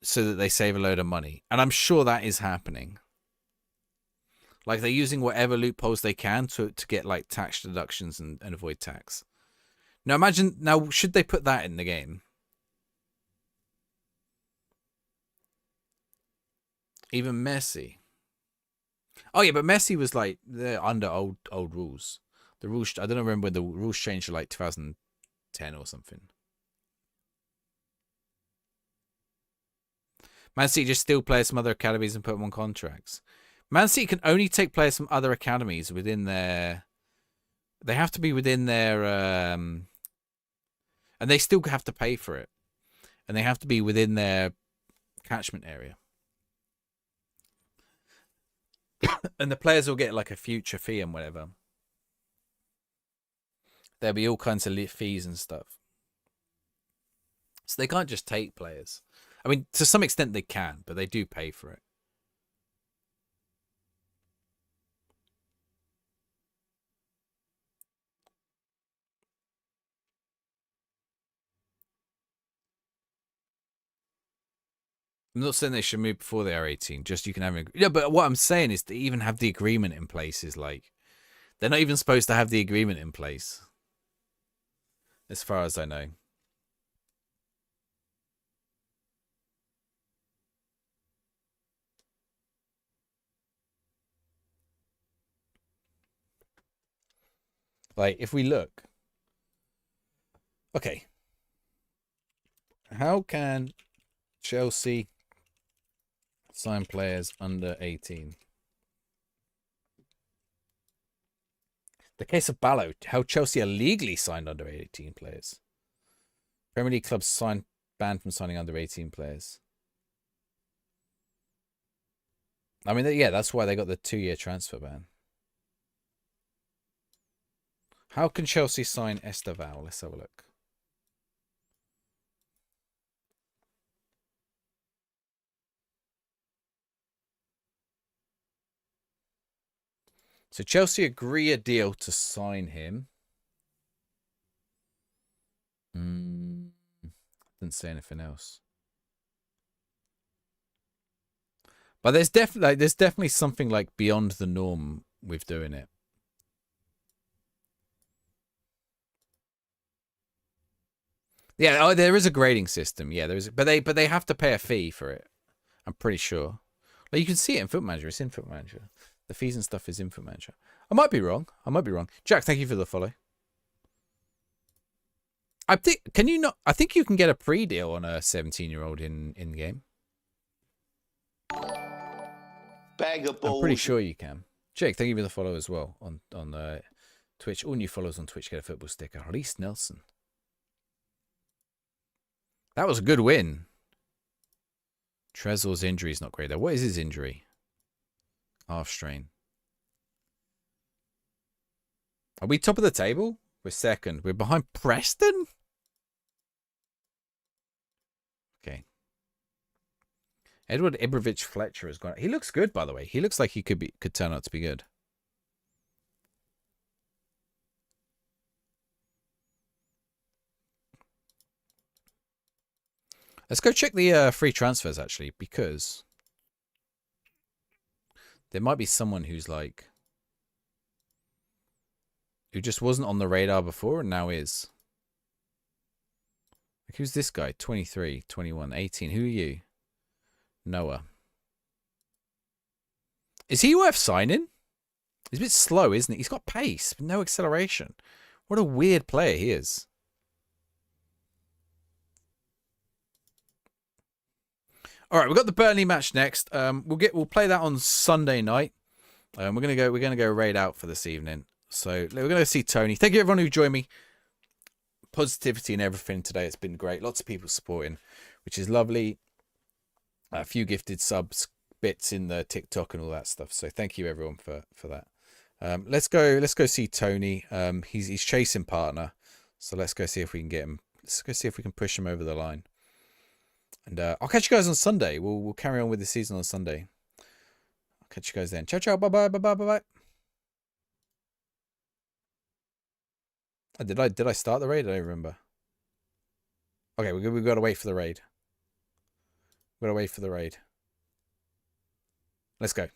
So that they save a load of money. And I'm sure that is happening. Like, they're using whatever loopholes they can to get, like, tax deductions and avoid tax. Now, imagine... Now, should they put that in the game? Even Messi. Oh, yeah, but Messi was, like, they're under old rules. The rules... I don't remember when the rules changed to, like, 2010 or something. Man City just steal players from other academies and put them on contracts. Man City can only take players from other academies within their... They have to be within their... and they still have to pay for it. And they have to be within their catchment area. And the players will get like a future fee and whatever. There'll be all kinds of fees and stuff. So they can't just take players. I mean, to some extent they can, but they do pay for it. I'm not saying they should move before they are 18. Just you can have yeah, but what I'm saying is to even have the agreement in place is like they're not even supposed to have the agreement in place, as far as I know. Like if we look, okay, how can Chelsea sign players under 18? The case of Ballo, how Chelsea are legally signed under 18 players. Premier League clubs banned from signing under 18 players. I mean, yeah, that's why they got the 2-year transfer ban. How can Chelsea sign Esteval? Let's have a look. So Chelsea agree a deal to sign him. Didn't say anything else. But there's definitely something like beyond the norm with doing it. Yeah, oh, there is a grading system. Yeah, there is, but they have to pay a fee for it. I'm pretty sure. Like you can see it in Foot Manager. It's in Foot Manager. The fees and stuff is in Foot Manager. I might be wrong. Jack, thank you for the follow. I think I think you can get a pre-deal on a 17-year-old in game. Bag of balls. I'm pretty sure you can. Jake, thank you for the follow as well on Twitch. All new followers on Twitch get a football sticker. Reece Nelson. That was a good win. Trezor's injury is not great though. What is his injury? Half strain. Are we top of the table? We're second. We're behind Preston? Okay. Edward Ibrovich Fletcher has gone. He looks good, by the way. He looks like he could turn out to be good. Let's go check the free transfers, actually, because there might be someone who's like... who just wasn't on the radar before and now is. Like, who's this guy? 23, 21, 18. Who are you? Noah. Is he worth signing? He's a bit slow, isn't he? He's got pace, but no acceleration. What a weird player he is. All right, we've got the Burnley match next. We'll play that on Sunday night. We're gonna go raid out for this evening. So we're gonna see Tony. Thank you everyone who joined me. Positivity and everything today. It's been great. Lots of people supporting, which is lovely. A few gifted subs bits in the TikTok and all that stuff. So thank you everyone for that. Let's go see Tony. He's chasing partner. So let's go see if we can get him. Let's go see if we can push him over the line. And I'll catch you guys on Sunday. We'll carry on with the season on Sunday. I'll catch you guys then. Ciao, ciao. Bye, bye, bye, bye, bye, bye. Did I start the raid? I don't remember. Okay, we've got to wait for the raid. We've got to wait for the raid. Let's go.